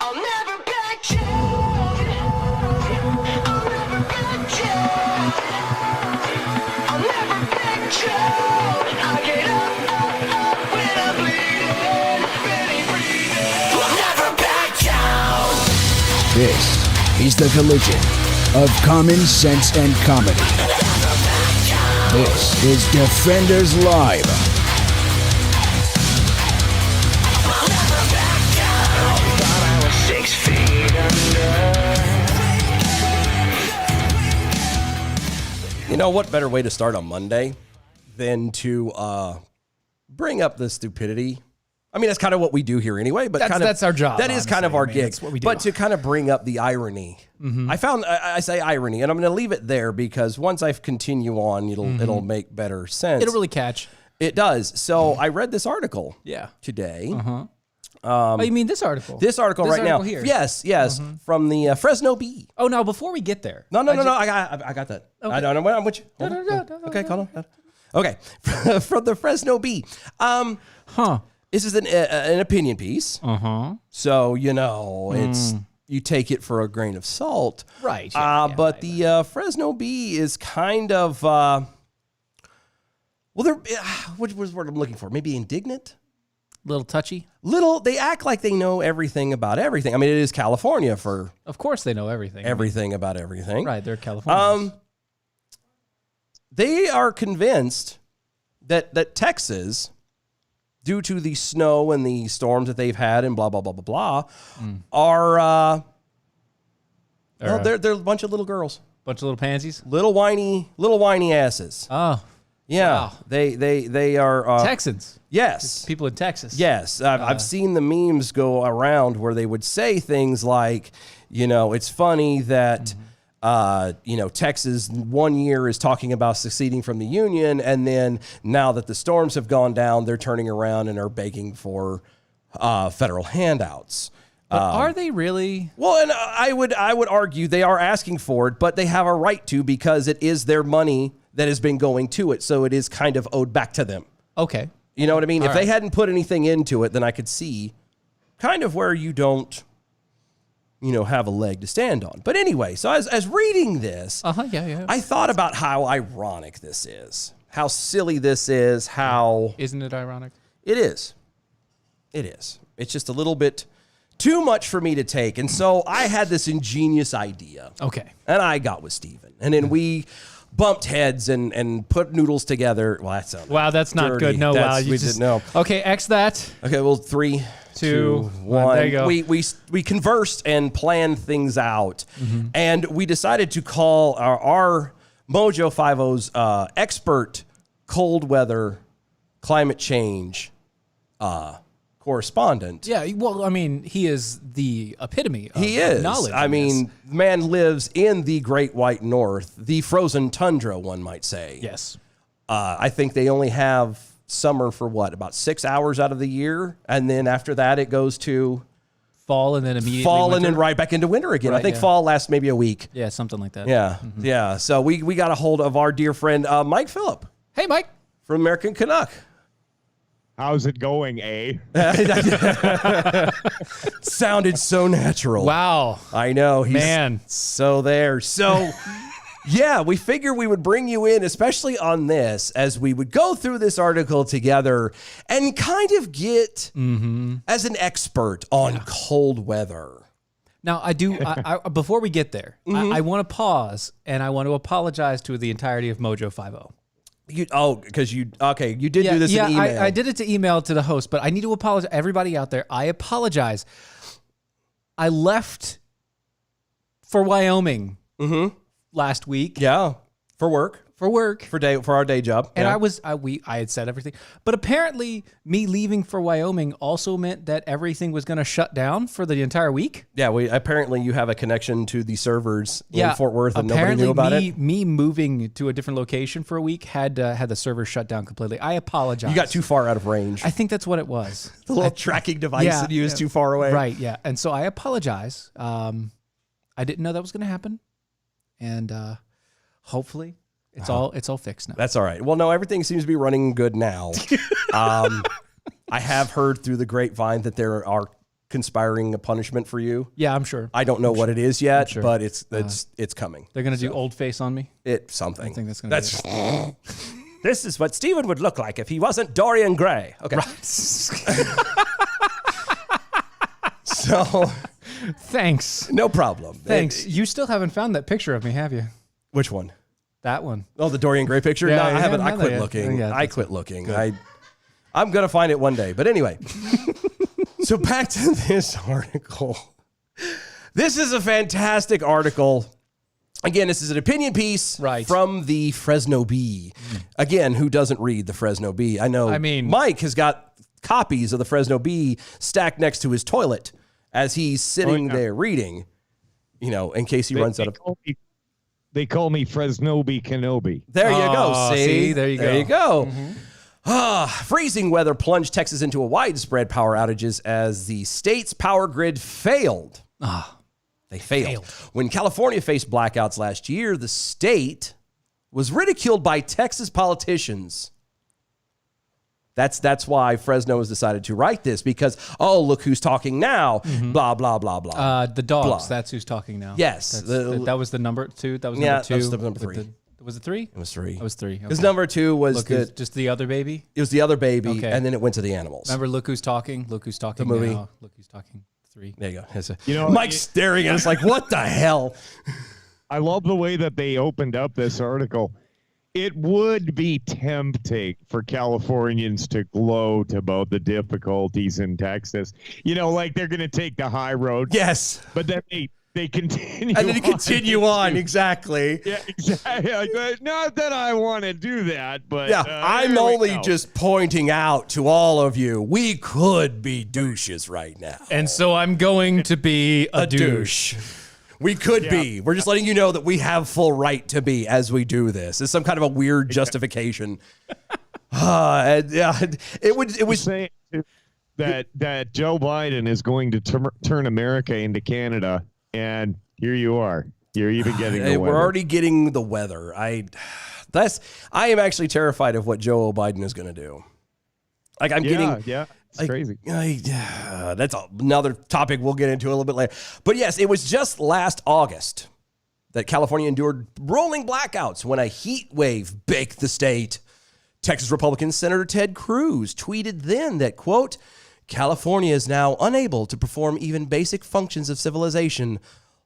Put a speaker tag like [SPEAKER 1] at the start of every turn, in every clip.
[SPEAKER 1] I'll never back down. I'll never back down. I'll never back down. I get up when I'm bleeding, barely breathing. I'll never back down.
[SPEAKER 2] This is the collision of common sense and comedy. This is Defenders Live.
[SPEAKER 1] Thought I was 6 feet under.
[SPEAKER 3] You know, what better way to start on Monday than to bring up the stupidity? I mean, that's kind of what we do here anyway, but
[SPEAKER 4] that's our job.
[SPEAKER 3] That is kind of our gig.
[SPEAKER 4] That's what we do.
[SPEAKER 3] But to kind of bring up the irony, I say irony, and I'm going to leave it there because once I continue on, it'll make better sense.
[SPEAKER 4] It'll really catch.
[SPEAKER 3] It does. So I read this article today.
[SPEAKER 4] Oh, you mean this article?
[SPEAKER 3] This article right now.
[SPEAKER 4] Here.
[SPEAKER 3] Yes, from the Fresno Bee.
[SPEAKER 4] Oh, now before we get there.
[SPEAKER 3] No, I got that.
[SPEAKER 4] Okay.
[SPEAKER 3] I don't know. I'm with you. Okay, call on. Okay, from the Fresno Bee. This is an opinion piece. So, you know, it's you take it for a grain of salt.
[SPEAKER 4] Right.
[SPEAKER 3] But the Fresno Bee is kind of, well, they're, what was the word I'm looking for? Maybe indignant?
[SPEAKER 4] Little touchy.
[SPEAKER 3] They act like they know everything about everything. I mean, it is California for...
[SPEAKER 4] Of course they know everything.
[SPEAKER 3] Everything about everything.
[SPEAKER 4] Right, they're Californians.
[SPEAKER 3] They are convinced that Texas, due to the snow and the storms that they've had and blah, blah, blah, blah, blah, are, well, they're a bunch of little girls.
[SPEAKER 4] Bunch of little pansies.
[SPEAKER 3] Little whiny asses.
[SPEAKER 4] Oh.
[SPEAKER 3] Yeah.
[SPEAKER 4] Wow.
[SPEAKER 3] They are...
[SPEAKER 4] Texans.
[SPEAKER 3] Yes.
[SPEAKER 4] People in Texas.
[SPEAKER 3] Yes. I've seen the memes go around where they would say things like, you know, it's funny that... you know, Texas 1 year is talking about seceding from the Union, and then now that the storms have gone down, they're turning around and are begging for federal handouts.
[SPEAKER 4] But are they really?
[SPEAKER 3] Well, and I would argue they are asking for it, but they have a right to because it is their money that has been going to it, so it is kind of owed back to them.
[SPEAKER 4] Okay.
[SPEAKER 3] You know what I mean?
[SPEAKER 4] All
[SPEAKER 3] if
[SPEAKER 4] right.
[SPEAKER 3] they hadn't put anything into it, then I could see kind of where you don't... you know, have a leg to stand on. But anyway, so as reading this, I thought about how ironic this is, how silly this is, how...
[SPEAKER 4] Isn't it ironic?
[SPEAKER 3] It is. It is. It's just a little bit too much for me to take. And so I had this ingenious idea.
[SPEAKER 4] Okay.
[SPEAKER 3] And I got with Steven. And then we bumped heads and put noodles together. Well, that sounds
[SPEAKER 4] that's not
[SPEAKER 3] dirty.
[SPEAKER 4] good. No, wow.
[SPEAKER 3] We didn't know.
[SPEAKER 4] Okay, X that.
[SPEAKER 3] Okay, well, 3, 2, 1.
[SPEAKER 4] There you go.
[SPEAKER 3] We conversed and planned things out, and we decided to call our Mojo 50's expert cold weather climate change correspondent.
[SPEAKER 4] Yeah, well, I mean, he is the epitome of
[SPEAKER 3] He is.
[SPEAKER 4] knowledge.
[SPEAKER 3] I mean, man lives in the Great White North, the frozen tundra, one might say.
[SPEAKER 4] Yes.
[SPEAKER 3] I think they only have summer for about 6 hours out of the year, and then after that it goes to
[SPEAKER 4] fall and then immediately
[SPEAKER 3] fall
[SPEAKER 4] winter.
[SPEAKER 3] and then right back into winter again. I think fall lasts maybe a week.
[SPEAKER 4] Yeah, something like that.
[SPEAKER 3] Yeah. So we got a hold of our dear friend Mike Phillip.
[SPEAKER 4] Hey, Mike
[SPEAKER 3] from American Canuck.
[SPEAKER 5] How's it going, eh?
[SPEAKER 3] Sounded so natural.
[SPEAKER 4] Wow.
[SPEAKER 3] I know.
[SPEAKER 4] Man.
[SPEAKER 3] So there. So yeah, we figured we would bring you in, especially on this, as we would go through this article together and kind of get as an expert on cold weather.
[SPEAKER 4] Now, I before we get there, I want to pause and I want to apologize to the entirety of Mojo 50.
[SPEAKER 3] You did do this in email.
[SPEAKER 4] I did it to email to the host, but I need to apologize. Everybody out there, I apologize. I left for Wyoming last week.
[SPEAKER 3] Yeah, for work. For our day job.
[SPEAKER 4] And I had said everything. But apparently me leaving for Wyoming also meant that everything was going to shut down for the entire week.
[SPEAKER 3] Yeah, apparently you have a connection to the servers in Fort Worth and nobody knew about it.
[SPEAKER 4] Me moving to a different location for a week had the servers shut down completely. I apologize.
[SPEAKER 3] You got too far out of range.
[SPEAKER 4] I think that's what it was.
[SPEAKER 3] The little tracking device that you used too far away.
[SPEAKER 4] Right, yeah. And so I apologize. I didn't know that was going to happen. And hopefully it's all fixed now.
[SPEAKER 3] That's all right. Well, no, everything seems to be running good now. I have heard through the grapevine that there are conspiring a punishment for you.
[SPEAKER 4] Yeah, I'm sure.
[SPEAKER 3] I don't know what it is yet,
[SPEAKER 4] sure.
[SPEAKER 3] but it's coming.
[SPEAKER 4] They're gonna do old face on me.
[SPEAKER 3] Something.
[SPEAKER 4] I think that's gonna be it.
[SPEAKER 3] This is what Steven would look like if he wasn't Dorian Gray. Okay. So,
[SPEAKER 4] Thanks.
[SPEAKER 3] no problem.
[SPEAKER 4] Thanks. You still haven't found that picture of me, have you?
[SPEAKER 3] Which one?
[SPEAKER 4] That one.
[SPEAKER 3] Oh, the Dorian Gray picture?
[SPEAKER 4] Yeah,
[SPEAKER 3] No, I
[SPEAKER 4] you
[SPEAKER 3] haven't. I
[SPEAKER 4] haven't
[SPEAKER 3] quit
[SPEAKER 4] found that
[SPEAKER 3] looking.
[SPEAKER 4] yet. Yeah,
[SPEAKER 3] I quit looking. I'm going to find it one day. But anyway, so back to this article. This is a fantastic article. Again, this is an opinion piece from the Fresno Bee. Again, who doesn't read the Fresno Bee? I know Mike has got copies of the Fresno Bee stacked next to his toilet as he's sitting there reading, in case he runs out of...
[SPEAKER 5] They call me Fresno Bee Kenobi.
[SPEAKER 3] There you go. See?
[SPEAKER 4] There you
[SPEAKER 3] go. Freezing weather plunged Texas into a widespread power outages as the state's power grid failed. They failed. When California faced blackouts last year, the state was ridiculed by Texas politicians. That's why Fresno has decided to write this, because, look who's talking now, blah, blah, blah, blah.
[SPEAKER 4] The dogs,
[SPEAKER 3] blah.
[SPEAKER 4] That's who's talking now.
[SPEAKER 3] Yes.
[SPEAKER 4] That was the number 2. That was number 2.
[SPEAKER 3] That was number 3.
[SPEAKER 4] Was it 3?
[SPEAKER 3] It was 3.
[SPEAKER 4] It was 3.
[SPEAKER 3] Because number 2 was
[SPEAKER 4] just the other baby?
[SPEAKER 3] It was the other baby, and then it went to the animals.
[SPEAKER 4] Remember Look Who's Talking? Look Who's Talking
[SPEAKER 3] The movie.
[SPEAKER 4] Now. Look Who's Talking 3.
[SPEAKER 3] There you go. Mike's staring at us like, what the hell?
[SPEAKER 5] I love the way that they opened up this article. It would be tempting for Californians to gloat about the difficulties in Texas. Like they're going to take the high road.
[SPEAKER 3] Yes.
[SPEAKER 5] But then they continue
[SPEAKER 3] and then continue on. Exactly.
[SPEAKER 5] Yeah, exactly. Not that I want to do that, but
[SPEAKER 3] I'm only just pointing out to all of you, we could be douches right now.
[SPEAKER 4] And so I'm going to be a douche.
[SPEAKER 3] We could be. We're just letting you know that we have full right to be as we do this. It's some kind of a weird justification. It was
[SPEAKER 5] saying that Joe Biden is going to turn America into Canada, and here you are. You're even getting the weather.
[SPEAKER 3] We're already getting the weather. I am actually terrified of what Joe Biden is going to do. Like it's crazy. That's another topic we'll get into a little bit later. But yes, it was just last August that California endured rolling blackouts when a heat wave baked the state. Texas Republican Senator Ted Cruz tweeted then that, quote, California is now unable to perform even basic functions of civilization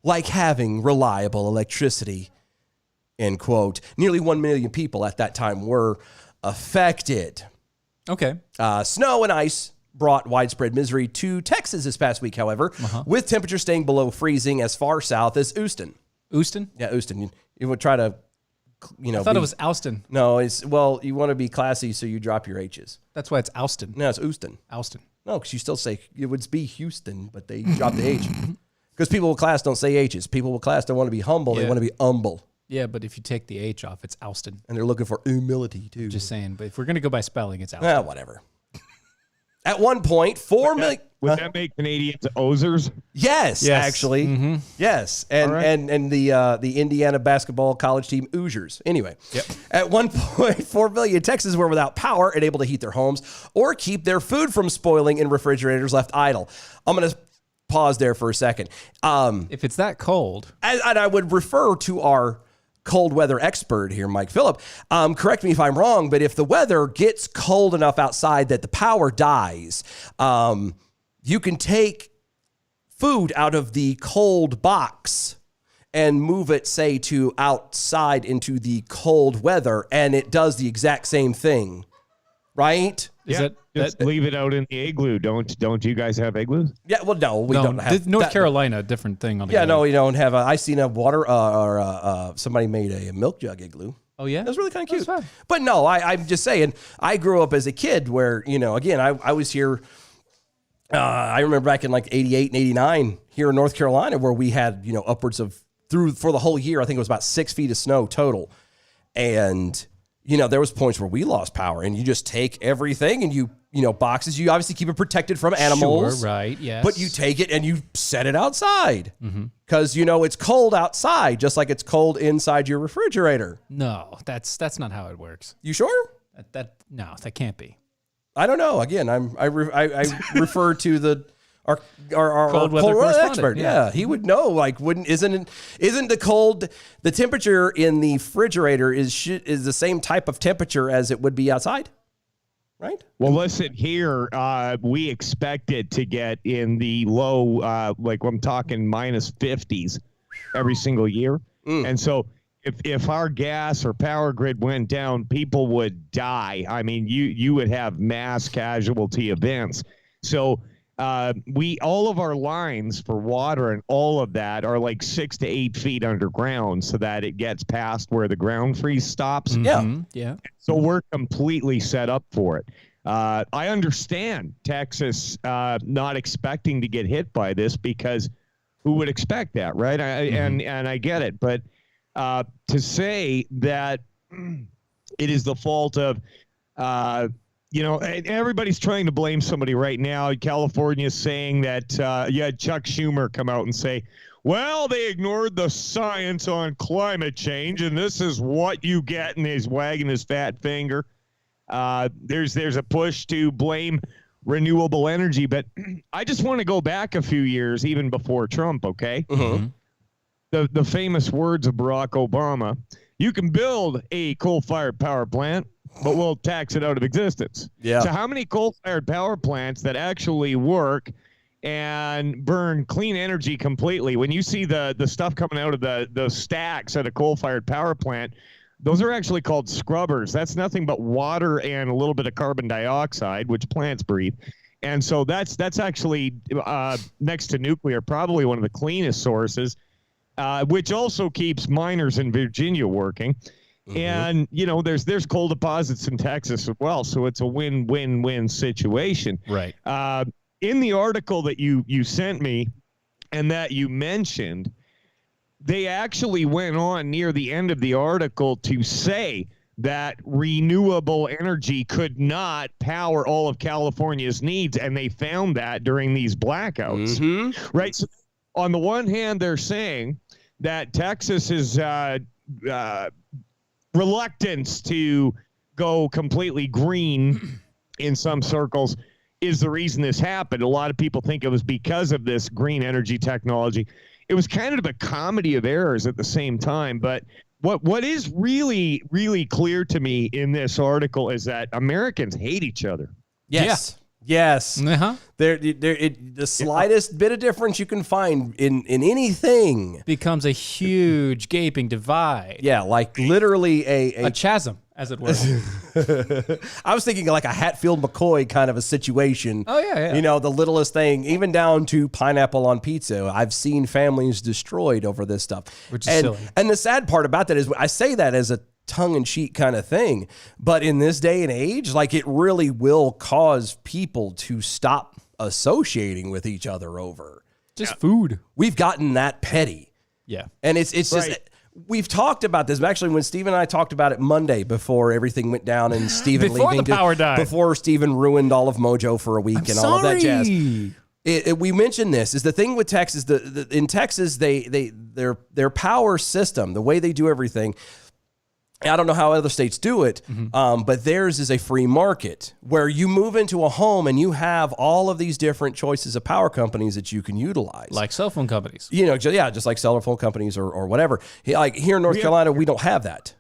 [SPEAKER 3] like having reliable electricity, end quote. Nearly 1 million people at that time were affected.
[SPEAKER 4] Okay.
[SPEAKER 3] Snow and ice brought widespread misery to Texas this past week, however, with temperatures staying below freezing as far south as Houston.
[SPEAKER 4] Houston?
[SPEAKER 3] Yeah, Houston. You would try to,
[SPEAKER 4] I thought it was Austin.
[SPEAKER 3] No, you want to be classy, so you drop your H's.
[SPEAKER 4] That's why it's Austin.
[SPEAKER 3] No, it's Houston.
[SPEAKER 4] Austin.
[SPEAKER 3] No, because you still say, it would be Houston, but they drop the H. Because people with class don't say H's. People with class don't want to be humble. They want to be humble.
[SPEAKER 4] Yeah, but if you take the H off, it's Austin.
[SPEAKER 3] And they're looking for humility, too.
[SPEAKER 4] Just saying. But if we're going to go by spelling, it's Austin.
[SPEAKER 3] Whatever. At one point, 4 million...
[SPEAKER 5] Would that make Canadians Ozers?
[SPEAKER 3] Yes, actually.
[SPEAKER 4] Mm-hmm.
[SPEAKER 3] Yes. And the Indiana basketball college team Hoosiers. Anyway, at one point, 4 million Texans were without power and able to heat their homes or keep their food from spoiling in refrigerators left idle. I'm going to pause there for a second.
[SPEAKER 4] If it's that cold...
[SPEAKER 3] And I would refer to our cold weather expert here, Mike Phillip. Correct me if I'm wrong, but if the weather gets cold enough outside that the power dies, you can take food out of the cold box and move it, say, to outside into the cold weather, and it does the exact same thing, right?
[SPEAKER 5] Just leave it out in the igloo. Don't you guys have igloos?
[SPEAKER 3] Yeah, well, no, we don't have
[SPEAKER 4] North Carolina, different thing.
[SPEAKER 3] Yeah, no, we don't have. I seen a water somebody made a milk jug igloo.
[SPEAKER 4] Oh yeah,
[SPEAKER 3] it was really kind of cute.
[SPEAKER 4] That's fine.
[SPEAKER 3] But no, I'm just saying. I grew up as a kid where again, I was here. I remember back in like 88 and 89 here in North Carolina where we had upwards of for the whole year. I think it was about 6 feet of snow total, and there was points where we lost power, and you just take everything and you boxes. You obviously keep it protected from animals,
[SPEAKER 4] sure, right? Yes,
[SPEAKER 3] but you take it and you set it outside because it's cold outside, just like it's cold inside your refrigerator.
[SPEAKER 4] No, that's not how it works.
[SPEAKER 3] You sure?
[SPEAKER 4] No, that can't be.
[SPEAKER 3] I don't know. Again, I refer to the our
[SPEAKER 4] Cold weather
[SPEAKER 3] cold weather
[SPEAKER 4] correspondent,
[SPEAKER 3] expert.
[SPEAKER 4] yeah.
[SPEAKER 3] Yeah, he would know. Like, isn't the temperature in the refrigerator is the same type of temperature as it would be outside, right?
[SPEAKER 5] Well, listen here. We expect it to get in the low, like I'm talking minus 50s every single year. And so if our gas or power grid went down, people would die. I mean, you would have mass casualty events. So all of our lines for water and all of that are like 6 to 8 feet underground so that it gets past where the ground freeze stops.
[SPEAKER 4] Yeah.
[SPEAKER 5] So we're completely set up for it. I understand Texas not expecting to get hit by this because who would expect that, right? And I get it. But to say that it is the fault of everybody's trying to blame somebody right now. California's saying that you had Chuck Schumer come out and say, well, they ignored the science on climate change, and this is what you get, and he's wagging his fat finger. There's a push to blame renewable energy, but I just want to go back a few years, even before Trump, okay? The famous words of Barack Obama, you can build a coal-fired power plant, but we'll tax it out of existence.
[SPEAKER 3] Yeah.
[SPEAKER 5] So how many coal-fired power plants that actually work and burn clean energy completely? When you see the stuff coming out of the stacks at a coal-fired power plant, those are actually called scrubbers. That's nothing but water and a little bit of carbon dioxide, which plants breathe. And so that's actually next to nuclear, probably one of the cleanest sources, which also keeps miners in Virginia working. And, there's coal deposits in Texas as well. So it's a win-win-win situation.
[SPEAKER 4] Right.
[SPEAKER 5] In the article that you sent me and that you mentioned, they actually went on near the end of the article to say that renewable energy could not power all of California's needs. And they found that during these blackouts. Right. So on the one hand, they're saying that Texas is reluctance to go completely green in some circles is the reason this happened. A lot of people think it was because of this green energy technology. It was kind of a comedy of errors at the same time. But what is really, really clear to me in this article is that Americans hate each other.
[SPEAKER 3] Yes. Yes.
[SPEAKER 4] Uh-huh.
[SPEAKER 3] The slightest bit of difference you can find in anything
[SPEAKER 4] Becomes a huge gaping divide.
[SPEAKER 3] Yeah, like literally
[SPEAKER 4] A chasm, as it were.
[SPEAKER 3] I was thinking like a Hatfield McCoy kind of a situation.
[SPEAKER 4] Oh, yeah.
[SPEAKER 3] The littlest thing, even down to pineapple on pizza. I've seen families destroyed over this stuff.
[SPEAKER 4] Which is silly.
[SPEAKER 3] And the sad part about that is I say that as a tongue-in-cheek kind of thing, but in this day and age, like it really will cause people to stop associating with each other over
[SPEAKER 4] Just food.
[SPEAKER 3] We've gotten that petty.
[SPEAKER 4] Yeah.
[SPEAKER 3] And it's just,
[SPEAKER 5] Right.
[SPEAKER 3] we've talked about this. Actually, when Steve and I talked about it Monday before everything went down and Steven
[SPEAKER 4] Before
[SPEAKER 3] leaving.
[SPEAKER 4] the power died.
[SPEAKER 3] Before Steven ruined all of Mojo for a week and all of that jazz. We mentioned this is the thing with Texas. In Texas, their power system, the way they do everything, I don't know how other states do it, but theirs is a free market where you move into a home and you have all of these different choices of power companies that you can utilize.
[SPEAKER 4] Like cell phone companies.
[SPEAKER 3] Just like cell phone companies or whatever. Like here in North Carolina, we don't have that.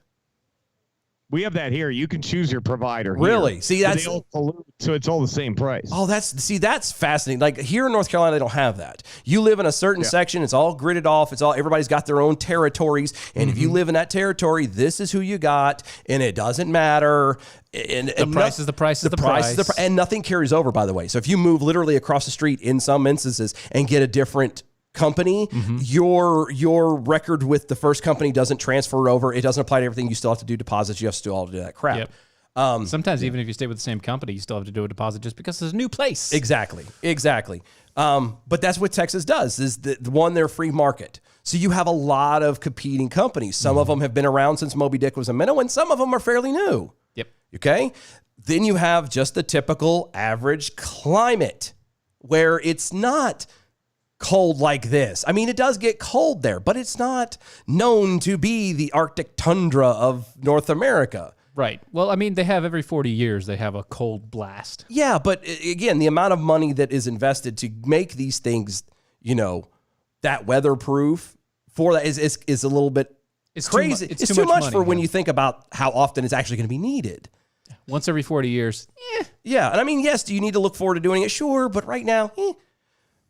[SPEAKER 5] We have that here. You can choose your provider.
[SPEAKER 3] Really?
[SPEAKER 5] Here.
[SPEAKER 3] See, that's
[SPEAKER 5] They all pollute, so it's all the same price.
[SPEAKER 3] Oh, that's fascinating. Like here in North Carolina, they don't have that. You live in a certain section. It's all gridded off. Everybody's got their own territories. And if you live in that territory, this is who you got. And it doesn't matter.
[SPEAKER 4] The price is the price is the price.
[SPEAKER 3] And nothing carries over, by the way. So if you move literally across the street in some instances and get a different company, your record with the first company doesn't transfer over. It doesn't apply to everything. You still have to do deposits. You have to do all of that crap.
[SPEAKER 4] Yep. Sometimes even if you stay with the same company, you still have to do a deposit just because it's a new place.
[SPEAKER 3] Exactly. But that's what Texas does is they're free market. So you have a lot of competing companies. Some of them have been around since Moby Dick was a minnow, and some of them are fairly new.
[SPEAKER 4] Yep.
[SPEAKER 3] Okay. Then you have just the typical average climate where it's not cold like this. I mean, it does get cold there, but it's not known to be the Arctic tundra of North America.
[SPEAKER 4] Right. Well, I mean, they have every 40 years, they have a cold blast.
[SPEAKER 3] Yeah, but again, the amount of money that is invested to make these things, that weatherproof for that is a little bit crazy. It's too much
[SPEAKER 4] money,
[SPEAKER 3] for when you think about how often it's actually going to be needed.
[SPEAKER 4] Once every 40 years.
[SPEAKER 3] Yeah, and I mean, yes, do you need to look forward to doing it? Sure, but right now,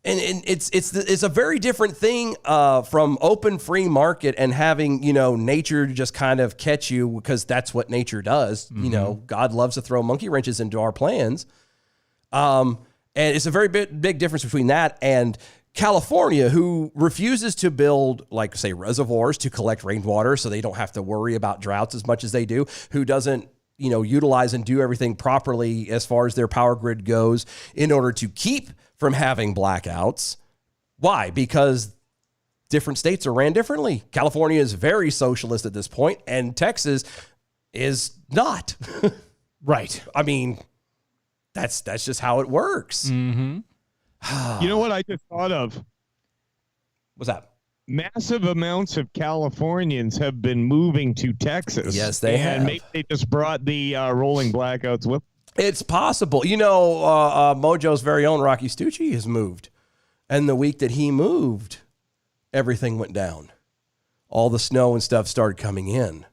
[SPEAKER 3] And it's a very different thing from open free market and having, nature just kind of catch you because that's what nature does. God loves to throw monkey wrenches into our plans. And it's a very big difference between that and California, who refuses to build, like, say, reservoirs to collect rainwater so they don't have to worry about droughts as much as they do, who doesn't utilize and do everything properly as far as their power grid goes in order to keep from having blackouts. Why? Because different states are ran differently. California is very socialist at this point, and Texas is not.
[SPEAKER 4] Right.
[SPEAKER 3] I mean, that's just how it works.
[SPEAKER 4] Mm-hmm.
[SPEAKER 5] You know what I just thought of?
[SPEAKER 3] What's that?
[SPEAKER 5] Massive amounts of Californians have been moving to Texas.
[SPEAKER 3] Yes, they have.
[SPEAKER 5] And maybe they just brought the rolling blackouts with.
[SPEAKER 3] It's possible. Mojo's very own Rocky Stucci has moved. And the week that he moved, everything went down. All the snow and stuff started coming in.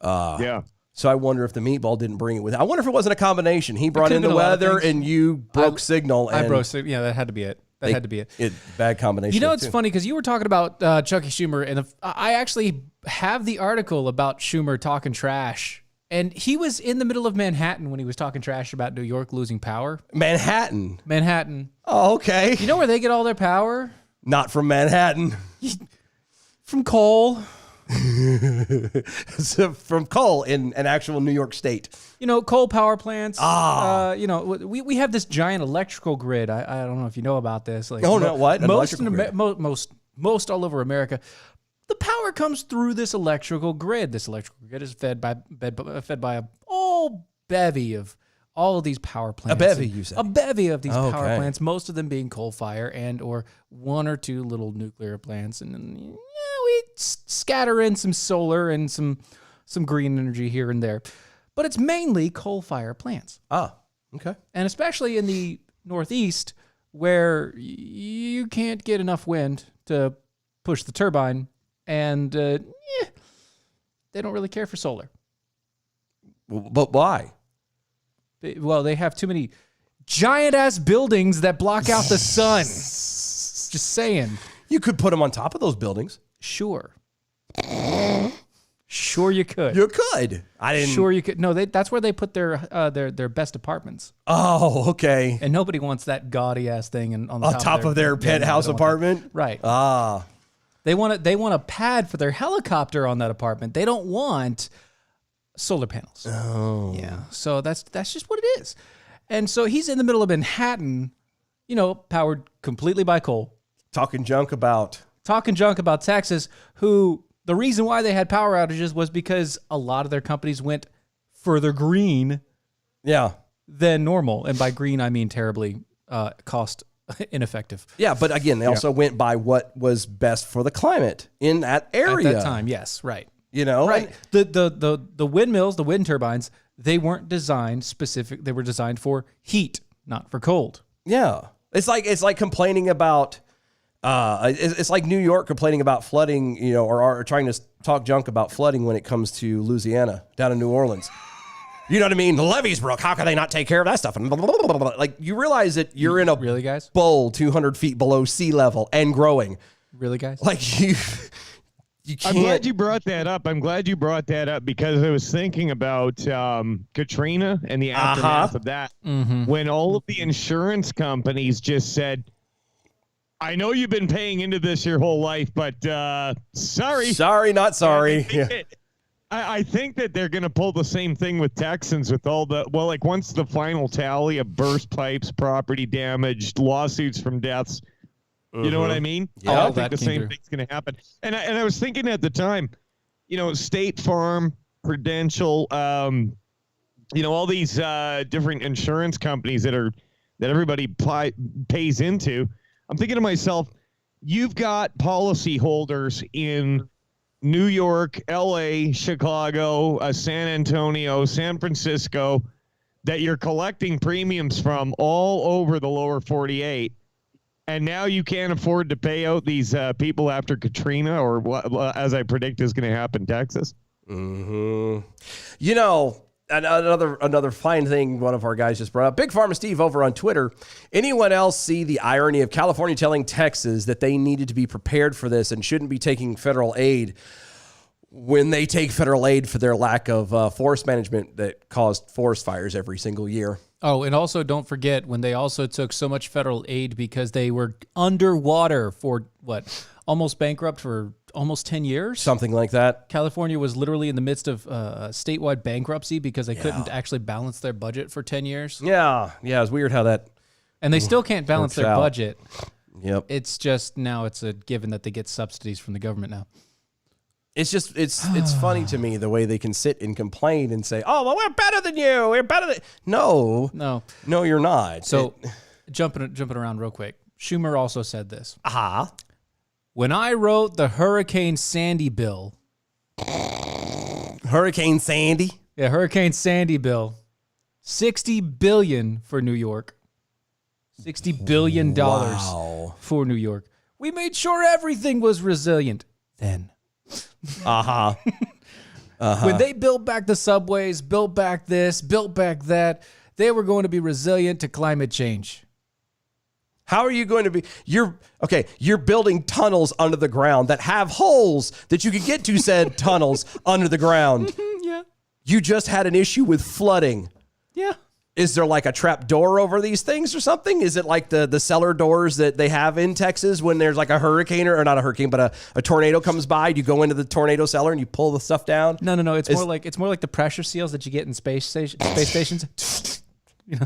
[SPEAKER 5] Yeah.
[SPEAKER 3] So I wonder if the meatball didn't bring it with. I wonder if it wasn't a combination. He brought in the weather and you broke signal.
[SPEAKER 4] I broke signal. Yeah, that had to be it. Had to be it.
[SPEAKER 3] Bad combination.
[SPEAKER 4] It's funny because you were talking about Chucky Schumer, and I actually have the article about Schumer talking trash. And he was in the middle of Manhattan when he was talking trash about New York losing power.
[SPEAKER 3] Manhattan. Oh, okay.
[SPEAKER 4] You know where they get all their power?
[SPEAKER 3] Not from Manhattan.
[SPEAKER 4] From coal.
[SPEAKER 3] So from coal in an actual New York state.
[SPEAKER 4] Coal power plants. We have this giant electrical grid. I don't know if you know about this. Like,
[SPEAKER 3] what?
[SPEAKER 4] Most all over America. The power comes through this electrical grid. This electrical grid is fed by a whole bevy of all of these power plants.
[SPEAKER 3] A bevy, you say?
[SPEAKER 4] A bevy of these power plants, most of them being coal fire and or one or two little nuclear plants. And then we scatter in some solar and some green energy here and there. But it's mainly coal fire plants.
[SPEAKER 3] Ah, okay.
[SPEAKER 4] And especially in the Northeast where you can't get enough wind to push the turbine. And they don't really care for solar.
[SPEAKER 3] But why?
[SPEAKER 4] They have too many giant-ass buildings that block out the sun. Just saying.
[SPEAKER 3] You could put them on top of those buildings.
[SPEAKER 4] Sure. Sure you could.
[SPEAKER 3] You could. I didn't.
[SPEAKER 4] Sure you could. No, that's where they put their best apartments.
[SPEAKER 3] Oh, okay.
[SPEAKER 4] And nobody wants that gaudy-ass thing on
[SPEAKER 3] top of their penthouse apartment?
[SPEAKER 4] Right.
[SPEAKER 3] Ah.
[SPEAKER 4] They want a pad for their helicopter on that apartment. They don't want solar panels.
[SPEAKER 3] Oh.
[SPEAKER 4] Yeah. So that's just what it is. And so he's in the middle of Manhattan, powered completely by coal.
[SPEAKER 3] Talking junk about
[SPEAKER 4] Texas, who the reason why they had power outages was because a lot of their companies went further green than normal. And by green, I mean terribly cost ineffective.
[SPEAKER 3] Yeah, but again, they also went by what was best for the climate in that area.
[SPEAKER 4] At that time, yes, right.
[SPEAKER 3] Right.
[SPEAKER 4] The windmills, the wind turbines, they weren't designed specific. They were designed for heat, not for cold.
[SPEAKER 3] Yeah. It's like complaining about it's like New York complaining about flooding, or trying to talk junk about flooding when it comes to Louisiana, down in New Orleans. You know what I mean? The levees broke. How can they not take care of that stuff? And like, you realize that you're in a bowl 200 feet below sea level and growing.
[SPEAKER 4] Really, guys?
[SPEAKER 3] Like, you can't.
[SPEAKER 5] I'm glad you brought that up because I was thinking about Katrina and the aftermath of that.
[SPEAKER 4] Mm-hmm.
[SPEAKER 5] When all of the insurance companies just said, I know you've been paying into this your whole life, but sorry.
[SPEAKER 3] Sorry, not sorry.
[SPEAKER 5] I think that they're going to pull the same thing with Texans with all once the final tally of burst pipes, property damage, lawsuits from deaths, you know what I mean?
[SPEAKER 3] Yeah,
[SPEAKER 5] I think the same thing's going to happen. And I was thinking at the time, State Farm, Prudential, all these different insurance companies that everybody pays into. I'm thinking to myself, you've got policyholders in New York, LA, Chicago, San Antonio, San Francisco, that you're collecting premiums from all over the lower 48. And now you can't afford to pay out these people after Katrina, or what, as I predict is going to happen in Texas.
[SPEAKER 3] Mm-hmm. You know, another fine thing one of our guys just brought up, Big Pharma Steve over on Twitter. Anyone else see the irony of California telling Texas that they needed to be prepared for this and shouldn't be taking federal aid when they take federal aid for their lack of forest management that caused forest fires every single year?
[SPEAKER 4] Oh, and also don't forget when they also took so much federal aid because they were underwater for almost bankrupt for almost 10 years?
[SPEAKER 3] Something like that.
[SPEAKER 4] California was literally in the midst of statewide bankruptcy because they couldn't actually balance their budget for 10 years.
[SPEAKER 3] Yeah. It's weird how that...
[SPEAKER 4] And they still can't balance their budget.
[SPEAKER 3] Yep.
[SPEAKER 4] It's just now it's a given that they get subsidies from the government now.
[SPEAKER 3] It's just, it's funny to me the way they can sit and complain and say, oh, well, we're better than you. We're better than... No, you're not.
[SPEAKER 4] So jumping around real quick, Schumer also said this. When I wrote the Hurricane Sandy bill.
[SPEAKER 3] Hurricane Sandy?
[SPEAKER 4] Yeah, Hurricane Sandy bill. $60 billion for New York. $60 billion for New York. We made sure everything was resilient then. When they built back the subways, built back this, built back that, they were going to be resilient to climate change.
[SPEAKER 3] How are you going to be? You're building tunnels under the ground that have holes that you can get to said tunnels under the ground.
[SPEAKER 4] Yeah.
[SPEAKER 3] You just had an issue with flooding.
[SPEAKER 4] Yeah.
[SPEAKER 3] Is there like a trap door over these things or something? Is it like the cellar doors that they have in Texas when there's like a hurricane or not a hurricane, but a tornado comes by? You go into the tornado cellar and you pull the stuff down?
[SPEAKER 4] No. It's more like the pressure seals that you get in space stations. You know.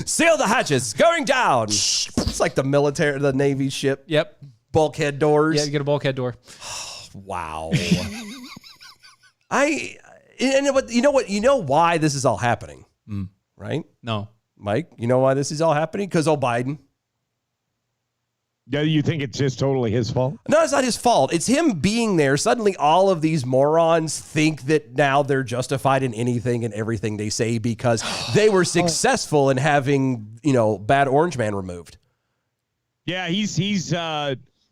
[SPEAKER 3] Seal the hatches, going down. It's like the military, the Navy ship.
[SPEAKER 4] Yep.
[SPEAKER 3] Bulkhead doors.
[SPEAKER 4] Yeah, you get a bulkhead door.
[SPEAKER 3] Wow. You know why this is all happening, right?
[SPEAKER 4] No.
[SPEAKER 3] Mike, you know why this is all happening? Because Biden.
[SPEAKER 5] Yeah, you think it's just totally his fault?
[SPEAKER 3] No, it's not his fault. It's him being there. Suddenly, all of these morons think that now they're justified in anything and everything they say because they were successful in having, bad orange man removed.
[SPEAKER 5] Yeah, he's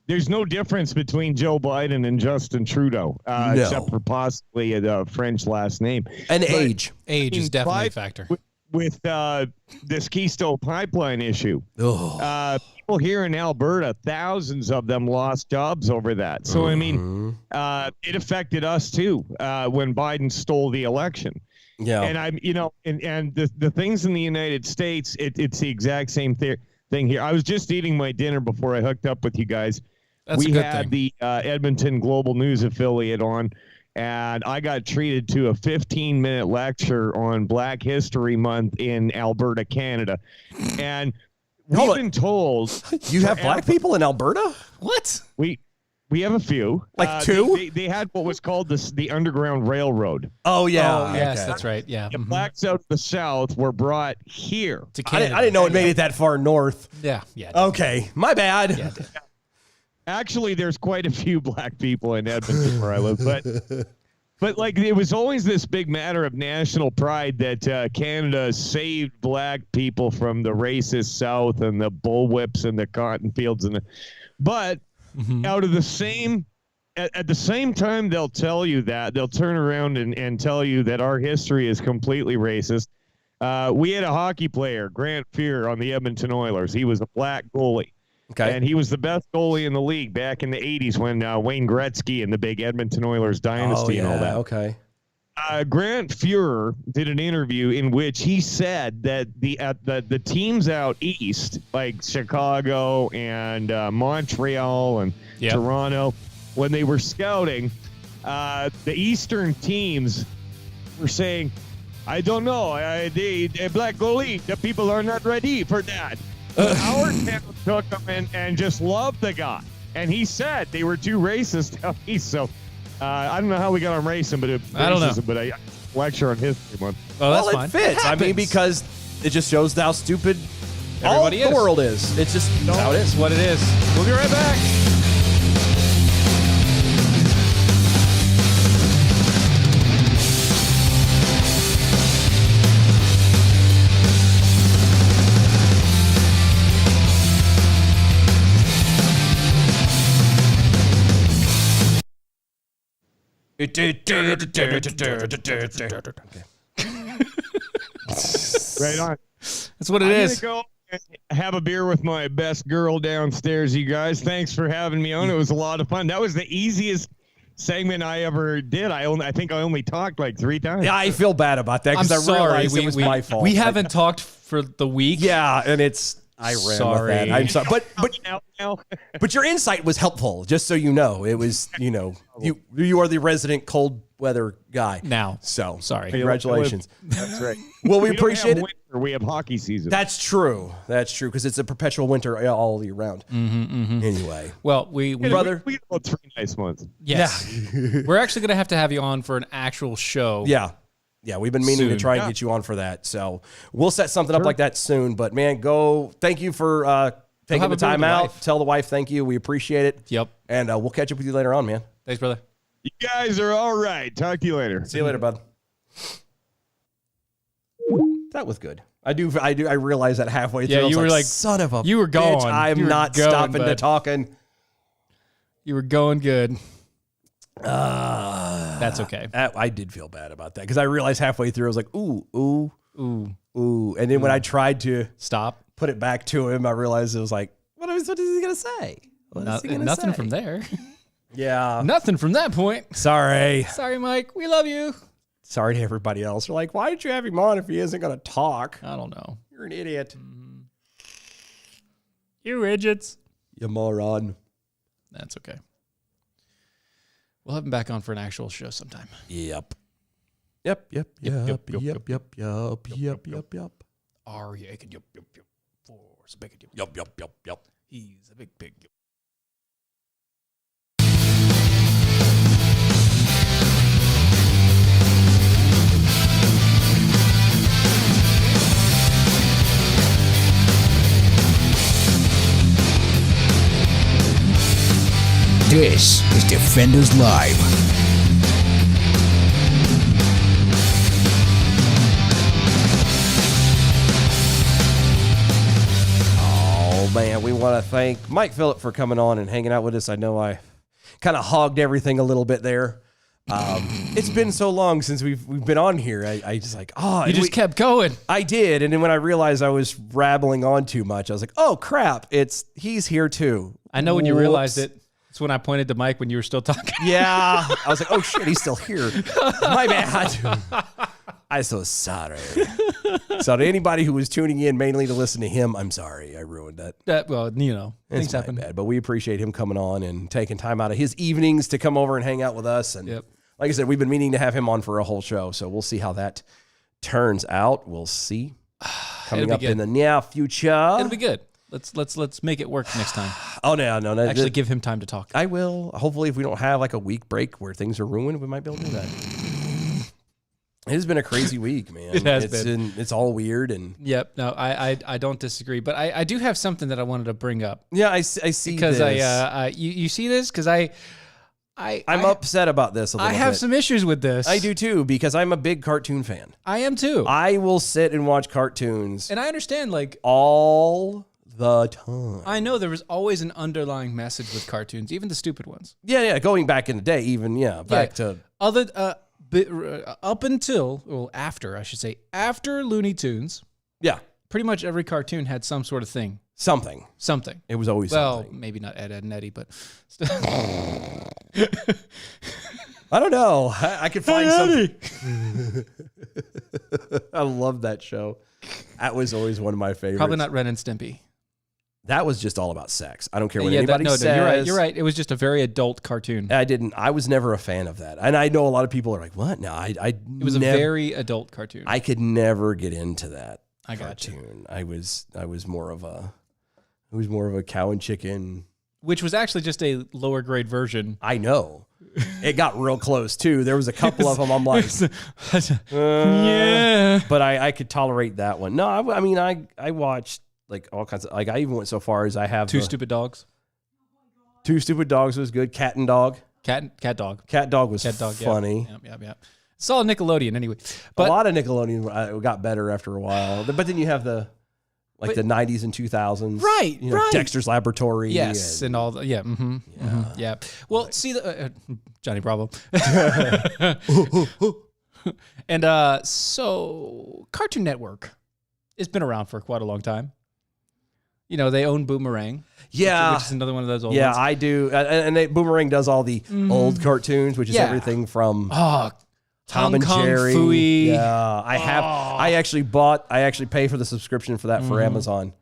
[SPEAKER 5] there's no difference between Joe Biden and Justin Trudeau, except for possibly a French last name.
[SPEAKER 3] And age.
[SPEAKER 4] Age is definitely a factor.
[SPEAKER 5] With this Keystone Pipeline issue. People here in Alberta, thousands of them lost jobs over that. So, I mean, it affected us too when Biden stole the election. Yeah. And and the things in the United States, it's the exact same thing here. I was just eating my dinner before I hooked up with you guys.
[SPEAKER 4] That's
[SPEAKER 5] we
[SPEAKER 4] a good
[SPEAKER 5] had
[SPEAKER 4] thing.
[SPEAKER 5] the Edmonton Global News affiliate on, and I got treated to a 15-minute lecture on Black History Month in Alberta, Canada. And we've been told...
[SPEAKER 3] You have black people in Alberta?
[SPEAKER 4] What?
[SPEAKER 5] We have a few.
[SPEAKER 3] Like two?
[SPEAKER 5] They had what was called the Underground Railroad.
[SPEAKER 3] Oh, yeah.
[SPEAKER 4] Oh, yes, that's right. Yeah.
[SPEAKER 5] The blacks out of the South were brought here.
[SPEAKER 4] To Canada.
[SPEAKER 3] I didn't know it made it that far north.
[SPEAKER 4] Yeah.
[SPEAKER 3] Okay. My bad.
[SPEAKER 4] Yeah,
[SPEAKER 5] Actually, there's quite a few black people in Edmonton where I live, but like it was always this big matter of national pride that Canada saved black people from the racist South and the bullwhips and the cotton fields but out of the same at the same time they'll tell you that they'll turn around and tell you that our history is completely racist. We had a hockey player, Grant Fuhr, on the Edmonton Oilers. He was a black goalie.
[SPEAKER 3] Okay.
[SPEAKER 5] And he was the best goalie in the league back in the 80s when Wayne Gretzky and the big Edmonton Oilers dynasty and all that.
[SPEAKER 3] Okay.
[SPEAKER 5] Grant Fuhr did an interview in which he said that the teams out east, like Chicago and Montreal and Toronto, when they were scouting, the eastern teams were saying, I don't know, the black goalie, the people are not ready for that. Our town took him and just loved the guy. And he said they were too racist out east. So I don't know how we got on racism,
[SPEAKER 4] I don't know.
[SPEAKER 5] But I lecture on history month.
[SPEAKER 4] Well, that's
[SPEAKER 3] it fits. I mean, because it just shows how stupid
[SPEAKER 4] Everybody
[SPEAKER 3] all
[SPEAKER 4] is.
[SPEAKER 3] the world is. It's just how it is.
[SPEAKER 4] What it is. We'll be right back.
[SPEAKER 5] Right on.
[SPEAKER 4] That's what it is.
[SPEAKER 5] I'm gonna go and have a beer with my best girl downstairs, you guys. Thanks for having me on. It was a lot of fun. That was the easiest segment I ever did. I think I only talked like 3 times.
[SPEAKER 3] Yeah, I feel bad about that
[SPEAKER 4] I'm
[SPEAKER 3] because I
[SPEAKER 4] sorry.
[SPEAKER 3] realized it was my fault.
[SPEAKER 4] We haven't talked for the week.
[SPEAKER 3] Yeah, and I ran
[SPEAKER 4] Sorry.
[SPEAKER 3] with that. I'm sorry, but
[SPEAKER 5] Now.
[SPEAKER 3] but your insight was helpful. Just so you know, it was you are the resident cold weather guy
[SPEAKER 4] Now.
[SPEAKER 3] So
[SPEAKER 4] Sorry.
[SPEAKER 3] congratulations.
[SPEAKER 5] That's right.
[SPEAKER 3] Well, we
[SPEAKER 5] don't
[SPEAKER 3] appreciate
[SPEAKER 5] have
[SPEAKER 3] it.
[SPEAKER 5] winter, we have hockey season.
[SPEAKER 3] That's true because it's a perpetual winter all year round. Anyway,
[SPEAKER 4] Well, we
[SPEAKER 3] brother.
[SPEAKER 5] We got about 3 nice months.
[SPEAKER 4] yes. We're actually going to have you on for an actual show.
[SPEAKER 3] Yeah, we've been meaning to
[SPEAKER 4] Soon.
[SPEAKER 3] try and get you on for that. So we'll set something up like that soon. But man, thank you for taking
[SPEAKER 4] have
[SPEAKER 3] the
[SPEAKER 4] a beer with
[SPEAKER 3] time
[SPEAKER 4] the
[SPEAKER 3] out.
[SPEAKER 4] wife.
[SPEAKER 3] Tell the wife thank you. We appreciate it.
[SPEAKER 4] Yep.
[SPEAKER 3] And we'll catch up with you later on, man.
[SPEAKER 4] Thanks, brother.
[SPEAKER 5] You guys are all right. Talk to you later.
[SPEAKER 3] See you later, bud. That was good. I realized that halfway through.
[SPEAKER 4] Yeah,
[SPEAKER 3] I was
[SPEAKER 4] you were like,
[SPEAKER 3] son of a
[SPEAKER 4] you were
[SPEAKER 3] bitch,
[SPEAKER 4] going.
[SPEAKER 3] I'm
[SPEAKER 4] You were
[SPEAKER 3] not
[SPEAKER 4] going,
[SPEAKER 3] stopping to
[SPEAKER 4] bud.
[SPEAKER 3] talking.
[SPEAKER 4] You were going good. That's okay.
[SPEAKER 3] I did feel bad about that because I realized halfway through I was like, ooh, ooh,
[SPEAKER 4] Ooh.
[SPEAKER 3] ooh. And then when I tried to
[SPEAKER 4] Stop.
[SPEAKER 3] put it back to him, I realized it was like, what is he going to say? What is he gonna
[SPEAKER 4] Nothing
[SPEAKER 3] say?
[SPEAKER 4] from there.
[SPEAKER 3] Yeah.
[SPEAKER 4] Nothing from that point.
[SPEAKER 3] Sorry.
[SPEAKER 4] Sorry, Mike. We love you.
[SPEAKER 3] Sorry to everybody else. They're like, why did you have him on if he isn't going to talk?
[SPEAKER 4] I don't know.
[SPEAKER 3] You're an idiot.
[SPEAKER 4] You idiots.
[SPEAKER 3] You moron.
[SPEAKER 4] That's okay. We'll have him back on for an actual show sometime.
[SPEAKER 3] Yep.
[SPEAKER 4] Are you aching? Yup. For some bacon.
[SPEAKER 3] Yep.
[SPEAKER 4] He's a big pig.
[SPEAKER 2] This is Defenders Live.
[SPEAKER 3] Oh, man, we want to thank Mike Phillip for coming on and hanging out with us. I know I kind of hogged everything a little bit there. It's been so long since we've been on here. I just like,
[SPEAKER 4] You just kept going.
[SPEAKER 3] I did, and then when I realized I was rattling on too much, I was like, oh crap, he's here too.
[SPEAKER 4] I know when you realized
[SPEAKER 3] Whoops.
[SPEAKER 4] it. It's when I pointed to Mike when you were still talking.
[SPEAKER 3] Yeah, I was like, oh shit, he's still here. My bad. I'm so sorry. So to anybody who was tuning in mainly to listen to him, I'm sorry. I ruined that.
[SPEAKER 4] Well, things
[SPEAKER 3] It's my
[SPEAKER 4] happen.
[SPEAKER 3] bad, but we appreciate him coming on and taking time out of his evenings to come over and hang out with us. And
[SPEAKER 4] Yep.
[SPEAKER 3] like I said, we've been meaning to have him on for a whole show, so we'll see how that turns out. We'll see. Coming
[SPEAKER 4] It'll
[SPEAKER 3] up
[SPEAKER 4] be
[SPEAKER 3] in
[SPEAKER 4] good.
[SPEAKER 3] the near future.
[SPEAKER 4] It'll be good. Let's make it work next time.
[SPEAKER 3] Oh no!
[SPEAKER 4] Actually, give him time to talk.
[SPEAKER 3] I will. Hopefully, if we don't have like a week break where things are ruined, we might be able to do that. It has been a crazy week, man.
[SPEAKER 4] It has
[SPEAKER 3] been. It's all weird and
[SPEAKER 4] Yep. No, I don't disagree, but I do have something that I wanted to bring up
[SPEAKER 3] yeah, I see
[SPEAKER 4] because
[SPEAKER 3] this.
[SPEAKER 4] you see this because I'm
[SPEAKER 3] upset about this a little
[SPEAKER 4] I have
[SPEAKER 3] bit.
[SPEAKER 4] some issues with this.
[SPEAKER 3] I do too because I'm a big cartoon fan.
[SPEAKER 4] I am too.
[SPEAKER 3] I will sit and watch cartoons
[SPEAKER 4] And I understand, like,
[SPEAKER 3] all the time.
[SPEAKER 4] I know there was always an underlying message with cartoons, even the stupid ones.
[SPEAKER 3] Yeah. Going back in the day, even back to
[SPEAKER 4] Up until, well, after, I should say, after Looney Tunes, pretty much every cartoon had some sort of thing.
[SPEAKER 3] something.
[SPEAKER 4] Something.
[SPEAKER 3] It was always
[SPEAKER 4] Well,
[SPEAKER 3] something.
[SPEAKER 4] maybe not Ed, Ed, and Eddie, but
[SPEAKER 3] I don't know. I could find something. I love that show. That was always one of my favorites.
[SPEAKER 4] probably not Ren and Stimpy.
[SPEAKER 3] That was just all about sex. I don't care what
[SPEAKER 4] Yeah,
[SPEAKER 3] anybody
[SPEAKER 4] no,
[SPEAKER 3] says.
[SPEAKER 4] you're right. You're right. It was just a very adult cartoon.
[SPEAKER 3] I was never a fan of that. And I know a lot of people are like, what? No,
[SPEAKER 4] It was a very adult cartoon.
[SPEAKER 3] I could never get into that
[SPEAKER 4] I got you.
[SPEAKER 3] cartoon. I was more of a cow and chicken.
[SPEAKER 4] Which was actually just a lower grade version.
[SPEAKER 3] I know. It got real close too. There was a couple of them. I'm like,
[SPEAKER 4] Yeah.
[SPEAKER 3] but I could tolerate that one. No, I mean, I watched like all kinds of, like I even went so far as I have
[SPEAKER 4] Two Stupid Dogs.
[SPEAKER 3] Two Stupid Dogs was good. Cat and Dog.
[SPEAKER 4] Cat Dog.
[SPEAKER 3] Cat Dog was
[SPEAKER 4] Cat Dog.
[SPEAKER 3] funny.
[SPEAKER 4] Yeah. It's all Nickelodeon anyway.
[SPEAKER 3] A
[SPEAKER 4] But
[SPEAKER 3] lot of Nickelodeon got better after a while. But then you have the Like the 90s and 2000s.
[SPEAKER 4] Right,
[SPEAKER 3] You know,
[SPEAKER 4] right.
[SPEAKER 3] Dexter's Laboratory.
[SPEAKER 4] Yes, and all the, yeah. Yeah. Well, see, Johnny Bravo. And so Cartoon Network has been around for quite a long time. You know, they own Boomerang.
[SPEAKER 3] Yeah.
[SPEAKER 4] Which is another one of those old
[SPEAKER 3] Yeah,
[SPEAKER 4] ones.
[SPEAKER 3] I do. Boomerang does all the old cartoons, which is
[SPEAKER 4] Yeah.
[SPEAKER 3] everything from
[SPEAKER 4] Oh,
[SPEAKER 3] Tom and
[SPEAKER 4] Hong Kong
[SPEAKER 3] Jerry.
[SPEAKER 4] Phooey.
[SPEAKER 3] Yeah, I actually pay for the subscription for that for Amazon.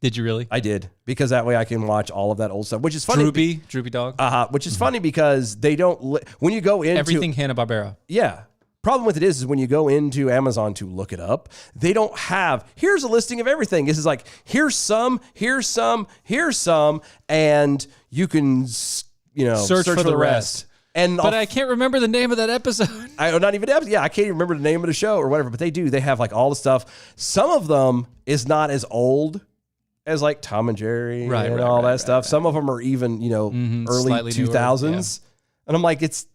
[SPEAKER 4] Did you really?
[SPEAKER 3] I did, because that way I can watch all of that old stuff, which is funny.
[SPEAKER 4] Droopy Dog.
[SPEAKER 3] Which is funny because they don't, when you go into
[SPEAKER 4] Everything Hanna-Barbera.
[SPEAKER 3] Yeah. Problem with it is when you go into Amazon to look it up, they don't have, here's a listing of everything. This is like, here's some, and you can, search for the rest.
[SPEAKER 4] But I can't remember the name of that episode.
[SPEAKER 3] I can't even remember the name of the show or whatever, but they have like all the stuff. Some of them is not as old as like Tom and Jerry and all that stuff. Some of them are even, early
[SPEAKER 4] Slightly
[SPEAKER 3] 2000s.
[SPEAKER 4] newer, yeah.
[SPEAKER 3] And I'm like,
[SPEAKER 4] This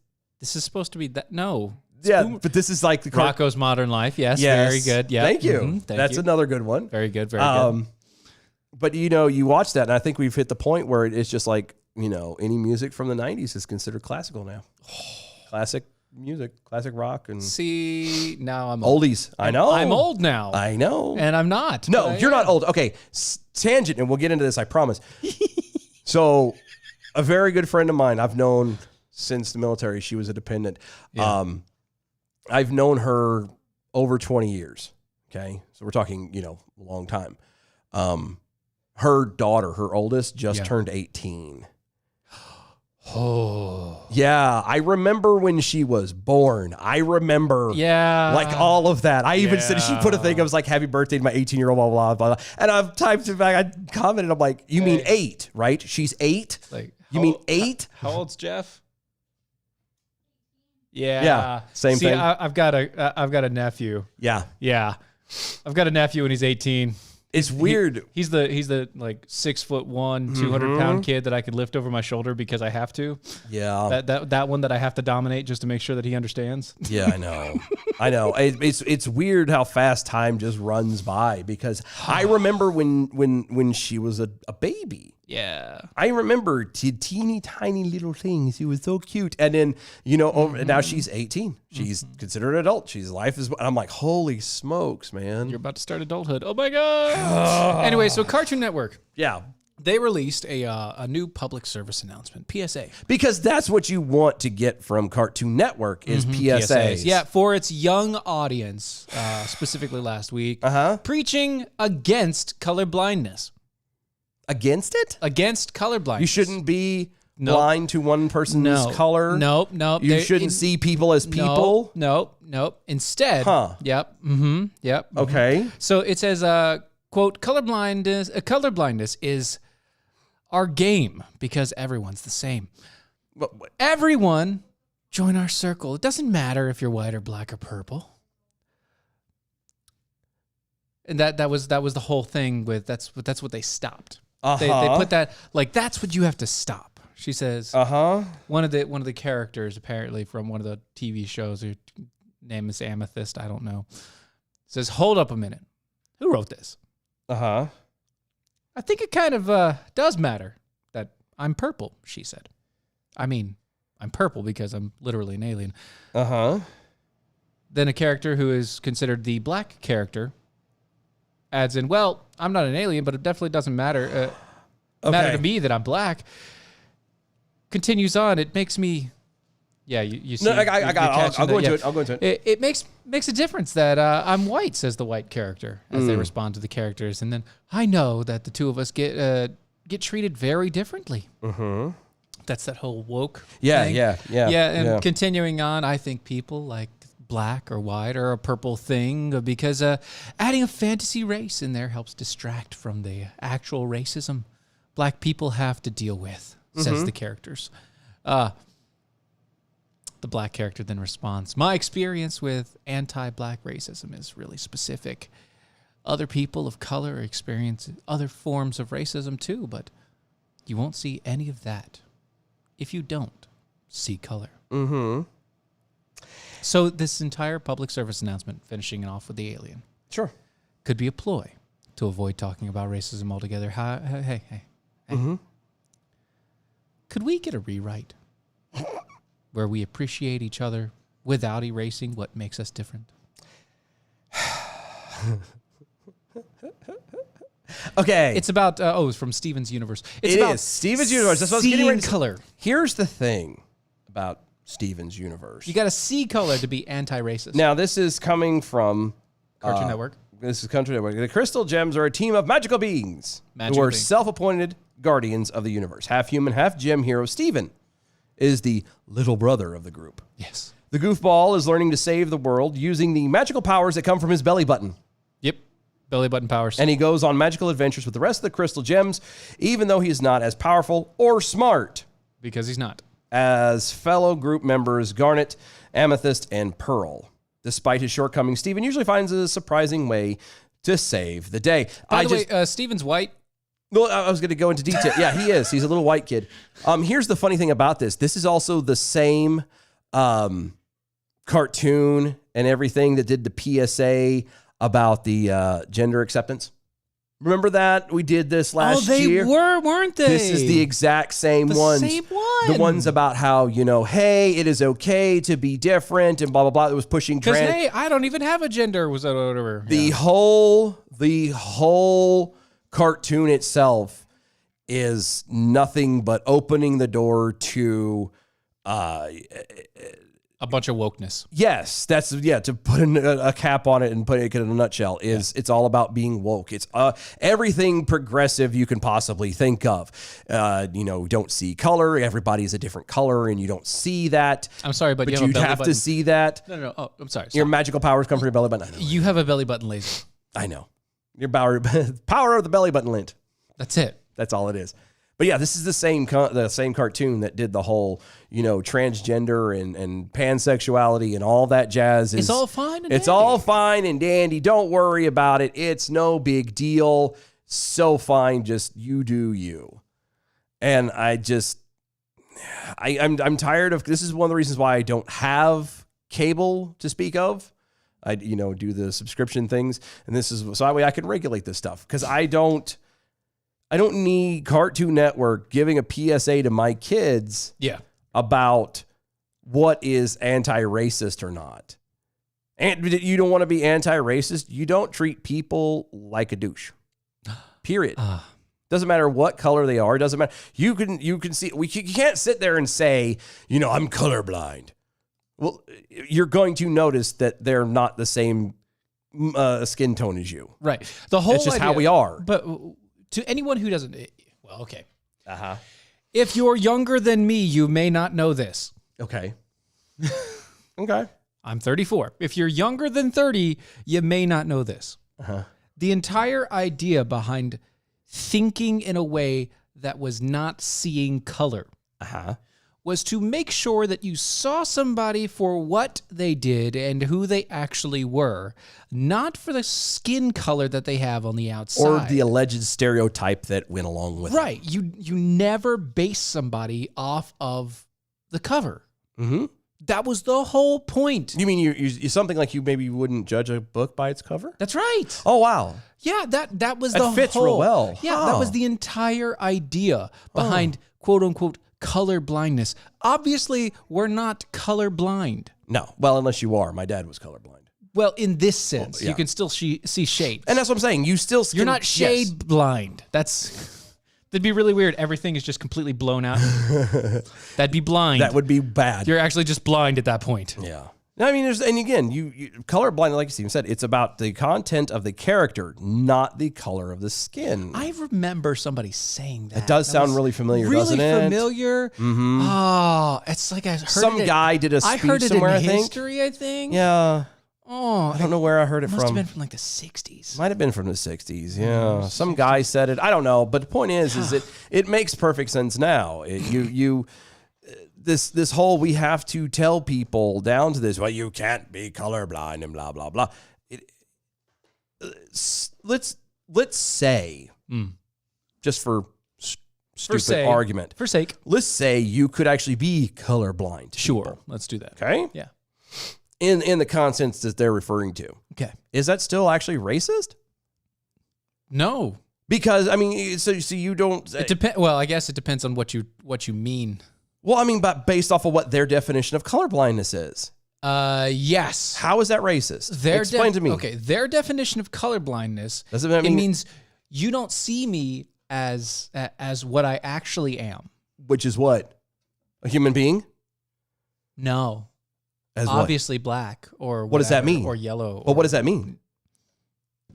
[SPEAKER 4] is supposed to be that. No.
[SPEAKER 3] but this is like the
[SPEAKER 4] Rocco's Modern Life. Yes. Very good. Yeah.
[SPEAKER 3] Thank you. That's another good one.
[SPEAKER 4] Very good. Very good.
[SPEAKER 3] But you watch that, and I think we've hit the point where it's just like, any music from the 90s is considered classical now. Classic music, classic rock, and
[SPEAKER 4] See, now I'm old.
[SPEAKER 3] oldies. I know.
[SPEAKER 4] I'm old now.
[SPEAKER 3] I know.
[SPEAKER 4] And I'm not.
[SPEAKER 3] No,
[SPEAKER 4] but I
[SPEAKER 3] you're not
[SPEAKER 4] am.
[SPEAKER 3] old. Okay, tangent, and we'll get into this, I promise. So, a very good friend of mine, I've known since the military. She was a dependent.
[SPEAKER 4] Yeah.
[SPEAKER 3] I've known her over 20 years. Okay, so we're talking, a long time. Her daughter, her oldest, just turned 18.
[SPEAKER 4] Oh.
[SPEAKER 3] Yeah, I remember when she was born. I remember like all of that. I even said, she put a thing, I was like, happy birthday to my 18-year-old, blah, blah, blah, blah. And I've typed it back, I commented, I'm like, you mean 8, right? She's 8?
[SPEAKER 4] Like,
[SPEAKER 3] You mean 8?
[SPEAKER 4] How old's Jeff? Yeah.
[SPEAKER 3] Yeah, same thing.
[SPEAKER 4] I've got a nephew.
[SPEAKER 3] Yeah.
[SPEAKER 4] Yeah. I've got a nephew and he's 18.
[SPEAKER 3] It's weird.
[SPEAKER 4] He's the like 6'1", 200-pound kid that I could lift over my shoulder because I have to.
[SPEAKER 3] Yeah.
[SPEAKER 4] That one that I have to dominate just to make sure that he understands.
[SPEAKER 3] Yeah, I know. I know. It's weird how fast time just runs by, because I remember when she was a baby.
[SPEAKER 4] Yeah.
[SPEAKER 3] I remember teeny tiny little things. She was so cute. And then, now she's 18. She's considered an adult. She's life is. I'm like, holy smokes, man.
[SPEAKER 4] You're about to start adulthood. Oh my God. Anyway, so Cartoon Network.
[SPEAKER 3] Yeah.
[SPEAKER 4] They released a new public service announcement, PSA.
[SPEAKER 3] Because that's what you want to get from Cartoon Network is PSAs.
[SPEAKER 4] Yeah, for its young audience, specifically last week, preaching against colorblindness.
[SPEAKER 3] Against it?
[SPEAKER 4] Against colorblindness.
[SPEAKER 3] You shouldn't be blind to one person's color.
[SPEAKER 4] Nope.
[SPEAKER 3] You shouldn't see people as people.
[SPEAKER 4] Nope. Instead. Yep. Yep.
[SPEAKER 3] Okay.
[SPEAKER 4] So it says, quote, colorblindness is our game because everyone's the same. Everyone join our circle. It doesn't matter if you're white or black or purple. And that was the whole thing with that's what they stopped. They put that, like, that's what you have to stop. She says, one of the characters apparently from one of the TV shows, whose name is Amethyst, I don't know, says, hold up a minute. Who wrote this? I think it kind of does matter that I'm purple, she said. I mean, I'm purple because I'm literally an alien. Then a character who is considered the black character adds in, well, I'm not an alien, but it definitely doesn't matter to me that I'm black. Continues on. It makes me, you see.
[SPEAKER 3] No, I'll go into it. I'll go into it.
[SPEAKER 4] It makes a difference that I'm white, says the white character as they respond to the characters, and then I know that the two of us get treated very differently. That's that whole woke. thing. Yeah. Continuing on, I think people like black or white or a purple thing because adding a fantasy race in there helps distract from the actual racism black people have to deal with, says the characters. The black character then responds, my experience with anti-black racism is really specific. Other people of color experience other forms of racism too, but you won't see any of that if you don't see color. So this entire public service announcement, finishing it off with the alien,
[SPEAKER 3] Sure.
[SPEAKER 4] could be a ploy to avoid talking about racism altogether. Hey. Could we get a rewrite where we appreciate each other without erasing what makes us different?
[SPEAKER 3] Okay.
[SPEAKER 4] It's about, it's from Steven's Universe. It's
[SPEAKER 3] It
[SPEAKER 4] about
[SPEAKER 3] is. Steven's Universe. That's what I was getting
[SPEAKER 4] seeing
[SPEAKER 3] ready to say.
[SPEAKER 4] color.
[SPEAKER 3] Here's the thing about Steven's Universe.
[SPEAKER 4] You got to see color to be anti-racist.
[SPEAKER 3] Now, this is coming from
[SPEAKER 4] Cartoon Network.
[SPEAKER 3] This is Cartoon Network. The Crystal Gems are a team of magical beings who are
[SPEAKER 4] beings.
[SPEAKER 3] self-appointed guardians of the universe. Half human, half gem hero Steven is the little brother of the group.
[SPEAKER 4] Yes.
[SPEAKER 3] The goofball is learning to save the world using the magical powers that come from his belly button.
[SPEAKER 4] Yep. Belly button powers.
[SPEAKER 3] And he goes on magical adventures with the rest of the Crystal Gems, even though he's not as powerful or smart
[SPEAKER 4] Because he's not.
[SPEAKER 3] as fellow group members Garnet, Amethyst, and Pearl. Despite his shortcomings, Steven usually finds a surprising way to save the day.
[SPEAKER 4] By the way, Steven's white.
[SPEAKER 3] Well, I was going to go into detail. Yeah, he is. He's a little white kid. Here's the funny thing about this. This is also the same cartoon and everything that did the PSA about the gender acceptance. Remember that? We did this last year.
[SPEAKER 4] weren't they?
[SPEAKER 3] This is the exact same ones.
[SPEAKER 4] Same one.
[SPEAKER 3] The ones about how, hey, it is okay to be different and blah, blah, blah. It was pushing
[SPEAKER 4] Because, hey, I don't even have a gender. Was that whatever?
[SPEAKER 3] The whole cartoon itself is nothing but opening the door to
[SPEAKER 4] A bunch of wokeness.
[SPEAKER 3] yes, to put a cap on it and put it in a nutshell is it's all about being woke. It's everything progressive you can possibly think of. Don't see color. Everybody's a different color and you don't see that.
[SPEAKER 4] I'm sorry, but you have a
[SPEAKER 3] you
[SPEAKER 4] belly
[SPEAKER 3] have
[SPEAKER 4] button.
[SPEAKER 3] to see that.
[SPEAKER 4] No. Oh, I'm sorry.
[SPEAKER 3] Your magical powers come from your belly button. I know.
[SPEAKER 4] You have a belly button laser.
[SPEAKER 3] I know. Your power of the belly button lint.
[SPEAKER 4] That's it.
[SPEAKER 3] That's all it is. But yeah, this is the same cartoon that did the whole, transgender and pansexuality and all that jazz.
[SPEAKER 4] It's all fine and
[SPEAKER 3] It's
[SPEAKER 4] dandy.
[SPEAKER 3] all fine and dandy. Don't worry about it. It's no big deal. So fine. Just you do you. And I'm tired of, this is one of the reasons why I don't have cable to speak of. I, do the subscription things. And this is so that way I can regulate this stuff because I don't need Cartoon Network giving a PSA to my kids about what is anti-racist or not. And you don't want to be anti-racist. You don't treat people like a douche. Period. Doesn't matter what color they are. Doesn't matter. You can see. You can't sit there and say, I'm colorblind. Well, you're going to notice that they're not the same skin tone as you.
[SPEAKER 4] Right. The whole
[SPEAKER 3] It's just
[SPEAKER 4] idea,
[SPEAKER 3] how we are.
[SPEAKER 4] But to anyone who doesn't, okay.
[SPEAKER 3] Uh-huh.
[SPEAKER 4] If you're younger than me, you may not know this.
[SPEAKER 3] Okay. Okay.
[SPEAKER 4] I'm 34. If you're younger than 30, you may not know this.
[SPEAKER 3] Uh-huh.
[SPEAKER 4] The entire idea behind thinking in a way that was not seeing color
[SPEAKER 3] Uh-huh.
[SPEAKER 4] was to make sure that you saw somebody for what they did and who they actually were, not for the skin color that they have on the outside.
[SPEAKER 3] Or the alleged stereotype that went along with it.
[SPEAKER 4] Right. You never base somebody off of the cover.
[SPEAKER 3] Mm-hmm.
[SPEAKER 4] That was the whole point.
[SPEAKER 3] You mean you something like you maybe wouldn't judge a book by its cover?
[SPEAKER 4] That's right.
[SPEAKER 3] Oh, wow.
[SPEAKER 4] Yeah, that was
[SPEAKER 3] That
[SPEAKER 4] the
[SPEAKER 3] fits
[SPEAKER 4] whole,
[SPEAKER 3] real well.
[SPEAKER 4] Yeah,
[SPEAKER 3] Huh.
[SPEAKER 4] that was the entire idea behind quote unquote color blindness. Obviously, we're not color blind.
[SPEAKER 3] No. Well, unless you are. My dad was colorblind.
[SPEAKER 4] Well, in this sense,
[SPEAKER 3] yeah.
[SPEAKER 4] you can still see shades.
[SPEAKER 3] And that's what I'm saying. You still
[SPEAKER 4] You're not shade blind. That'd be really weird. Everything is just completely blown out. That'd be blind.
[SPEAKER 3] That would be bad.
[SPEAKER 4] You're actually just blind at that point.
[SPEAKER 3] Yeah. I mean, and again, you colorblind, like Steven said, it's about the content of the character, not the color of the skin.
[SPEAKER 4] I remember somebody saying that.
[SPEAKER 3] It does sound
[SPEAKER 4] was
[SPEAKER 3] really familiar,
[SPEAKER 4] really
[SPEAKER 3] doesn't it?
[SPEAKER 4] familiar. Mm-hmm. Oh, it's like I heard
[SPEAKER 3] Some
[SPEAKER 4] it.
[SPEAKER 3] guy did a
[SPEAKER 4] I
[SPEAKER 3] speech
[SPEAKER 4] heard it
[SPEAKER 3] somewhere,
[SPEAKER 4] in
[SPEAKER 3] I think.
[SPEAKER 4] history, I think.
[SPEAKER 3] Yeah.
[SPEAKER 4] Oh,
[SPEAKER 3] I don't know where I heard it
[SPEAKER 4] must
[SPEAKER 3] from.
[SPEAKER 4] have been from like the 60s.
[SPEAKER 3] Might have been from the 60s, yeah. Some guy said it. I don't know. But the point is it makes perfect sense now. This whole we have to tell people down to this, well, you can't be colorblind and blah, blah, blah. Let's say, just for stupid argument.
[SPEAKER 4] For sake.
[SPEAKER 3] Let's say you could actually be colorblind. to
[SPEAKER 4] Sure.
[SPEAKER 3] people,
[SPEAKER 4] Let's do that.
[SPEAKER 3] okay?
[SPEAKER 4] Yeah.
[SPEAKER 3] In the context that they're referring to.
[SPEAKER 4] Okay.
[SPEAKER 3] Is that still actually racist?
[SPEAKER 4] No.
[SPEAKER 3] Because I mean, so you don't.
[SPEAKER 4] It depends. Well, I guess it depends on what you mean.
[SPEAKER 3] Well, I mean, but based off of what their definition of colorblindness is.
[SPEAKER 4] Yes.
[SPEAKER 3] How is that racist? Explain to me.
[SPEAKER 4] Okay, their definition of colorblindness.
[SPEAKER 3] Doesn't that mean
[SPEAKER 4] it means you don't see me as what I actually am.
[SPEAKER 3] Which is what? A human being?
[SPEAKER 4] No.
[SPEAKER 3] As
[SPEAKER 4] obviously what? Black or
[SPEAKER 3] what does that mean?
[SPEAKER 4] Or yellow.
[SPEAKER 3] Well, what does that mean?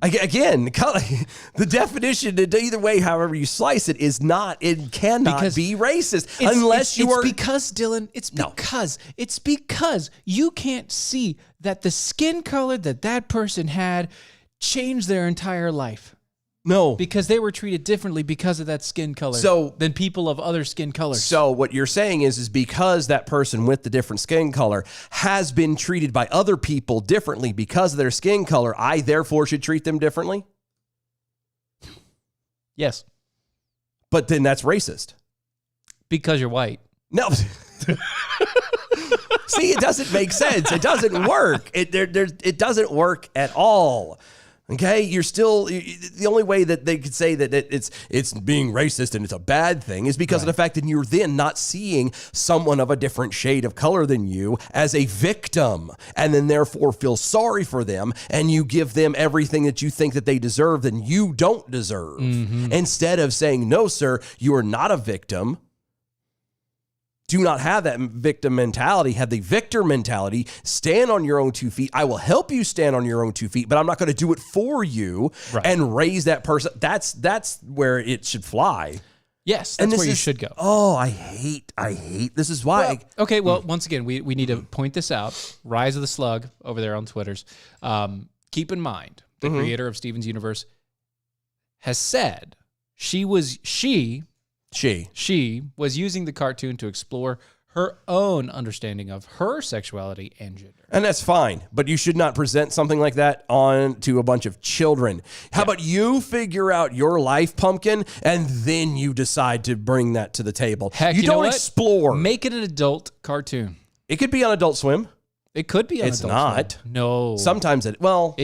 [SPEAKER 3] Again, the definition, either way, however you slice it, is not, it cannot be racist unless you are.
[SPEAKER 4] It's because, Dylan, it's because you can't see that the skin color that person had changed their entire life.
[SPEAKER 3] No.
[SPEAKER 4] Because they were treated differently because of that skin color than people of other skin colors.
[SPEAKER 3] So what you're saying is because that person with the different skin color has been treated by other people differently because of their skin color, I therefore should treat them differently?
[SPEAKER 4] Yes.
[SPEAKER 3] But then that's racist.
[SPEAKER 4] Because you're white.
[SPEAKER 3] No. See, it doesn't make sense. It doesn't work. It doesn't work at all. Okay, you're still, the only way that they could say that it's being racist and it's a bad thing is because of the fact that you're then not seeing someone of a different shade of color than you as a victim and then therefore feel sorry for them and you give them everything that you think that they deserve that you don't deserve. Instead of saying, no, sir, you are not a victim. Do not have that victim mentality. Have the victor mentality. Stand on your own 2 feet. I will help you stand on your own 2 feet, but I'm not going to do it for you and raise that person. That's where it should fly.
[SPEAKER 4] Yes, that's where you should go.
[SPEAKER 3] Oh, I hate. This is why.
[SPEAKER 4] Well, once again, we need to point this out. Rise of the Slug over there on Twitters. Keep in mind, the creator of Steven's Universe has said she was using the cartoon to explore her own understanding of her sexuality and gender.
[SPEAKER 3] And that's fine, but you should not present something like that on to a bunch of children. How about you figure out your life, pumpkin, and then you decide to bring that to the table.
[SPEAKER 4] Heck,
[SPEAKER 3] you don't explore.
[SPEAKER 4] Make it an adult cartoon.
[SPEAKER 3] It could be on Adult Swim.
[SPEAKER 4] It could be on
[SPEAKER 3] It's
[SPEAKER 4] Adult
[SPEAKER 3] not.
[SPEAKER 4] Swim. No.
[SPEAKER 3] Sometimes
[SPEAKER 4] it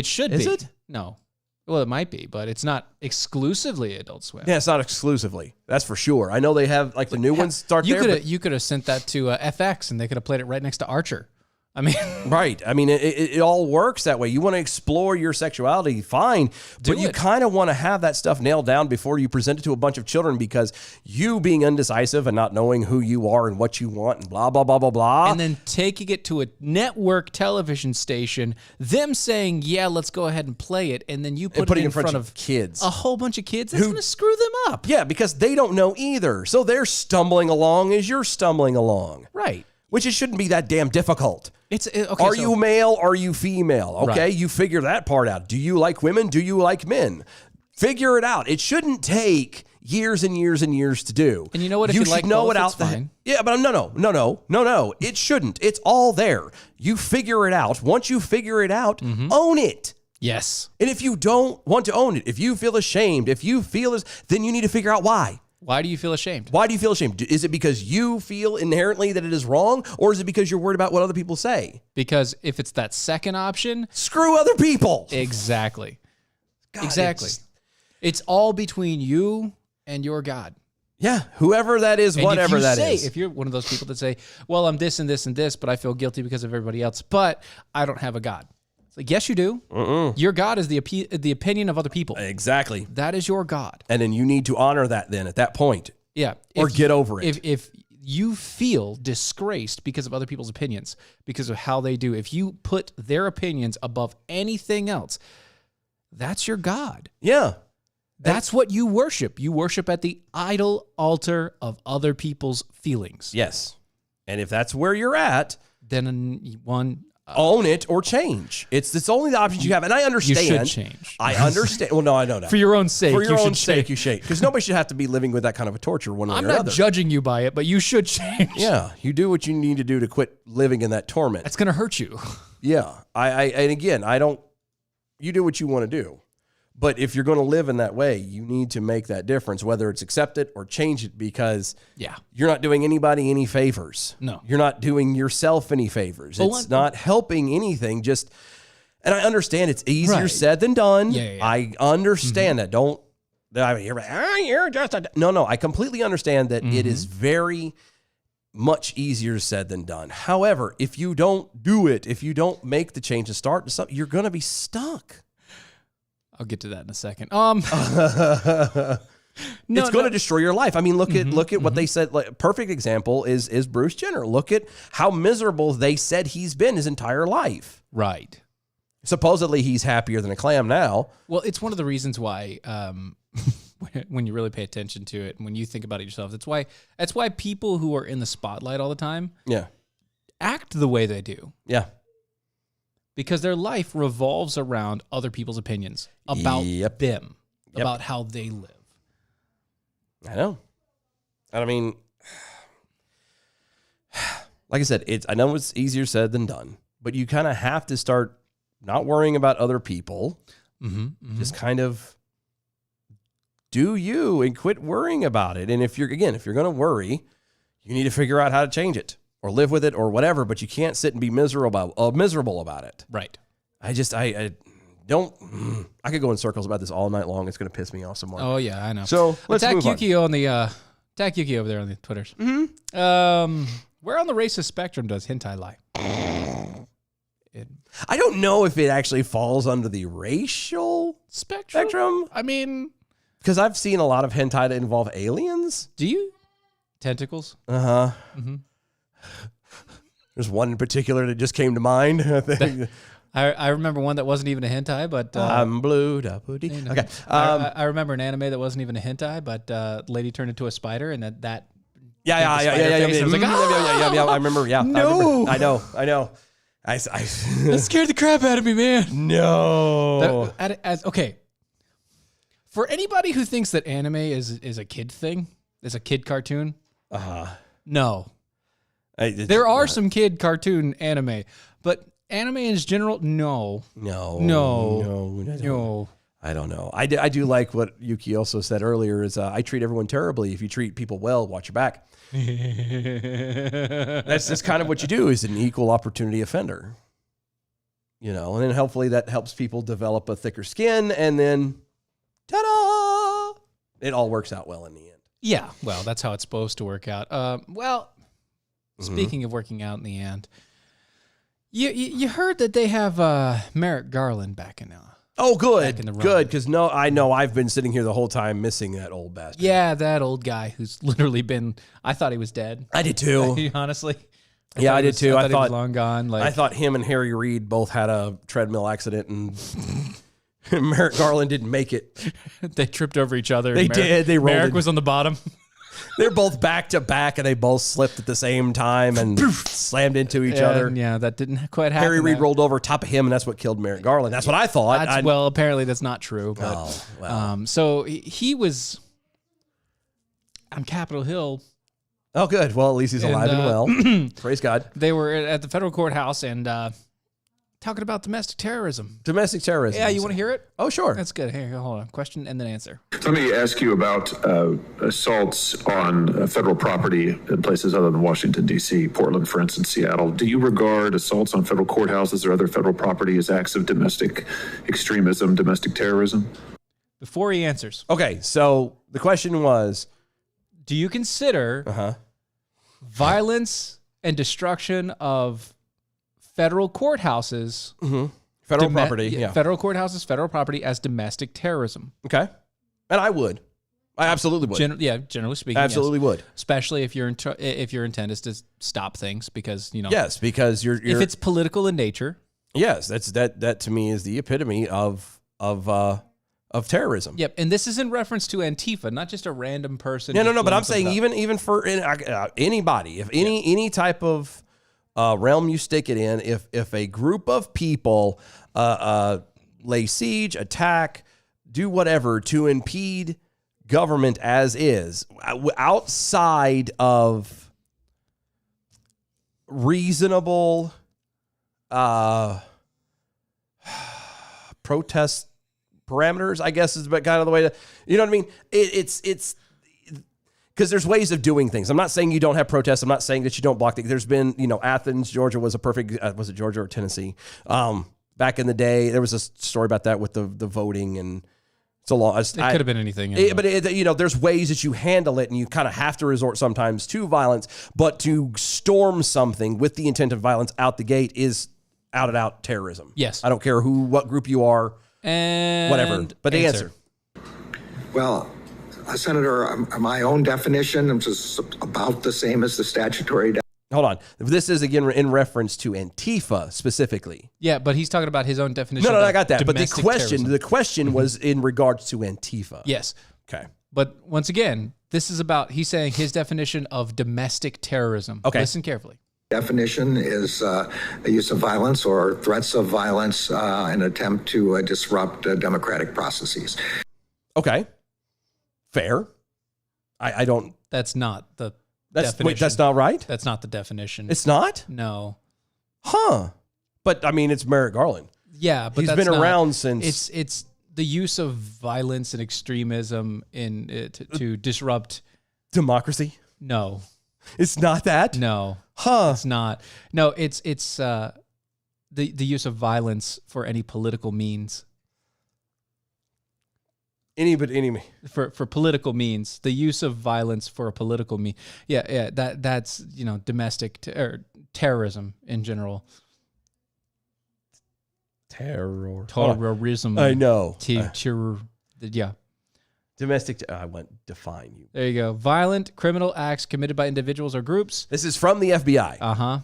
[SPEAKER 4] should be.
[SPEAKER 3] Is it?
[SPEAKER 4] No. Well, it might be, but it's not exclusively Adult Swim.
[SPEAKER 3] Yeah, it's not exclusively. That's for sure. I know they have like the new ones start there.
[SPEAKER 4] You could have sent that to FX and they could have played it right next to Archer. I mean,
[SPEAKER 3] right. I mean, it all works that way. You want to explore your sexuality, fine, but you kind of want to have that stuff nailed down before you present it to a bunch of children because you being indecisive and not knowing who you are and what you want and blah, blah, blah, blah, blah.
[SPEAKER 4] And then taking it to a network television station, them saying, yeah, let's go ahead and play it. And then you put it in front of
[SPEAKER 3] kids,
[SPEAKER 4] a whole bunch of kids. That's going to screw them up.
[SPEAKER 3] Yeah, because they don't know either. So they're stumbling along as you're stumbling along.
[SPEAKER 4] Right.
[SPEAKER 3] Which it shouldn't be that damn difficult.
[SPEAKER 4] Okay,
[SPEAKER 3] are you male? Are you female? Okay,
[SPEAKER 4] right.
[SPEAKER 3] You figure that part out. Do you like women? Do you like men? Figure it out. It shouldn't take years and years and years to do.
[SPEAKER 4] And you know what? If you like
[SPEAKER 3] know
[SPEAKER 4] both,
[SPEAKER 3] it out
[SPEAKER 4] it's fine.
[SPEAKER 3] Yeah, but no. It shouldn't. It's all there. You figure it out. Once you figure it out, own it.
[SPEAKER 4] Yes.
[SPEAKER 3] And if you don't want to own it, if you feel ashamed, then you need to figure out why.
[SPEAKER 4] Why do you feel ashamed?
[SPEAKER 3] Why do you feel ashamed? Is it because you feel inherently that it is wrong, or is it because you're worried about what other people say?
[SPEAKER 4] Because if it's that second option,
[SPEAKER 3] screw other people.
[SPEAKER 4] Exactly.
[SPEAKER 3] God,
[SPEAKER 4] exactly. It's all between you and your God.
[SPEAKER 3] Yeah, whoever that is,
[SPEAKER 4] and
[SPEAKER 3] whatever that is.
[SPEAKER 4] If you're one of those people that say, well, I'm this and this and this, but I feel guilty because of everybody else, but I don't have a God. Like, yes, you do. Your God is the opinion of other people.
[SPEAKER 3] Exactly.
[SPEAKER 4] That is your God.
[SPEAKER 3] And then you need to honor that then at that point.
[SPEAKER 4] Yeah.
[SPEAKER 3] Or get over it.
[SPEAKER 4] If you feel disgraced because of other people's opinions, because of how they do, if you put their opinions above anything else, that's your God.
[SPEAKER 3] Yeah.
[SPEAKER 4] That's what you worship. You worship at the idol altar of other people's feelings.
[SPEAKER 3] Yes. And if that's where you're at,
[SPEAKER 4] then
[SPEAKER 3] own it or change. It's only the options you have. And I understand.
[SPEAKER 4] You should change.
[SPEAKER 3] I understand. Well, no, I know that.
[SPEAKER 4] For your own sake.
[SPEAKER 3] For your own sake, you should. Because nobody should have to be living with that kind of a torture one way or another.
[SPEAKER 4] I'm not judging you by it, but you should change.
[SPEAKER 3] Yeah. You do what you need to do to quit living in that torment.
[SPEAKER 4] That's going to hurt you.
[SPEAKER 3] Yeah. And again, you do what you want to do. But if you're going to live in that way, you need to make that difference, whether it's accept it or change it, because you're not doing anybody any favors.
[SPEAKER 4] No.
[SPEAKER 3] You're not doing yourself any favors. It's not helping anything. And I understand it's easier said than done.
[SPEAKER 4] Yeah.
[SPEAKER 3] I understand that. Don't I mean, you're just a... No, I completely understand that it is very much easier said than done. However, if you don't do it, if you don't make the change and start to something, you're going to be stuck.
[SPEAKER 4] I'll get to that in a second.
[SPEAKER 3] It's going to destroy your life. I mean, look at what they said. Like, perfect example is Bruce Jenner. Look at how miserable they said he's been his entire life.
[SPEAKER 4] Right.
[SPEAKER 3] Supposedly he's happier than a clam now.
[SPEAKER 4] Well, it's one of the reasons why when you really pay attention to it and when you think about it yourself, that's why people who are in the spotlight all the time act the way they do.
[SPEAKER 3] Yeah.
[SPEAKER 4] Because their life revolves around other people's opinions about them, about how they live.
[SPEAKER 3] I know. I mean, like I said, I know it's easier said than done, but you kind of have to start not worrying about other people. Just kind of do you and quit worrying about it. And if you're going to worry, you need to figure out how to change it or live with it or whatever, but you can't sit and be miserable about it.
[SPEAKER 4] Right.
[SPEAKER 3] I could go in circles about this all night long. It's going to piss me off some more.
[SPEAKER 4] Oh yeah, I know.
[SPEAKER 3] So let's
[SPEAKER 4] attack
[SPEAKER 3] move
[SPEAKER 4] Yuki on the attack Yuki over there on the Twitters. Where on the racist spectrum does hentai lie?
[SPEAKER 3] I don't know if it actually falls under the racial spectrum.
[SPEAKER 4] I mean,
[SPEAKER 3] because I've seen a lot of hentai that involve aliens.
[SPEAKER 4] Do you? Tentacles?
[SPEAKER 3] There's one in particular that just came to mind. I think.
[SPEAKER 4] I remember one that wasn't even a hentai, but
[SPEAKER 3] I'm blue. Okay.
[SPEAKER 4] I remember an anime that wasn't even a hentai, but lady turned into a spider, and that.
[SPEAKER 3] Yeah.
[SPEAKER 4] I was like,
[SPEAKER 3] I remember. Yeah.
[SPEAKER 4] No.
[SPEAKER 3] I know. I
[SPEAKER 4] that scared the crap out of me, man.
[SPEAKER 3] No.
[SPEAKER 4] Okay. For anybody who thinks that anime is a kid thing, is a kid cartoon, no. There are some kid cartoon anime, but anime in general, no. I don't know. I do like what Yuki also said earlier is I treat everyone terribly. If you treat people well, watch your back. That's kind of what you do is an equal opportunity offender. And then hopefully that helps people develop a thicker skin, and then ta-da! It all works out well in the end. Yeah, well, that's how it's supposed to work out. Speaking of working out in the end, you heard that they have Merrick Garland back in
[SPEAKER 3] Oh, good.
[SPEAKER 4] back in the run.
[SPEAKER 3] Good, because I know I've been sitting here the whole time missing that old bastard.
[SPEAKER 4] Yeah, that old guy who's literally been. I thought he was dead.
[SPEAKER 3] I did too.
[SPEAKER 4] Honestly.
[SPEAKER 3] I did too.
[SPEAKER 4] I thought he was long gone.
[SPEAKER 3] I thought him and Harry Reid both had a treadmill accident, and Merrick Garland didn't make it.
[SPEAKER 4] They tripped over each other.
[SPEAKER 3] They did. They rolled.
[SPEAKER 4] Merrick was on the bottom.
[SPEAKER 3] They're both back to back, and they both slipped at the same time and slammed into each other.
[SPEAKER 4] Yeah, that didn't quite happen.
[SPEAKER 3] Harry Reid rolled over top of him, and that's what killed Merrick Garland. That's what I thought.
[SPEAKER 4] Well, apparently that's not true. But, so he was on Capitol Hill.
[SPEAKER 3] Oh, good. Well, at least he's alive and well. Praise God.
[SPEAKER 4] They were at the federal courthouse and talking about domestic terrorism.
[SPEAKER 3] Domestic terrorism.
[SPEAKER 4] Yeah, you want to hear it?
[SPEAKER 3] Oh, sure.
[SPEAKER 4] That's good. Here, hold on. Question and then answer.
[SPEAKER 6] Let me ask you about assaults on federal property in places other than Washington, D.C., Portland, for instance, Seattle. Do you regard assaults on federal courthouses or other federal property as acts of domestic extremism, domestic terrorism?
[SPEAKER 4] Before he answers.
[SPEAKER 3] Okay, so the question was,
[SPEAKER 4] do you consider violence and destruction of federal courthouses,
[SPEAKER 3] federal property,
[SPEAKER 4] federal courthouses, federal property as domestic terrorism?
[SPEAKER 3] Okay, and I would. I absolutely would.
[SPEAKER 4] Generally speaking,
[SPEAKER 3] absolutely would.
[SPEAKER 4] Especially if your intent is to stop things because
[SPEAKER 3] Yes, because you're
[SPEAKER 4] if it's political in nature.
[SPEAKER 3] Yes, that to me is the epitome of terrorism.
[SPEAKER 4] Yep, and this is in reference to Antifa, not just a random person.
[SPEAKER 3] No. But I'm saying even for anybody, if any type of realm you stick it in, if a group of people lay siege, attack, do whatever to impede government as is, outside of reasonable protest parameters, I guess is kind of the way to, you know what I mean? It's because there's ways of doing things. I'm not saying you don't have protests. I'm not saying that you don't block things. There's been, Athens, Georgia was a perfect, was it Georgia or Tennessee? Back in the day, there was a story about that with the voting and So long.
[SPEAKER 4] It could have been anything.
[SPEAKER 3] But there's ways that you handle it, and you kind of have to resort sometimes to violence. But to storm something with the intent of violence out the gate is out and out terrorism.
[SPEAKER 4] Yes.
[SPEAKER 3] I don't care what group you are,
[SPEAKER 4] and
[SPEAKER 3] whatever. But the answer.
[SPEAKER 7] Well, Senator, my own definition is just about the same as the statutory.
[SPEAKER 3] Hold on. This is again in reference to Antifa specifically.
[SPEAKER 4] Yeah, but he's talking about his own definition.
[SPEAKER 3] No,
[SPEAKER 4] of
[SPEAKER 3] I got that. But
[SPEAKER 4] terrorism.
[SPEAKER 3] the question was in regards to Antifa.
[SPEAKER 4] Yes.
[SPEAKER 3] Okay.
[SPEAKER 4] But once again, this is about, he's saying his definition of domestic terrorism.
[SPEAKER 3] Okay.
[SPEAKER 4] Listen carefully.
[SPEAKER 7] Definition is the use of violence or threats of violence in an attempt to disrupt democratic processes.
[SPEAKER 3] Okay. Fair. I don't.
[SPEAKER 4] That's not the definition.
[SPEAKER 3] Wait, that's not right?
[SPEAKER 4] That's not the definition.
[SPEAKER 3] It's not?
[SPEAKER 4] No.
[SPEAKER 3] Huh. But I mean, it's Merrick Garland.
[SPEAKER 4] Yeah, but
[SPEAKER 3] he's
[SPEAKER 4] that's
[SPEAKER 3] been
[SPEAKER 4] not,
[SPEAKER 3] around since.
[SPEAKER 4] It's the use of violence and extremism to disrupt
[SPEAKER 3] democracy.
[SPEAKER 4] No,
[SPEAKER 3] it's not that.
[SPEAKER 4] No, it's not. No, it's the use of violence for any political means. For political means, the use of violence for a political mean. Yeah, that's domestic terrorism in general. Terrorism.
[SPEAKER 3] I know.
[SPEAKER 4] Yeah.
[SPEAKER 3] Domestic. I went define you.
[SPEAKER 4] There you go. Violent criminal acts committed by individuals or groups.
[SPEAKER 3] This is from the FBI.
[SPEAKER 4] Uh-huh.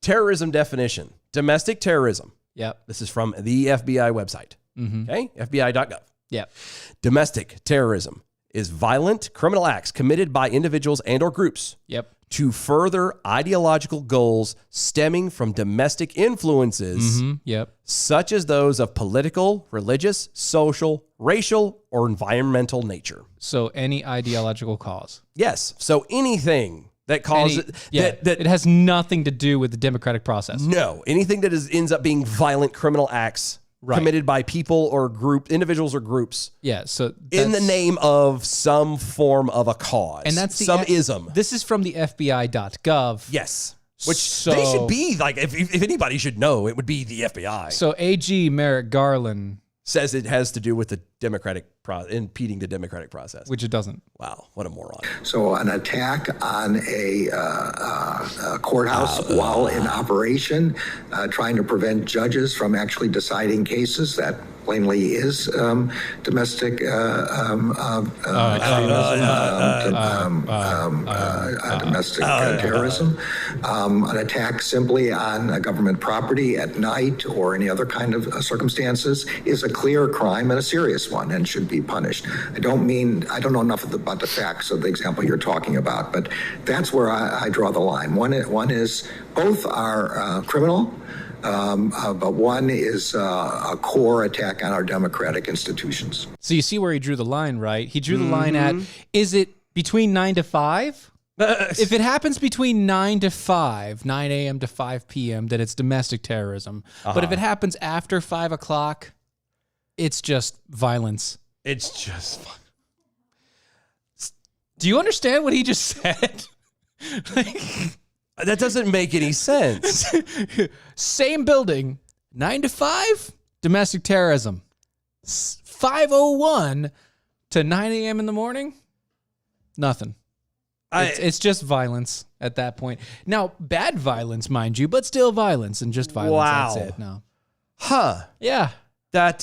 [SPEAKER 3] Terrorism definition. Domestic terrorism.
[SPEAKER 4] Yep.
[SPEAKER 3] This is from the FBI website.
[SPEAKER 4] Mm-hmm.
[SPEAKER 3] Okay. FBI.gov.
[SPEAKER 4] Yep.
[SPEAKER 3] Domestic terrorism is violent criminal acts committed by individuals and or groups.
[SPEAKER 4] Yep.
[SPEAKER 3] To further ideological goals stemming from domestic influences,
[SPEAKER 4] yep,
[SPEAKER 3] such as those of political, religious, social, racial, or environmental nature.
[SPEAKER 4] So any ideological cause.
[SPEAKER 3] Yes. So anything that causes that
[SPEAKER 4] it has nothing to do with the democratic process.
[SPEAKER 3] No, anything that ends up being violent criminal acts. Right. Committed by people or individuals or groups.
[SPEAKER 4] Yeah, so
[SPEAKER 3] in the name of some form of a cause.
[SPEAKER 4] And that's
[SPEAKER 3] some ism.
[SPEAKER 4] This is from the FBI.gov.
[SPEAKER 3] Yes. Which they should be like, if anybody should know, it would be the FBI.
[SPEAKER 4] So AG Merrick Garland
[SPEAKER 3] says it has to do with the impeding the democratic process.
[SPEAKER 4] Which it doesn't.
[SPEAKER 3] Wow, what a moron.
[SPEAKER 7] So an attack on a courthouse while in operation, trying to prevent judges from actually deciding cases, that plainly is domestic domestic terrorism. An attack simply on government property at night or any other kind of circumstances is a clear crime and a serious one and should be punished. I don't know enough about the facts of the example you're talking about, but that's where I draw the line. One is both are criminal, but one is a core attack on our democratic institutions.
[SPEAKER 4] So you see where he drew the line, right? He drew the line at, is it between 9 to 5? If it happens between 9 to 5, 9 a.m. to 5 p.m., then it's domestic terrorism. But if it happens after 5 o'clock, it's just violence.
[SPEAKER 3] It's just...
[SPEAKER 4] Do you understand what he just said?
[SPEAKER 3] That doesn't make any sense.
[SPEAKER 4] Same building, 9 to 5, domestic terrorism. 5:01 to 9 a.m. in the morning, nothing. It's just violence at that point. Now, bad violence, mind you, but still violence and just violence.
[SPEAKER 3] Wow.
[SPEAKER 4] That's it. No.
[SPEAKER 3] Huh.
[SPEAKER 4] Yeah.
[SPEAKER 3] That,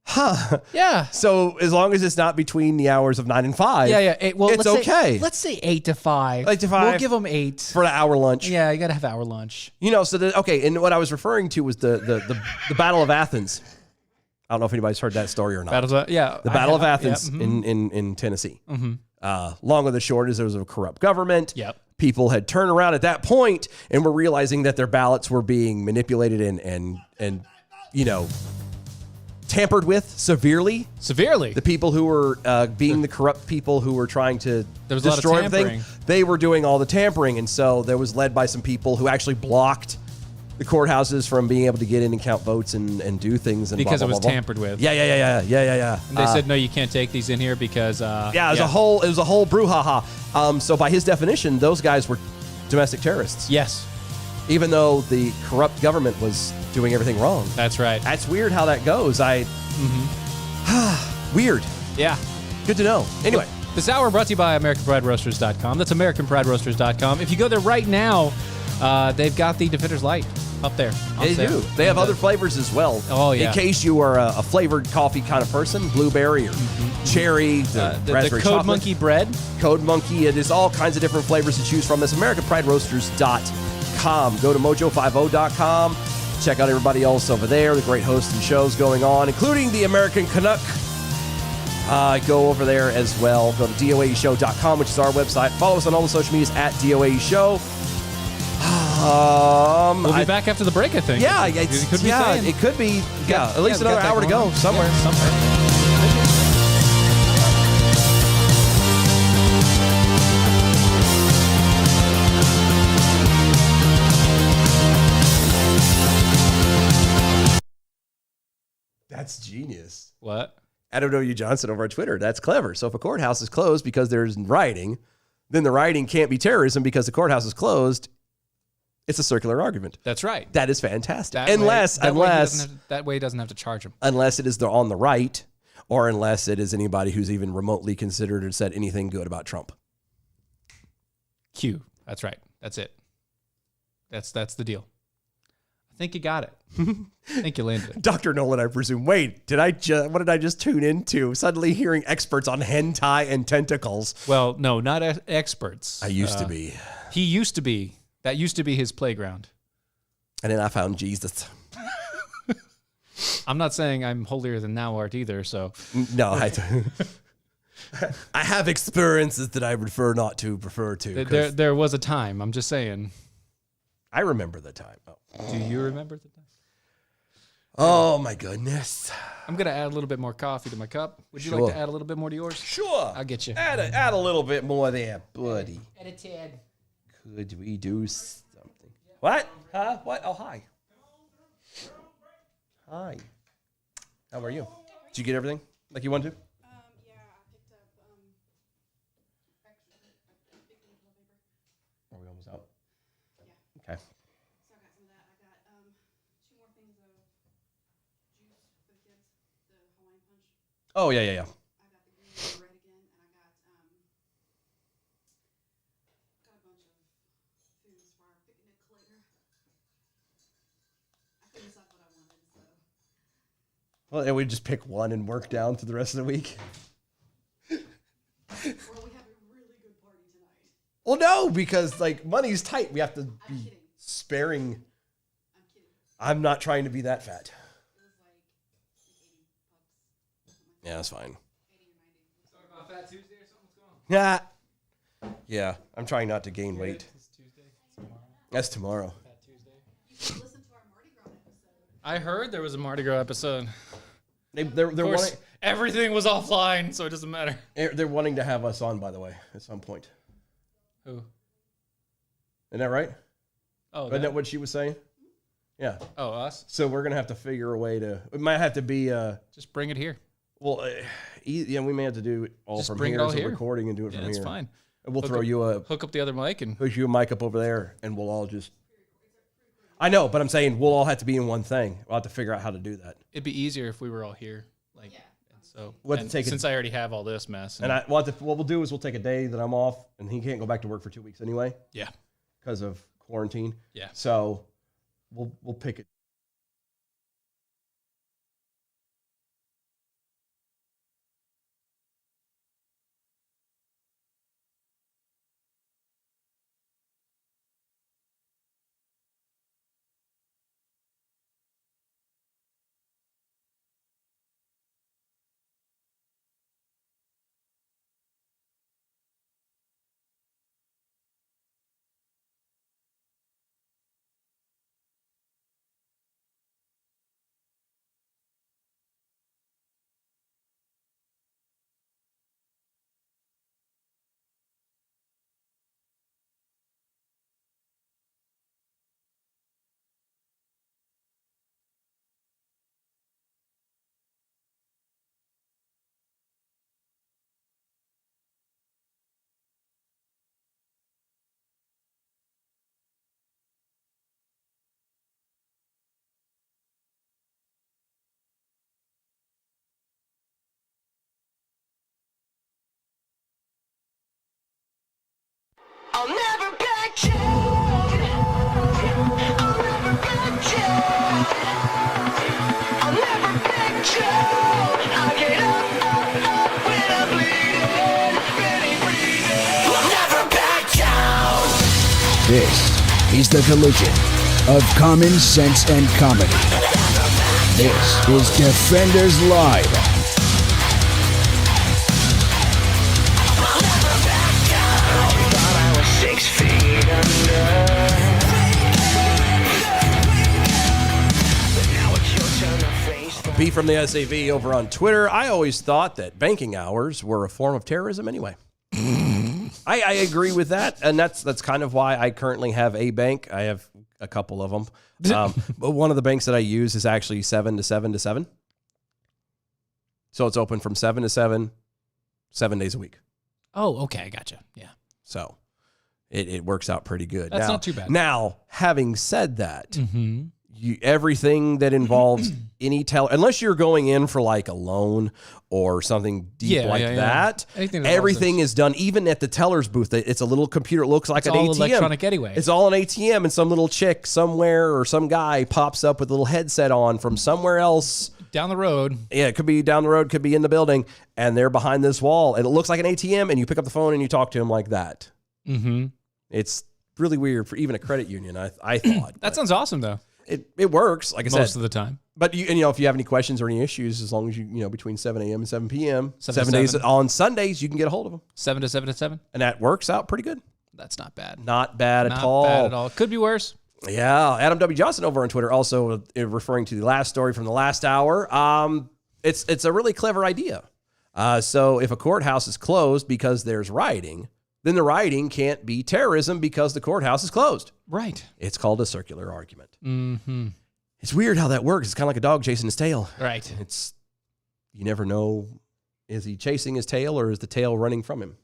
[SPEAKER 3] Huh.
[SPEAKER 4] Yeah.
[SPEAKER 3] So as long as it's not between the hours of 9 and 5, it's okay.
[SPEAKER 4] Let's say 8 to 5.
[SPEAKER 3] 8 to 5.
[SPEAKER 4] We'll give them 8
[SPEAKER 3] for an hour lunch.
[SPEAKER 4] Yeah, you gotta have hour lunch.
[SPEAKER 3] And what I was referring to was the Battle of Athens. I don't know if anybody's heard that story or not.
[SPEAKER 4] The
[SPEAKER 3] Battle of Athens in Tennessee. Long or the short is there was a corrupt government.
[SPEAKER 4] Yep.
[SPEAKER 3] People had turned around at that point and were realizing that their ballots were being manipulated and tampered with severely.
[SPEAKER 4] Severely.
[SPEAKER 3] The people who were being the corrupt people who were trying to destroy everything, they were doing all the tampering. And so there was led by some people who actually blocked the courthouses from being able to get in and count votes and do things. And
[SPEAKER 4] because
[SPEAKER 3] blah, blah,
[SPEAKER 4] it was
[SPEAKER 3] blah, blah.
[SPEAKER 4] tampered with.
[SPEAKER 3] Yeah.
[SPEAKER 4] And they said, no, you can't take these in here because...
[SPEAKER 3] it was a whole brouhaha. So by his definition, those guys were domestic terrorists.
[SPEAKER 4] Yes.
[SPEAKER 3] Even though the corrupt government was doing everything wrong.
[SPEAKER 4] That's right.
[SPEAKER 3] That's weird how that goes. Weird.
[SPEAKER 4] Yeah.
[SPEAKER 3] Good to know. Anyway.
[SPEAKER 4] This hour brought to you by AmericanPrideRoasters.com. That's AmericanPrideRoasters.com. If you go there right now, they've got the Defenders Light up there.
[SPEAKER 3] They do. They have other flavors as well.
[SPEAKER 4] Oh, yeah.
[SPEAKER 3] In case you are a flavored coffee kind of person, blueberry or cherry,
[SPEAKER 4] the
[SPEAKER 3] raspberry
[SPEAKER 4] Code
[SPEAKER 3] chocolate.
[SPEAKER 4] Monkey bread.
[SPEAKER 3] Code Monkey. It is all kinds of different flavors to choose from. That's AmericanPrideRoasters.com. Go to mojo50.com. Check out everybody else over there. The great hosts and shows going on, including the American Canuck. Go over there as well. Go to doaeshow.com, which is our website. Follow us on all the social medias at DOAE Show.
[SPEAKER 4] We'll be back after the break, I think.
[SPEAKER 3] Yeah,
[SPEAKER 4] it could be saying.
[SPEAKER 3] it could be. Yeah, at least another hour to go somewhere.
[SPEAKER 4] Yeah, somewhere.
[SPEAKER 3] That's genius.
[SPEAKER 4] What?
[SPEAKER 3] Adam W. Johnson over on Twitter. That's clever. So if a courthouse is closed because there's rioting, then the rioting can't be terrorism because the courthouse is closed. It's a circular argument.
[SPEAKER 4] That's right.
[SPEAKER 3] That is fantastic.
[SPEAKER 4] That way he doesn't have to charge him.
[SPEAKER 3] Unless it is on the right, or unless it is anybody who's even remotely considered or said anything good about Trump.
[SPEAKER 4] Q. That's right. That's it. That's the deal. I think you got it. I think you landed it.
[SPEAKER 3] Dr. Nolan, I presume. Wait, what did I just tune into? Suddenly hearing experts on hentai and tentacles.
[SPEAKER 4] Well, no, not experts.
[SPEAKER 3] I used to be.
[SPEAKER 4] He used to be. That used to be his playground.
[SPEAKER 3] And then I found Jesus.
[SPEAKER 4] I'm not saying I'm holier than thou art either, so.
[SPEAKER 3] No, I have experiences that I prefer to.
[SPEAKER 4] There was a time. I'm just saying.
[SPEAKER 3] I remember the time. Oh.
[SPEAKER 4] Do you remember the time?
[SPEAKER 3] Oh, my goodness.
[SPEAKER 4] I'm going to add a little bit more coffee to my cup. Would you
[SPEAKER 3] Sure.
[SPEAKER 4] like to add a little bit more to yours?
[SPEAKER 3] Sure.
[SPEAKER 4] I'll get you.
[SPEAKER 3] Add a little bit more there, buddy.
[SPEAKER 4] Add a tad.
[SPEAKER 3] Could we do something? What? Huh? What? Oh, hi. Hi. How are you? Did you get everything like you wanted to?
[SPEAKER 8] Yeah, I picked up extra toilet paper.
[SPEAKER 3] Are we almost out?
[SPEAKER 8] Yeah.
[SPEAKER 3] Okay.
[SPEAKER 8] So I got some of that. I got 2 more things of juice for the kids, the Hawaiian punch.
[SPEAKER 3] Oh, yeah.
[SPEAKER 8] I got the green and the red again, and I got a bunch of foods for our picnic later. I couldn't decide what I wanted, so.
[SPEAKER 3] Well, and we just pick one and work down through the rest of the week.
[SPEAKER 8] Well, we have a really good party tonight.
[SPEAKER 3] Well, no, because money's tight. We have to be
[SPEAKER 8] kidding.
[SPEAKER 3] sparing.
[SPEAKER 8] I'm kidding.
[SPEAKER 3] I'm not trying to be that fat.
[SPEAKER 8] It was like $80.
[SPEAKER 3] Yeah, that's fine.
[SPEAKER 8] 80 or 90.
[SPEAKER 4] Talk about Fat Tuesday or something? What's going on?
[SPEAKER 3] Yeah. Yeah, I'm trying not to gain weight.
[SPEAKER 4] It's Tuesday. It's tomorrow.
[SPEAKER 3] That's tomorrow.
[SPEAKER 4] Fat Tuesday.
[SPEAKER 8] You should listen to our Mardi Gras episode.
[SPEAKER 4] I heard there was a Mardi Gras episode.
[SPEAKER 3] They're
[SPEAKER 4] Of course,
[SPEAKER 3] wanting,
[SPEAKER 4] everything was offline, so it doesn't matter.
[SPEAKER 3] they're wanting to have us on, by the way, at some point.
[SPEAKER 4] Who?
[SPEAKER 3] Isn't that right?
[SPEAKER 4] Oh,
[SPEAKER 3] Isn't that what she was saying? Yeah.
[SPEAKER 4] Oh, us?
[SPEAKER 3] So we're gonna have to figure a way to. It might have to be.
[SPEAKER 4] Just bring it here.
[SPEAKER 3] Well, yeah, we may have to do it all
[SPEAKER 4] Just
[SPEAKER 3] from
[SPEAKER 4] bring it
[SPEAKER 3] here
[SPEAKER 4] all
[SPEAKER 3] as a
[SPEAKER 4] here.
[SPEAKER 3] recording and do it
[SPEAKER 4] Yeah,
[SPEAKER 3] from
[SPEAKER 4] that's
[SPEAKER 3] here.
[SPEAKER 4] fine.
[SPEAKER 3] And we'll
[SPEAKER 4] Hook
[SPEAKER 3] throw
[SPEAKER 4] up-
[SPEAKER 3] you a
[SPEAKER 4] Hook up the other mic and
[SPEAKER 3] push you a mic up over there, and we'll all just. I know, but I'm saying we'll all have to be in one thing. We'll have to figure out how to do that.
[SPEAKER 4] it'd be easier if we were all here. And so
[SPEAKER 3] We'll have to
[SPEAKER 4] and
[SPEAKER 3] take it-
[SPEAKER 4] since I already have all this mess.
[SPEAKER 3] And what we'll do is we'll take a day that I'm off, and he can't go back to work for 2 weeks anyway
[SPEAKER 4] yeah.
[SPEAKER 3] because of quarantine.
[SPEAKER 4] Yeah.
[SPEAKER 3] So we'll pick it.
[SPEAKER 1] picture. I get up when I'm bleeding, barely breathing. I'll never back down.
[SPEAKER 2] This is the collision of common sense and comedy. This is Defenders Live.
[SPEAKER 1] Thought I was 6 feet under. But now it's your turn to face the
[SPEAKER 3] B from the SAV over on Twitter. I always thought that banking hours were a form of terrorism anyway. I agree with that, and that's kind of why I currently have a bank. I have a couple of them, but one of the banks that I use is actually 7 to 7 to 7. So it's open from 7 to 7, 7 days a week.
[SPEAKER 4] Oh, okay, I gotcha. Yeah,
[SPEAKER 3] So it works out pretty good.
[SPEAKER 4] that's
[SPEAKER 3] Now-
[SPEAKER 4] not too bad.
[SPEAKER 3] Now, having said that,
[SPEAKER 4] Mm-hmm.
[SPEAKER 3] everything that involves any teller, unless you're going in for like a loan or something deep that,
[SPEAKER 4] Anything that involves
[SPEAKER 3] everything
[SPEAKER 4] this.
[SPEAKER 3] is done. Even at the teller's booth, it's a little computer. It looks like
[SPEAKER 4] It's
[SPEAKER 3] an
[SPEAKER 4] all
[SPEAKER 3] ATM.
[SPEAKER 4] electronic anyway.
[SPEAKER 3] It's all an ATM, and some little chick somewhere or some guy pops up with a little headset on from somewhere else.
[SPEAKER 4] Down the road.
[SPEAKER 3] Yeah, it could be down the road, could be in the building, and they're behind this wall, and it looks like an ATM, and you pick up the phone and you talk to him like that.
[SPEAKER 4] Mm-hmm.
[SPEAKER 3] It's really weird for even a credit union, I thought.
[SPEAKER 4] That
[SPEAKER 3] But
[SPEAKER 4] sounds awesome, though.
[SPEAKER 3] it works, like I
[SPEAKER 4] Most
[SPEAKER 3] said.
[SPEAKER 4] of the time.
[SPEAKER 3] But if you have any questions or any issues, as long as you between 7 a.m. and 7 p.m.,
[SPEAKER 4] 7 to
[SPEAKER 3] 7 days
[SPEAKER 4] 7.
[SPEAKER 3] on Sundays, you can get a hold of them,
[SPEAKER 4] 7 to 7 to 7.
[SPEAKER 3] and that works out pretty good.
[SPEAKER 4] That's not bad.
[SPEAKER 3] Not bad
[SPEAKER 4] Not
[SPEAKER 3] at all.
[SPEAKER 4] bad at all. Could be worse.
[SPEAKER 3] Yeah, Adam W. Johnson over on Twitter also referring to the last story from the last hour. It's a really clever idea. So if a courthouse is closed because there's rioting, then the rioting can't be terrorism because the courthouse is closed.
[SPEAKER 4] Right.
[SPEAKER 3] It's called a circular argument.
[SPEAKER 4] Mm-hmm.
[SPEAKER 3] It's weird how that works. It's kind of like a dog chasing his tail.
[SPEAKER 4] Right.
[SPEAKER 3] You never know, is he chasing his tail or is the tail running from him?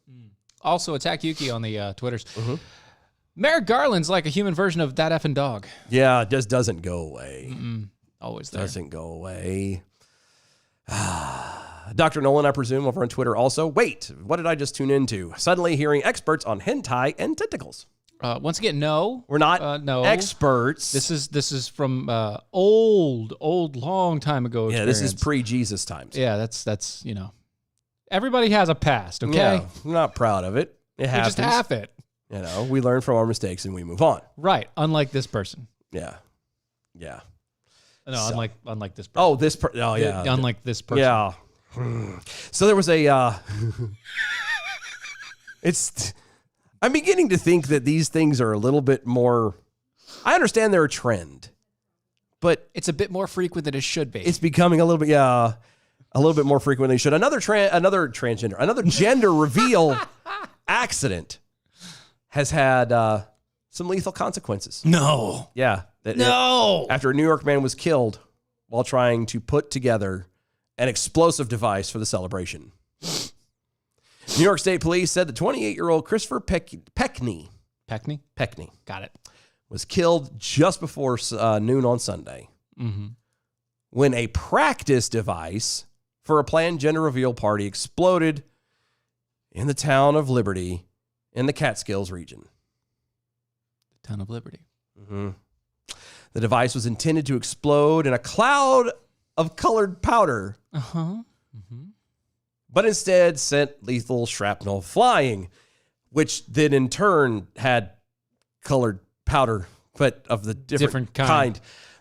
[SPEAKER 4] Also, Attack Yuki on the Twitters.
[SPEAKER 3] Mm-hmm.
[SPEAKER 4] Merrick Garland's like a human version of that effing dog.
[SPEAKER 3] Yeah, it just doesn't go away.
[SPEAKER 4] Always there.
[SPEAKER 3] Doesn't go away. Dr. Nolan, I presume, over on Twitter also. Wait, what did I just tune into? Suddenly hearing experts on hentai and tentacles.
[SPEAKER 4] Once again, no.
[SPEAKER 3] We're not
[SPEAKER 4] no
[SPEAKER 3] experts.
[SPEAKER 4] This is from long time ago.
[SPEAKER 3] Yeah, this is
[SPEAKER 4] experience.
[SPEAKER 3] pre-Jesus times.
[SPEAKER 4] Yeah, that's everybody has a past. Okay,
[SPEAKER 3] Yeah, I'm not proud of it. It
[SPEAKER 4] we
[SPEAKER 3] happens.
[SPEAKER 4] just have it.
[SPEAKER 3] We learn from our mistakes and we move on.
[SPEAKER 4] Right. Unlike this person.
[SPEAKER 3] Yeah. Yeah.
[SPEAKER 4] No,
[SPEAKER 3] So-
[SPEAKER 4] unlike this person.
[SPEAKER 3] Oh, oh, yeah.
[SPEAKER 4] Unlike this person.
[SPEAKER 3] Yeah. So there was a. I'm beginning to think that these things are a little bit more. I understand they're a trend, but
[SPEAKER 4] It's a bit more frequent than it should be.
[SPEAKER 3] it's becoming a little bit more frequent than it should. Another gender reveal accident has had some lethal consequences.
[SPEAKER 4] no.
[SPEAKER 3] Yeah.
[SPEAKER 4] No.
[SPEAKER 3] After a New York man was killed while trying to put together an explosive device for the celebration. New York State Police said the 28-year-old Christopher Peckney
[SPEAKER 4] Peckney. Got it.
[SPEAKER 3] was killed just before noon on Sunday when a practice device for a planned gender reveal party exploded in the town of Liberty in the Catskills region.
[SPEAKER 4] Town of Liberty.
[SPEAKER 3] The device was intended to explode in a cloud of colored powder, but instead sent lethal shrapnel flying, which then in turn had colored powder, but of the different kind.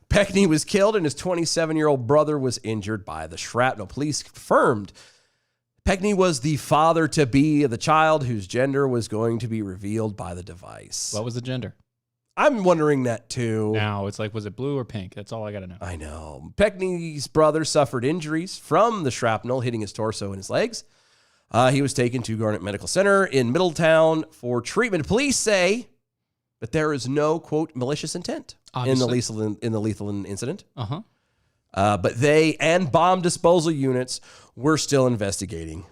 [SPEAKER 3] Peckney was killed and his 27-year-old brother was injured by the shrapnel. Police confirmed Peckney was the father-to-be of the child whose gender was going to be revealed by the device.
[SPEAKER 4] What was the gender?
[SPEAKER 3] I'm wondering that too.
[SPEAKER 4] Now it's like, was it blue or pink? That's all I got to know.
[SPEAKER 3] I know. Peckney's brother suffered injuries from the shrapnel hitting his torso and his legs. He was taken to Garnet Medical Center in Middletown for treatment. Police say that there is no, quote, malicious intent in the lethal incident. But they and bomb disposal units were still investigating.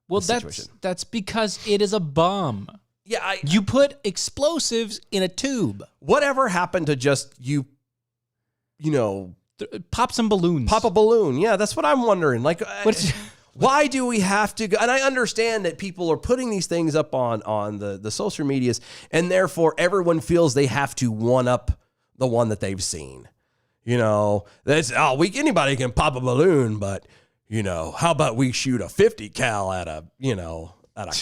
[SPEAKER 4] Well,
[SPEAKER 3] the situation.
[SPEAKER 4] that's because it is a bomb.
[SPEAKER 3] Yeah,
[SPEAKER 4] You put explosives in a tube.
[SPEAKER 3] whatever happened to just
[SPEAKER 4] Pop some balloons.
[SPEAKER 3] pop a balloon? Yeah, that's what I'm wondering. Like, why do we have to go? And I understand that people are putting these things up on the social medias, and therefore everyone feels they have to one up the one that they've seen. anybody can pop a balloon, but how about we shoot a 50 cal at a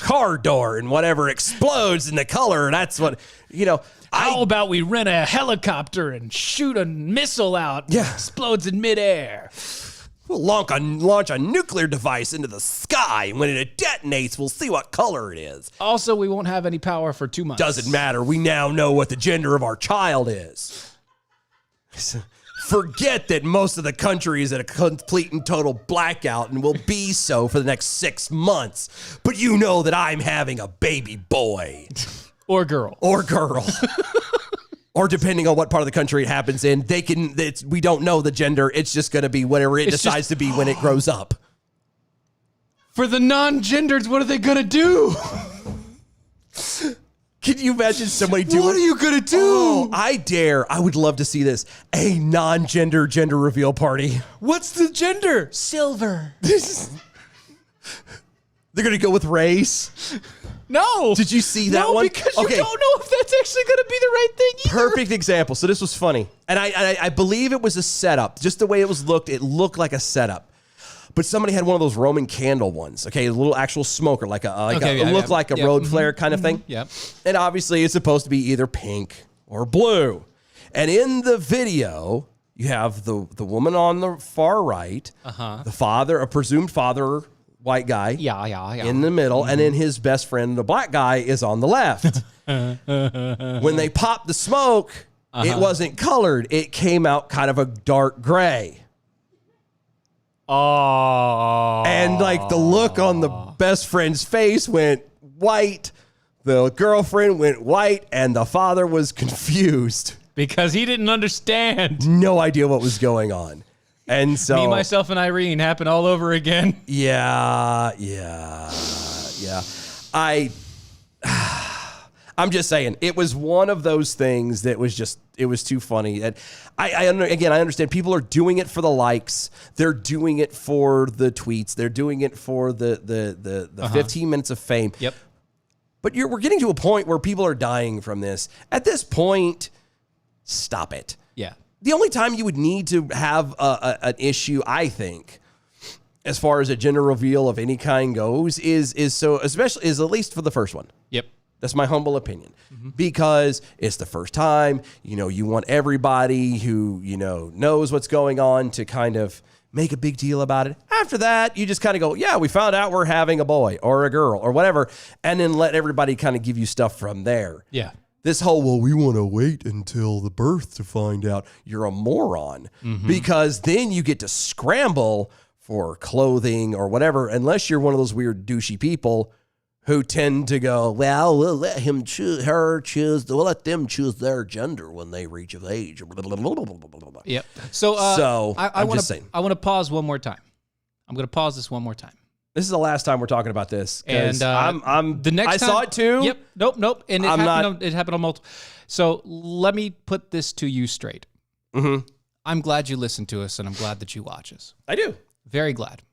[SPEAKER 3] car door and whatever explodes in the color. That's what,
[SPEAKER 4] How about we rent a helicopter and shoot a missile out and explodes in midair?
[SPEAKER 3] We'll launch a nuclear device into the sky, and when it detonates, we'll see what color it is.
[SPEAKER 4] Also, we won't have any power for 2 months.
[SPEAKER 3] Doesn't matter. We now know what the gender of our child is. Forget that most of the country is at a complete and total blackout and will be so for the next 6 months. But you know that I'm having a baby boy.
[SPEAKER 4] Or girl.
[SPEAKER 3] Or depending on what part of the country it happens in, we don't know the gender. It's just going to be whatever it decides to be when it grows up.
[SPEAKER 4] For the non-genders, what are they going to do?
[SPEAKER 3] Can you imagine somebody doing...
[SPEAKER 4] What are you going to do?
[SPEAKER 3] Oh, I would love to see this. A non-gender gender reveal party.
[SPEAKER 4] What's the gender? Silver.
[SPEAKER 3] They're going to go with race.
[SPEAKER 4] No.
[SPEAKER 3] Did you see that one?
[SPEAKER 4] No, because you don't know if that's actually going to be the right thing either.
[SPEAKER 3] Perfect example. So this was funny. And I believe it was a setup. Just the way it looked like a setup. But somebody had one of those Roman candle ones. Okay, a little actual smoker, like a road flare kind of thing.
[SPEAKER 4] Yep.
[SPEAKER 3] And obviously it's supposed to be either pink or blue. And in the video, you have the woman on the far right, the father, a presumed father, white guy, in the middle, and then his best friend, the black guy, is on the left. When they popped the smoke, it wasn't colored. It came out kind of a dark gray.
[SPEAKER 4] Oh.
[SPEAKER 3] And like the look on the best friend's face went white, the girlfriend went white, and the father was confused.
[SPEAKER 4] Because he didn't understand.
[SPEAKER 3] No idea what was going on. And so...
[SPEAKER 4] Me, myself, and Irene happen all over again.
[SPEAKER 3] Yeah. I'm just saying, it was one of those things that was just, it was too funny. And I understand people are doing it for the likes. They're doing it for the tweets. They're doing it for the 15 minutes of fame.
[SPEAKER 4] Yep.
[SPEAKER 3] But we're getting to a point where people are dying from this. At this point, stop it.
[SPEAKER 4] Yeah.
[SPEAKER 3] The only time you would need to have an issue, I think, as far as a gender reveal of any kind goes, is at least for the first one.
[SPEAKER 4] Yep.
[SPEAKER 3] That's my humble opinion, because it's the first time. You want everybody who knows what's going on to kind of make a big deal about it. After that, you just kind of go, yeah, we found out we're having a boy or a girl or whatever, and then let everybody kind of give you stuff from there.
[SPEAKER 4] Yeah.
[SPEAKER 3] This whole, we want to wait until the birth to find out. You're a moron, because then you get to scramble for clothing or whatever, unless you're one of those weird douchey people who tend to go, well, we'll let him choose, we'll let them choose their gender when they reach of age.
[SPEAKER 4] Yep. So
[SPEAKER 3] I'm just saying.
[SPEAKER 4] I want to pause one more time. I'm going to pause this one more time.
[SPEAKER 3] This is the last time we're talking about this.
[SPEAKER 4] And
[SPEAKER 3] I'm
[SPEAKER 4] the next
[SPEAKER 3] I
[SPEAKER 4] time,
[SPEAKER 3] saw it too.
[SPEAKER 4] Yep. Nope. And it happened on multiple. So let me put this to you straight. I'm glad you listen to us, and I'm glad that you watch us.
[SPEAKER 3] I do.
[SPEAKER 4] Very glad.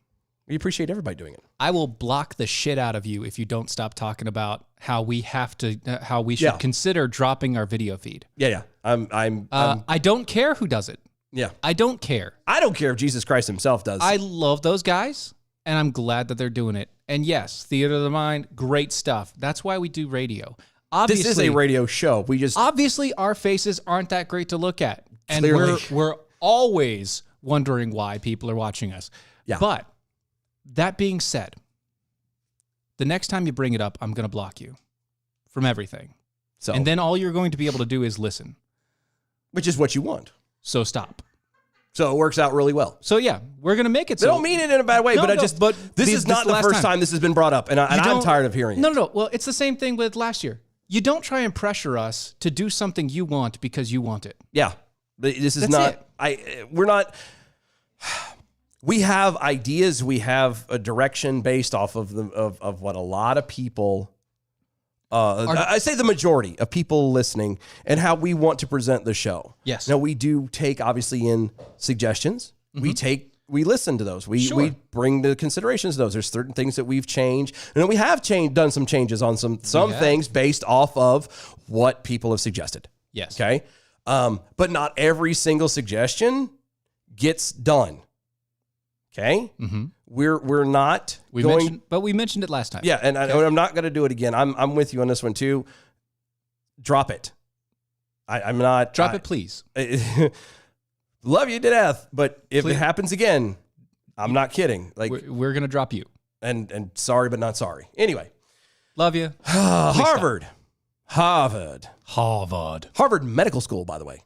[SPEAKER 3] We appreciate everybody doing it.
[SPEAKER 4] I will block the shit out of you if you don't stop talking about how we should consider dropping our video feed.
[SPEAKER 3] Yeah.
[SPEAKER 4] I don't care who does it.
[SPEAKER 3] Yeah.
[SPEAKER 4] I don't care.
[SPEAKER 3] I don't care if Jesus Christ himself does.
[SPEAKER 4] I love those guys, and I'm glad that they're doing it. And yes, Theater of the Mind, great stuff. That's why we do radio. Obviously,
[SPEAKER 3] this is a radio show.
[SPEAKER 4] Obviously, our faces aren't that great to look at. And
[SPEAKER 3] Clearly.
[SPEAKER 4] we're always wondering why people are watching us.
[SPEAKER 3] Yeah.
[SPEAKER 4] But that being said, the next time you bring it up, I'm going to block you from everything. And then all you're going to be able to do is listen.
[SPEAKER 3] Which is what you want.
[SPEAKER 4] So stop.
[SPEAKER 3] So it works out really well.
[SPEAKER 4] So yeah, we're going to make it so.
[SPEAKER 3] They don't mean it in a bad way, but this is not the first time this has been brought up, and I'm tired of hearing it.
[SPEAKER 4] No. Well, it's the same thing with last year. You don't try and pressure us to do something you want because you want it.
[SPEAKER 3] Yeah. This is we're not... We have ideas. We have a direction based off of what a lot of people, I say the majority of people listening, and how we want to present the show.
[SPEAKER 4] Yes.
[SPEAKER 3] Now, we do take, obviously, in suggestions. We listen to those. We bring the considerations to those. There's certain things that we've changed. And we have done some changes on some things based off of what people have suggested.
[SPEAKER 4] Yes.
[SPEAKER 3] Okay. But not every single suggestion gets done. Okay?
[SPEAKER 4] Mm-hmm.
[SPEAKER 3] We're not
[SPEAKER 4] We mentioned it last time.
[SPEAKER 3] Yeah, and I'm not going to do it again. I'm with you on this one too. Drop it. I'm not.
[SPEAKER 4] Drop it, please.
[SPEAKER 3] Love you to death, but if it happens again, I'm not kidding. Like
[SPEAKER 4] we're going to drop you.
[SPEAKER 3] And sorry, but not sorry. Anyway.
[SPEAKER 4] Love you.
[SPEAKER 3] Harvard Medical School, by the way.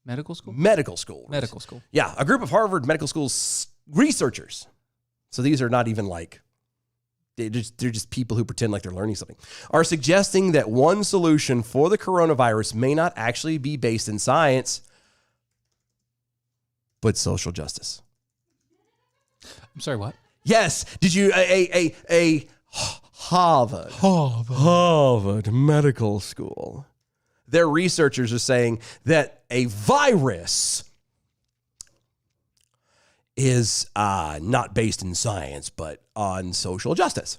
[SPEAKER 4] Medical school?
[SPEAKER 3] Medical school.
[SPEAKER 4] Medical school.
[SPEAKER 3] Yeah, a group of Harvard Medical School's researchers. So these are not even like, they're just people who pretend like they're learning something, are suggesting that one solution for the coronavirus may not actually be based in science, but social justice.
[SPEAKER 4] I'm sorry, what?
[SPEAKER 3] Yes. Did you, a Harvard Medical School. Their researchers are saying that a virus is not based in science, but on social justice.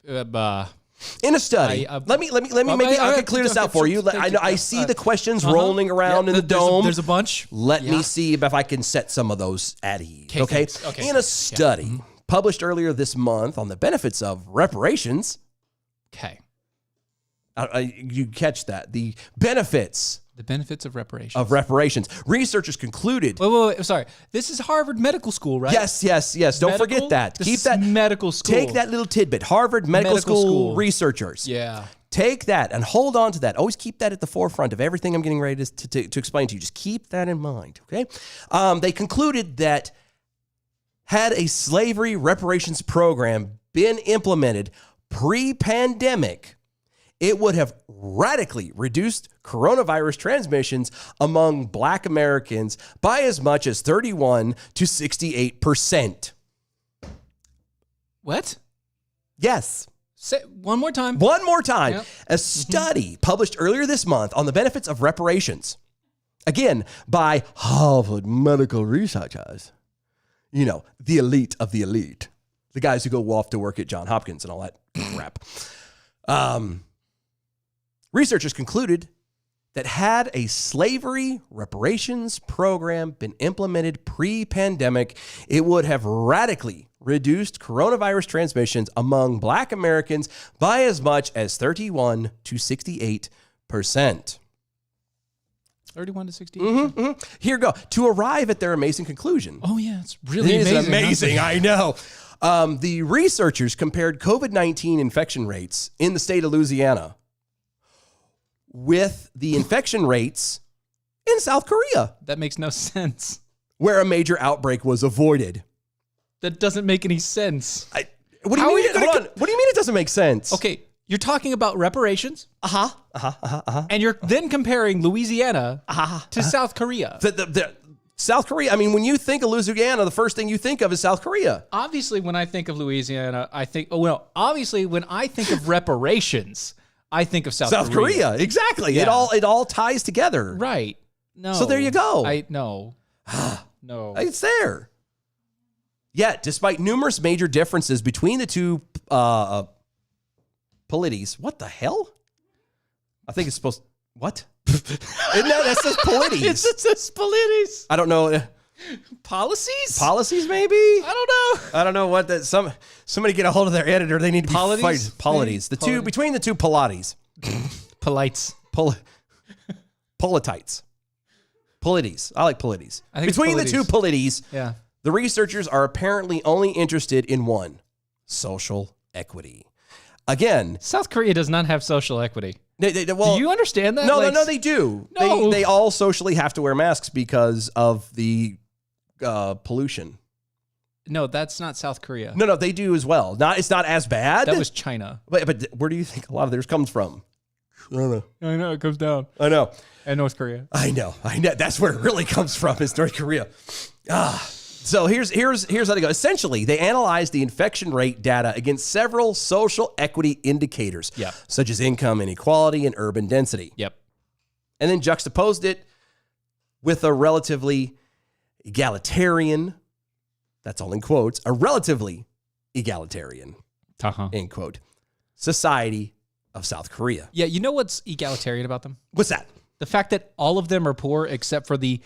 [SPEAKER 3] In a study, let me I can clear this out for you. I see the questions rolling around in the dome.
[SPEAKER 4] There's a bunch.
[SPEAKER 3] Let me see if I can set some of those at ease. Okay. In a study published earlier this month on the benefits of reparations.
[SPEAKER 4] Okay.
[SPEAKER 3] You catch that. The benefits
[SPEAKER 4] of reparations.
[SPEAKER 3] Researchers concluded.
[SPEAKER 4] Wait. Sorry. This is Harvard Medical School, right?
[SPEAKER 3] Yes. Don't forget that. Keep that
[SPEAKER 4] medical school.
[SPEAKER 3] Take that little tidbit. Harvard Medical School researchers.
[SPEAKER 4] Yeah.
[SPEAKER 3] Take that and hold on to that. Always keep that at the forefront of everything I'm getting ready to explain to you. Just keep that in mind, okay? They concluded that had a slavery reparations program been implemented pre-pandemic, it would have radically reduced coronavirus transmissions among Black Americans by as much as 31 to 68%.
[SPEAKER 4] What?
[SPEAKER 3] Yes.
[SPEAKER 4] Say one more time.
[SPEAKER 3] Yep. A study published earlier this month on the benefits of reparations, again, by Harvard medical researchers. You know, the elite of the elite. The guys who go off to work at Johns Hopkins and all that crap. Researchers concluded that had a slavery reparations program been implemented pre-pandemic, it would have radically reduced coronavirus transmissions among Black Americans by as much as 31 to 68%.
[SPEAKER 4] 31 to 68%.
[SPEAKER 3] Here you go. To arrive at their amazing conclusion.
[SPEAKER 4] Oh, yeah. It's really
[SPEAKER 3] It
[SPEAKER 4] amazing.
[SPEAKER 3] is amazing. I know. The researchers compared COVID-19 infection rates in the state of Louisiana with the infection rates in South Korea,
[SPEAKER 4] That makes no sense.
[SPEAKER 3] where a major outbreak was avoided.
[SPEAKER 4] That doesn't make any sense.
[SPEAKER 3] What do you mean? Hold on. What do you mean it doesn't make sense?
[SPEAKER 4] Okay, you're talking about reparations. And you're then comparing Louisiana to South Korea.
[SPEAKER 3] The South Korea, I mean, when you think of Louisiana, the first thing you think of is South Korea.
[SPEAKER 4] Obviously, when I think of Louisiana, obviously, when I think of reparations, I think of South
[SPEAKER 3] Korea. Exactly.
[SPEAKER 4] Yeah.
[SPEAKER 3] It all ties together.
[SPEAKER 4] Right. No.
[SPEAKER 3] So there you go.
[SPEAKER 4] No.
[SPEAKER 3] It's there. Yet, despite numerous major differences between the two polities, what the hell? I think it's supposed. What? That says polities.
[SPEAKER 4] It says polities.
[SPEAKER 3] I don't know.
[SPEAKER 4] Policies?
[SPEAKER 3] Policies, maybe? I don't know what that. Somebody get a hold of their editor. They need to be
[SPEAKER 4] Polities?
[SPEAKER 3] Polities. The two between the two polities.
[SPEAKER 4] Polites.
[SPEAKER 3] Politites. Polities. I like polities.
[SPEAKER 4] I think it's
[SPEAKER 3] Between the
[SPEAKER 4] polities.
[SPEAKER 3] two polities,
[SPEAKER 4] Yeah.
[SPEAKER 3] the researchers are apparently only interested in one: social equity. Again,
[SPEAKER 4] South Korea does not have social equity.
[SPEAKER 3] well,
[SPEAKER 4] Do you understand that?
[SPEAKER 3] No, they do.
[SPEAKER 4] No.
[SPEAKER 3] They all socially have to wear masks because of the pollution.
[SPEAKER 4] No, that's not South Korea.
[SPEAKER 3] No, they do as well. It's not as bad.
[SPEAKER 4] That was China.
[SPEAKER 3] But where do you think a lot of theirs comes from? I don't know.
[SPEAKER 4] I know, it comes down.
[SPEAKER 3] I know.
[SPEAKER 4] And North Korea.
[SPEAKER 3] I know. That's where it really comes from, is North Korea. So here's how they go. Essentially, they analyzed the infection rate data against several social equity indicators, such as income inequality and urban density.
[SPEAKER 4] Yep.
[SPEAKER 3] And then juxtaposed it with a relatively egalitarian, that's all in quotes, a relatively egalitarian, end quote, society of South Korea.
[SPEAKER 4] Yeah, you know what's egalitarian about them?
[SPEAKER 3] What's that?
[SPEAKER 4] The fact that all of them are poor except for the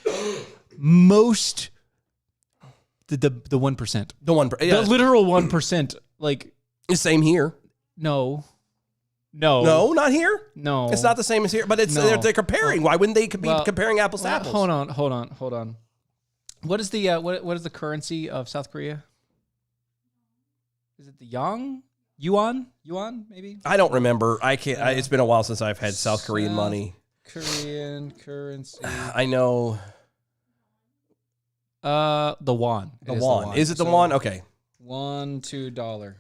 [SPEAKER 4] most, the 1%.
[SPEAKER 3] Yeah.
[SPEAKER 4] The literal 1%. Like,
[SPEAKER 3] The same here.
[SPEAKER 4] no.
[SPEAKER 3] No, not here.
[SPEAKER 4] No.
[SPEAKER 3] It's not the same as here, but it's
[SPEAKER 4] No.
[SPEAKER 3] they're comparing. Why wouldn't they be comparing apples to apples?
[SPEAKER 4] Hold on. What is the what is the currency of South Korea? Is it the yuan, maybe?
[SPEAKER 3] I don't remember. I can't. It's been a while since I've had South Korean money.
[SPEAKER 4] Korean currency.
[SPEAKER 3] I know.
[SPEAKER 4] The won.
[SPEAKER 3] The won. Is it the won? Okay.
[SPEAKER 4] $1 to $1.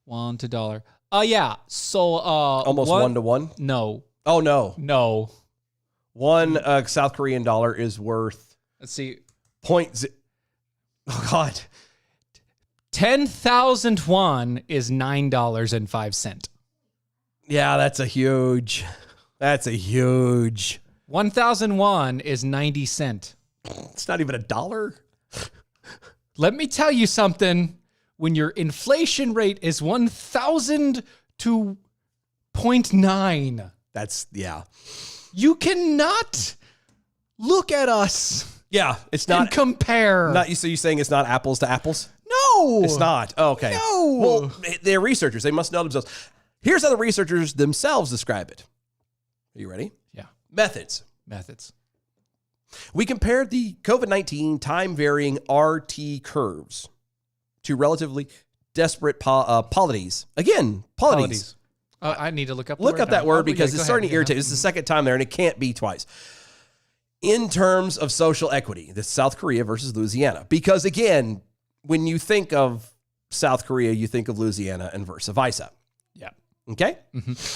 [SPEAKER 4] $1 to $1. Yeah. So
[SPEAKER 3] Almost 1 to 1?
[SPEAKER 4] No.
[SPEAKER 3] Oh, no.
[SPEAKER 4] No.
[SPEAKER 3] One South Korean dollar is worth
[SPEAKER 4] Let's see.
[SPEAKER 3] Oh, God.
[SPEAKER 4] 10,000 won is $9.05.
[SPEAKER 3] Yeah, that's a huge.
[SPEAKER 4] 1,000 won is 90 cents.
[SPEAKER 3] It's not even a dollar.
[SPEAKER 4] Let me tell you something. When your inflation rate is 1,000 to 0.9,
[SPEAKER 3] That's, yeah.
[SPEAKER 4] you cannot look at us
[SPEAKER 3] Yeah, it's
[SPEAKER 4] and
[SPEAKER 3] not.
[SPEAKER 4] compare.
[SPEAKER 3] So you're saying it's not apples to apples?
[SPEAKER 4] No.
[SPEAKER 3] It's not. Oh, okay.
[SPEAKER 4] No.
[SPEAKER 3] Well, they're researchers. They must know themselves. Here's how the researchers themselves describe it. Are you ready?
[SPEAKER 4] Yeah.
[SPEAKER 3] Methods. We compared the COVID-19 time-varying RT curves to relatively desperate polities. Again, polities.
[SPEAKER 4] I need to look up the
[SPEAKER 3] Look
[SPEAKER 4] word
[SPEAKER 3] up that
[SPEAKER 4] now.
[SPEAKER 3] word
[SPEAKER 4] Oh,
[SPEAKER 3] because
[SPEAKER 4] yeah,
[SPEAKER 3] it's
[SPEAKER 4] go
[SPEAKER 3] starting
[SPEAKER 4] ahead.
[SPEAKER 3] to irritate. This is the second time there, and it can't be twice. In terms of social equity, this is South Korea versus Louisiana. Because again, when you think of South Korea, you think of Louisiana and vice versa.
[SPEAKER 4] Yeah.
[SPEAKER 3] Okay?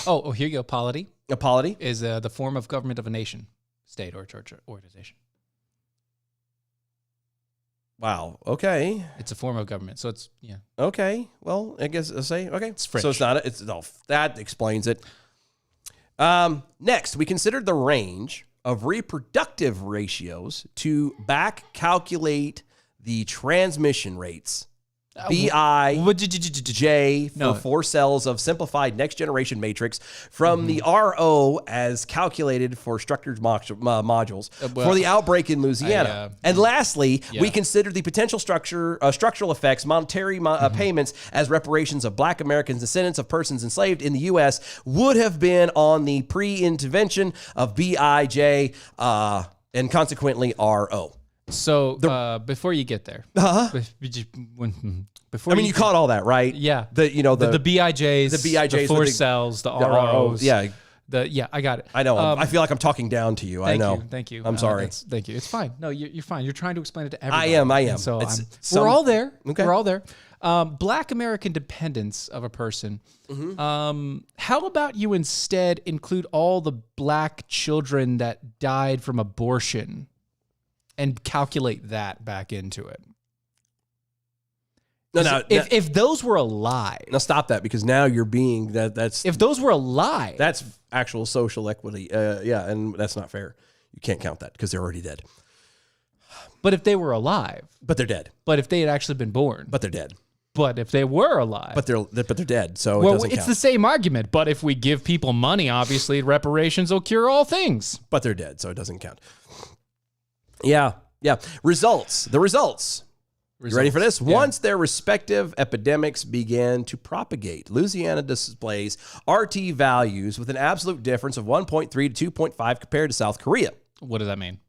[SPEAKER 4] Oh, here you go. Polity
[SPEAKER 3] A polity?
[SPEAKER 4] is the form of government of a nation, state, or church or organization.
[SPEAKER 3] Wow. Okay.
[SPEAKER 4] It's a form of government. So it's, yeah.
[SPEAKER 3] Okay. Well, I guess I'll say, okay.
[SPEAKER 4] It's French.
[SPEAKER 3] So it's not, that explains it. Next, we considered the range of reproductive ratios to back calculate the transmission rates. BIJ for 4 cells of simplified next generation matrix from the RO as calculated for structured modules for the outbreak in Louisiana. And lastly, we considered the potential structural effects, monetary payments as reparations of Black Americans, descendants of persons enslaved in the U.S. would have been on the pre-intervention of BIJ and consequently RO.
[SPEAKER 4] So before you get there, before
[SPEAKER 3] you caught all that, right?
[SPEAKER 4] Yeah.
[SPEAKER 3] The
[SPEAKER 4] BIJs, the 4 cells, the ROs.
[SPEAKER 3] Yeah.
[SPEAKER 4] I got it.
[SPEAKER 3] I know. I feel like I'm talking down to you. I know.
[SPEAKER 4] Thank you.
[SPEAKER 3] I'm sorry.
[SPEAKER 4] Thank you. It's fine. No, you're fine. You're trying to explain it to everybody.
[SPEAKER 3] I am.
[SPEAKER 4] And so
[SPEAKER 3] We're
[SPEAKER 4] all there.
[SPEAKER 3] Okay.
[SPEAKER 4] We're all there. Black American dependence of a person. How about you instead include all the Black children that died from abortion and calculate that back into it? If those were alive.
[SPEAKER 3] Now stop that, because now you're being that's
[SPEAKER 4] if those were alive.
[SPEAKER 3] That's actual social equity. Yeah, and that's not fair. You can't count that because they're already dead.
[SPEAKER 4] But if they were alive.
[SPEAKER 3] But they're dead.
[SPEAKER 4] But if they had actually been born.
[SPEAKER 3] But they're dead.
[SPEAKER 4] But if they were alive.
[SPEAKER 3] But they're dead. So
[SPEAKER 4] well,
[SPEAKER 3] it doesn't
[SPEAKER 4] it's
[SPEAKER 3] count.
[SPEAKER 4] the same argument. But if we give people money, obviously reparations will cure all things.
[SPEAKER 3] But they're dead, so it doesn't count. Yeah. Results. The results. You ready for this? Yeah. Once their respective epidemics began to propagate, Louisiana displays RT values with an absolute difference of 1.3 to 2.5 compared to South Korea.
[SPEAKER 4] What does that mean?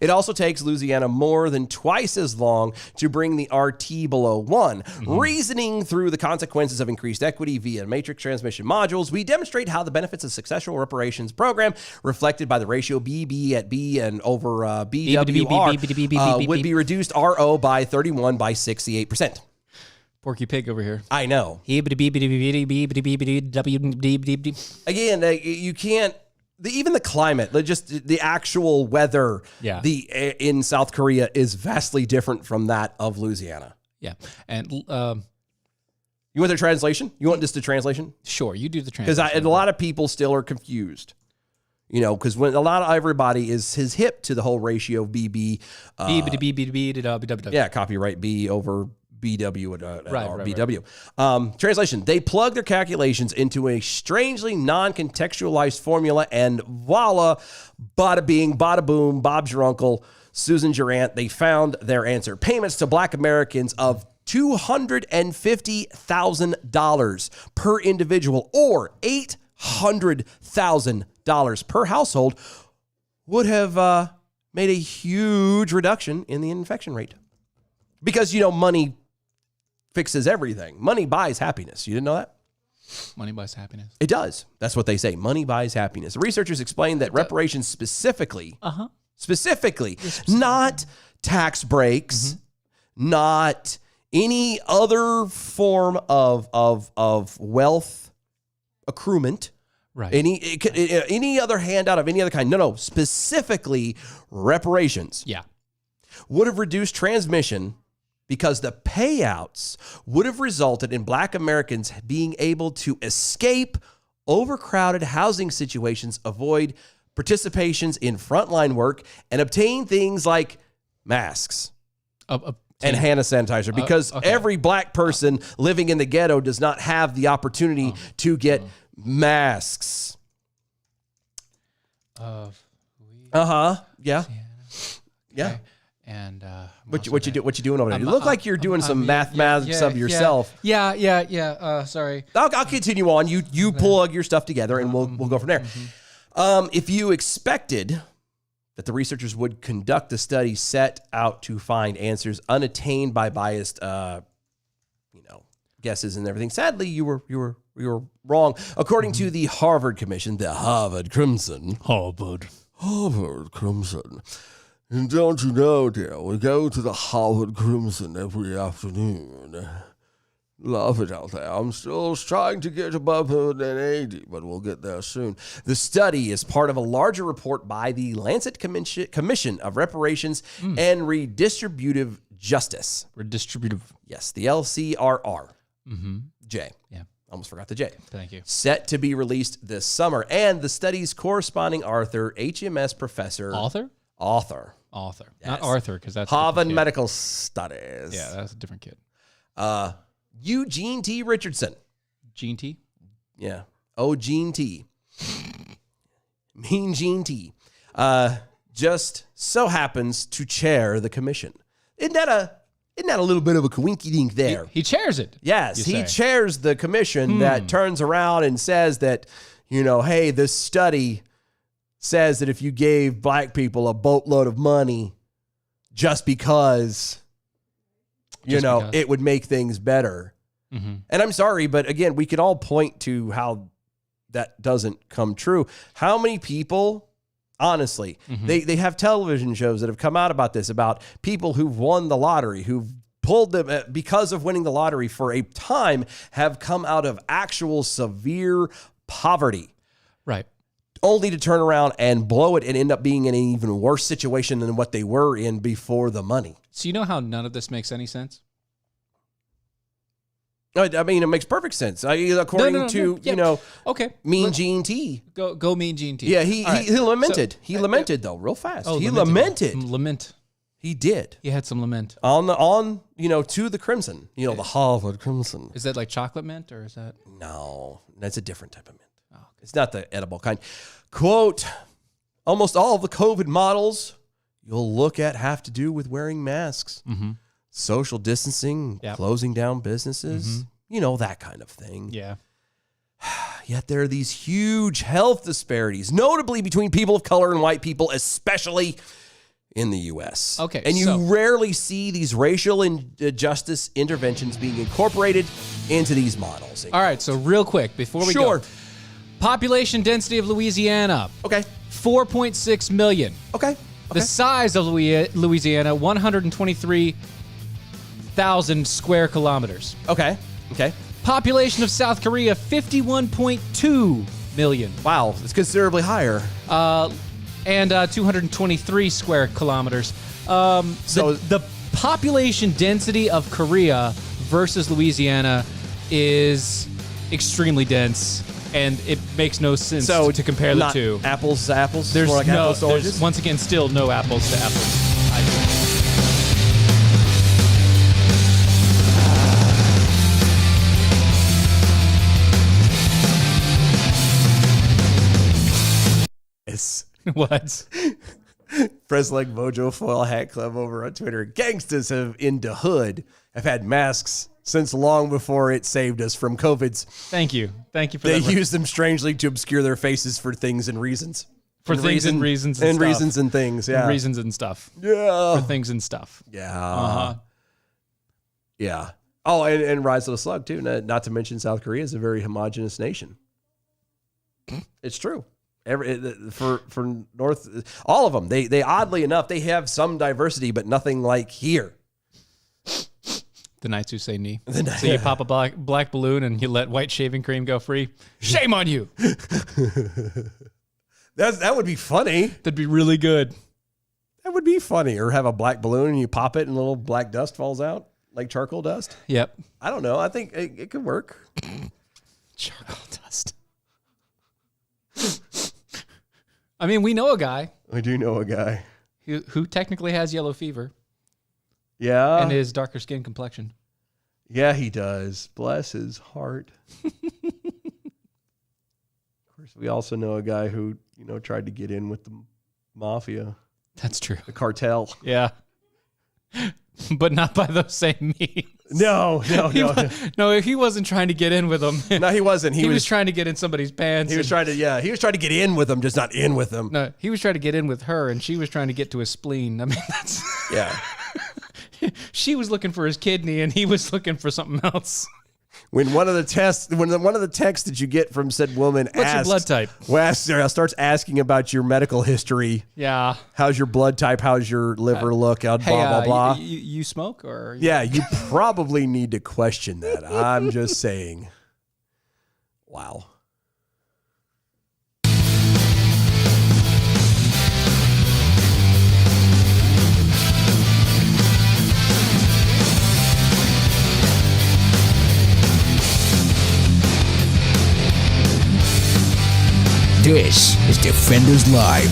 [SPEAKER 3] It also takes Louisiana more than twice as long to bring the RT below 1. Reasoning through the consequences of increased equity via matrix transmission modules, we demonstrate how the benefits of successful reparations program, reflected by the ratio BB at B and over BWR, would be reduced RO by 31 by 68%.
[SPEAKER 4] Porky Pig over here.
[SPEAKER 3] I know. Again, you can't. Even the climate, just the actual weather, in South Korea is vastly different from that of Louisiana.
[SPEAKER 4] Yeah, and
[SPEAKER 3] you want the translation? You want this to translation?
[SPEAKER 4] Sure, you do the translation.
[SPEAKER 3] Because a lot of people still are confused. Because when everybody is hip to the whole ratio of BB.
[SPEAKER 4] BB.
[SPEAKER 3] Yeah, copyright B over BW at
[SPEAKER 4] Right,
[SPEAKER 3] RBW. Translation, they plug their calculations into a strangely non-contextualized formula and voila, bada bing, bada boom, Bob's your uncle, Susan Durant, they found their answer. Payments to Black Americans of $250,000 per individual or $800,000 per household would have made a huge reduction in the infection rate. Because, money fixes everything. Money buys happiness. You didn't know that?
[SPEAKER 4] Money buys happiness.
[SPEAKER 3] It does. That's what they say. Money buys happiness. The researchers explained that reparations specifically, not tax breaks, not any other form of wealth accruement,
[SPEAKER 4] Right.
[SPEAKER 3] any other handout of any other kind. No, specifically reparations.
[SPEAKER 4] Yeah.
[SPEAKER 3] Would have reduced transmission because the payouts would have resulted in Black Americans being able to escape overcrowded housing situations, avoid participations in frontline work, and obtain things like masks and hand sanitizer, because every Black person living in the ghetto does not have the opportunity to get masks. Yeah.
[SPEAKER 4] Okay. And
[SPEAKER 3] What you doing over there? You look like you're doing some mathematics of yourself.
[SPEAKER 4] Yeah. Sorry.
[SPEAKER 3] I'll continue on. You plug your stuff together, and we'll go from there. If you expected that the researchers would conduct the study set out to find answers unattained by biased, guesses and everything, sadly, you were wrong. According to the Harvard Commission, the Harvard Crimson. Harvard Crimson. And don't you know, dear, we go to the Harvard Crimson every afternoon. Love it out there. I'm still trying to get above 180, but we'll get there soon. The study is part of a larger report by the Lancet Commission of Reparations and Redistributive Justice. Yes, the LCRR. J.
[SPEAKER 4] Yeah.
[SPEAKER 3] Almost forgot the J.
[SPEAKER 4] Thank you.
[SPEAKER 3] Set to be released this summer. And the study's corresponding author, HMS professor. Author.
[SPEAKER 4] Yes.
[SPEAKER 3] Not
[SPEAKER 4] Arthur, because that's
[SPEAKER 3] Harvard Medical Studies.
[SPEAKER 4] Yeah, that's a different kid.
[SPEAKER 3] Eugene T. Richardson.
[SPEAKER 4] Gene T?
[SPEAKER 3] Yeah. Oh, Gene T. Mean Gene T. Just so happens to chair the commission. Isn't that a little bit of a coinky-dink there?
[SPEAKER 4] He chairs it.
[SPEAKER 3] Yes, he chairs the commission that turns around and says that, hey, this study says that if you gave Black people a boatload of money just because, it would make things better. And I'm sorry, but again, we can all point to how that doesn't come true. How many people, honestly, they have television shows that have come out about this, about people who've won the lottery, who've pulled them because of winning the lottery for a time, have come out of actual severe poverty.
[SPEAKER 4] Right.
[SPEAKER 3] Only to turn around and blow it and end up being in an even worse situation than what they were in before the money.
[SPEAKER 4] So you know how none of this makes any sense?
[SPEAKER 3] I mean, it makes perfect sense. According to,
[SPEAKER 4] okay,
[SPEAKER 3] Mean Gene T.
[SPEAKER 4] Go Mean Gene T.
[SPEAKER 3] Yeah, he lamented. He lamented, though, real fast.
[SPEAKER 4] Oh,
[SPEAKER 3] he lamented.
[SPEAKER 4] Lament.
[SPEAKER 3] He did.
[SPEAKER 4] He had some lament.
[SPEAKER 3] To the Crimson, the Harvard Crimson.
[SPEAKER 4] Is that like chocolate mint, or is that?
[SPEAKER 3] No, that's a different type of mint. Oh, okay. It's not the edible kind. Quote, almost all of the COVID models you'll look at have to do with wearing masks, social distancing, closing down businesses, that kind of thing.
[SPEAKER 4] Yeah.
[SPEAKER 3] Yet there are these huge health disparities, notably between people of color and white people, especially in the U.S.
[SPEAKER 4] Okay.
[SPEAKER 3] And you rarely see these racial justice interventions being incorporated into these models.
[SPEAKER 4] All right. So real quick, before we go. Population density of Louisiana.
[SPEAKER 3] Okay.
[SPEAKER 4] 4.6 million.
[SPEAKER 3] Okay.
[SPEAKER 4] The size of Louisiana, 123,000 square kilometers.
[SPEAKER 3] Okay.
[SPEAKER 4] Population of South Korea, 51.2 million.
[SPEAKER 3] Wow, it's considerably higher.
[SPEAKER 4] And 223 square kilometers. So the population density of Korea versus Louisiana is extremely dense, and it makes no sense to compare the two.
[SPEAKER 3] Apples to apples?
[SPEAKER 4] There's
[SPEAKER 3] more like apples to oranges?
[SPEAKER 4] once again, still no apples to apples. What?
[SPEAKER 3] Press like Mojo Foil Hat Club over on Twitter. Gangsters in the hood have had masks since long before it saved us from COVIDs.
[SPEAKER 4] Thank you for
[SPEAKER 3] They
[SPEAKER 4] that.
[SPEAKER 3] use them strangely to obscure their faces for things and reasons.
[SPEAKER 4] For things and reasons and stuff.
[SPEAKER 3] reasons and things, yeah.
[SPEAKER 4] And reasons and stuff.
[SPEAKER 3] Yeah.
[SPEAKER 4] For things and stuff.
[SPEAKER 3] Yeah. Yeah. Oh, and Rise of the Slug, too. Not to mention South Korea is a very homogenous nation. It's true. For North, all of them, they oddly enough, they have some diversity, but nothing like here.
[SPEAKER 4] The Knights Who Say Knee. So you pop a black balloon and you let white shaving cream go free. Shame on you.
[SPEAKER 3] That would be funny.
[SPEAKER 4] That'd be really good.
[SPEAKER 3] That would be funny. Or have a black balloon and you pop it and a little black dust falls out, like charcoal dust.
[SPEAKER 4] Yep.
[SPEAKER 3] I don't know. I think it could work.
[SPEAKER 4] Charcoal dust. I mean, we know a guy.
[SPEAKER 3] We do know a guy.
[SPEAKER 4] Who technically has yellow fever.
[SPEAKER 3] Yeah.
[SPEAKER 4] And his darker skin complexion.
[SPEAKER 3] Yeah, he does. Bless his heart. Of course, we also know a guy who, tried to get in with the mafia.
[SPEAKER 4] That's true.
[SPEAKER 3] The cartel.
[SPEAKER 4] Yeah. But not by those same means.
[SPEAKER 3] No.
[SPEAKER 4] No, he wasn't trying to get in with them.
[SPEAKER 3] No, he wasn't.
[SPEAKER 4] He was trying to get in somebody's pants.
[SPEAKER 3] He was trying to get in with them, just not in with them.
[SPEAKER 4] No, he was trying to get in with her, and she was trying to get to his spleen. I mean, that's...
[SPEAKER 3] Yeah.
[SPEAKER 4] She was looking for his kidney, and he was looking for something else.
[SPEAKER 3] When one of the texts that you get from said woman
[SPEAKER 4] What's your blood type?
[SPEAKER 3] Starts asking about your medical history.
[SPEAKER 4] Yeah.
[SPEAKER 3] How's your blood type? How's your liver look? Blah, blah, blah.
[SPEAKER 4] You smoke? Or
[SPEAKER 3] Yeah, you probably need to question that. I'm just saying. Wow.
[SPEAKER 2] This is Defenders Live.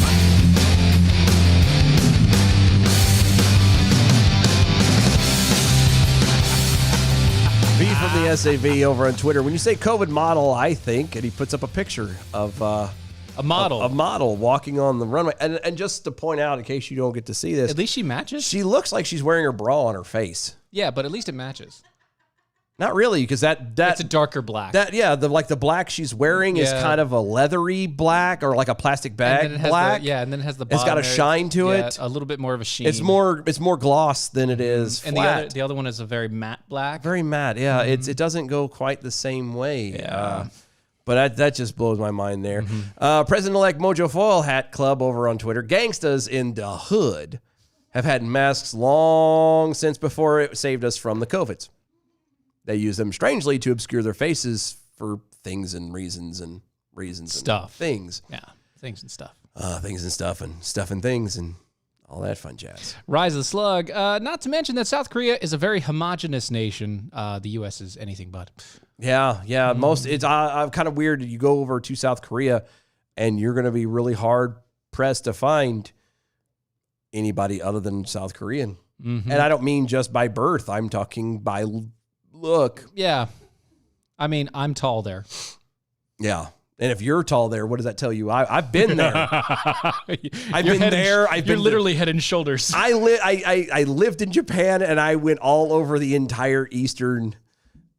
[SPEAKER 3] V from the SAV over on Twitter. When you say COVID model, I think, and he puts up a picture of
[SPEAKER 4] a model.
[SPEAKER 3] A model walking on the runway. And just to point out, in case you don't get to see this,
[SPEAKER 4] At least she matches?
[SPEAKER 3] she looks like she's wearing her bra on her face.
[SPEAKER 4] Yeah, but at least it matches.
[SPEAKER 3] Not really, because that
[SPEAKER 4] It's a darker black.
[SPEAKER 3] the black she's wearing is kind of a leathery black or like a plastic bag black.
[SPEAKER 4] And then it has the
[SPEAKER 3] It's got
[SPEAKER 4] bottom
[SPEAKER 3] a
[SPEAKER 4] area.
[SPEAKER 3] shine to it.
[SPEAKER 4] A little bit more of a sheen.
[SPEAKER 3] It's more gloss than it is
[SPEAKER 4] and
[SPEAKER 3] flat.
[SPEAKER 4] the other one is a very matte black.
[SPEAKER 3] Very matte, yeah. It doesn't go quite the same way.
[SPEAKER 4] Yeah.
[SPEAKER 3] But that just blows my mind there. President-elect Mojo Foil Hat Club over on Twitter. Gangstas in the hood have had masks long since before it saved us from the COVIDs. They use them strangely to obscure their faces for things and reasons and
[SPEAKER 4] Stuff.
[SPEAKER 3] And things.
[SPEAKER 4] Yeah, things and stuff.
[SPEAKER 3] Things and stuff and things and all that fun jazz.
[SPEAKER 4] Rise of the Slug. Not to mention that South Korea is a very homogenous nation. The U.S. is anything but.
[SPEAKER 3] Yeah. Most it's kind of weird. You go over to South Korea, and you're going to be really hard pressed to find anybody other than South Korean. And I don't mean just by birth. I'm talking by look.
[SPEAKER 4] Yeah, I mean I'm tall there.
[SPEAKER 3] Yeah, and if you're tall there, what does that tell you? I've been there. I've been there.
[SPEAKER 4] You're literally head and shoulders.
[SPEAKER 3] I lived in Japan, and I went all over the entire Eastern,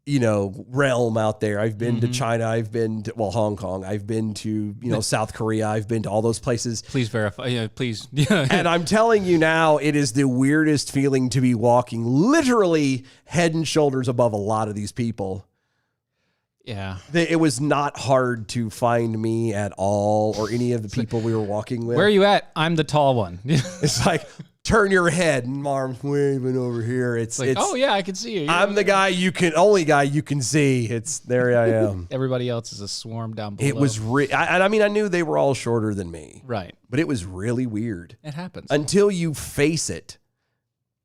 [SPEAKER 3] realm out there. I've been to China. I've been to Hong Kong. I've been to South Korea. I've been to all those places.
[SPEAKER 4] Please verify. Yeah, please. Yeah.
[SPEAKER 3] And I'm telling you now, it is the weirdest feeling to be walking literally head and shoulders above a lot of these people.
[SPEAKER 4] Yeah.
[SPEAKER 3] It was not hard to find me at all or any of the people we were walking with.
[SPEAKER 4] Where are you at? I'm the tall one.
[SPEAKER 3] It's like, turn your head and arms waving over here. It's
[SPEAKER 4] like, oh yeah, I can see you.
[SPEAKER 3] I'm the only guy you can see. There I am.
[SPEAKER 4] Everybody else is a swarm down below.
[SPEAKER 3] It was I knew they were all shorter than me.
[SPEAKER 4] Right.
[SPEAKER 3] But it was really weird.
[SPEAKER 4] It happens.
[SPEAKER 3] Until you face it.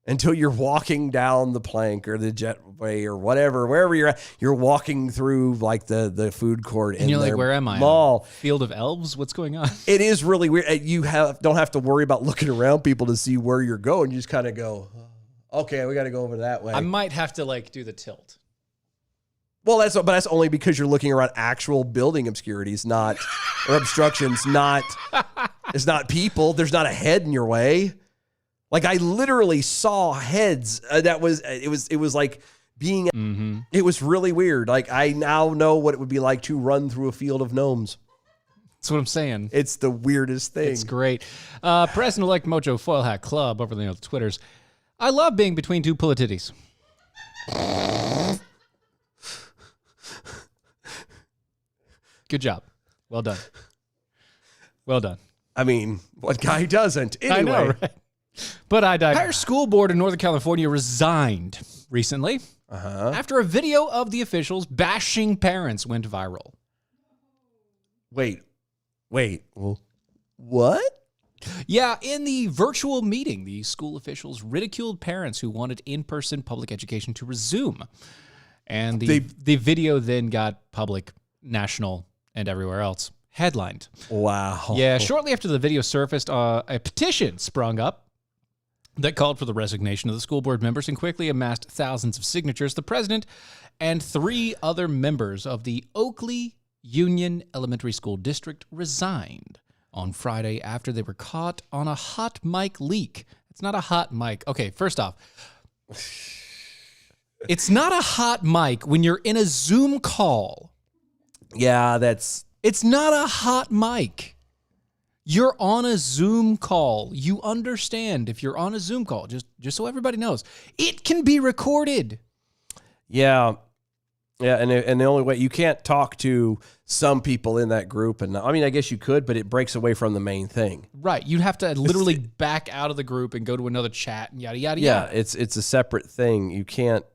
[SPEAKER 3] Until you're walking down the plank or the jetway or whatever, wherever you're at, you're walking through like the food court
[SPEAKER 4] and you're like, where am I?
[SPEAKER 3] Mall.
[SPEAKER 4] Field of Elves? What's going on?
[SPEAKER 3] It is really weird. You don't have to worry about looking around people to see where you're going. You just kind of go, okay, we got to go over that way.
[SPEAKER 4] I might have to do the tilt.
[SPEAKER 3] Well, that's only because you're looking around actual building obscurities, or obstructions, not. It's not people. There's not a head in your way. Like I literally saw heads. It was like being. It was really weird. Like I now know what it would be like to run through a field of gnomes.
[SPEAKER 4] That's what I'm saying.
[SPEAKER 3] It's the weirdest thing.
[SPEAKER 4] It's great. President-elect Mojo Foil Hat Club over the Twitters. I love being between two politities. Good job. Well done. Well done.
[SPEAKER 3] I mean, what guy doesn't? Anyway.
[SPEAKER 4] I know, right? But I died. Higher school board in Northern California resigned recently after a video of the officials bashing parents went viral.
[SPEAKER 3] Wait. Well, what?
[SPEAKER 4] Yeah, in the virtual meeting, the school officials ridiculed parents who wanted in-person public education to resume. And the video then got public, national, and everywhere else headlined.
[SPEAKER 3] Wow.
[SPEAKER 4] Yeah, shortly after the video surfaced, a petition sprung up that called for the resignation of the school board members and quickly amassed thousands of signatures. The president and 3 other members of the Oakley Union Elementary School District resigned on Friday after they were caught on a hot mic leak. It's not a hot mic. Okay, first off, it's not a hot mic when you're in a Zoom call.
[SPEAKER 3] Yeah,
[SPEAKER 4] It's not a hot mic. You're on a Zoom call. You understand if you're on a Zoom call, just so everybody knows, it can be recorded.
[SPEAKER 3] Yeah. Yeah, and the only way you can't talk to some people in that group, and I mean, I guess you could, but it breaks away from the main thing.
[SPEAKER 4] Right, you'd have to literally back out of the group and go to another chat and yada yada
[SPEAKER 3] Yeah,
[SPEAKER 4] yada.
[SPEAKER 3] it's a separate thing. You can't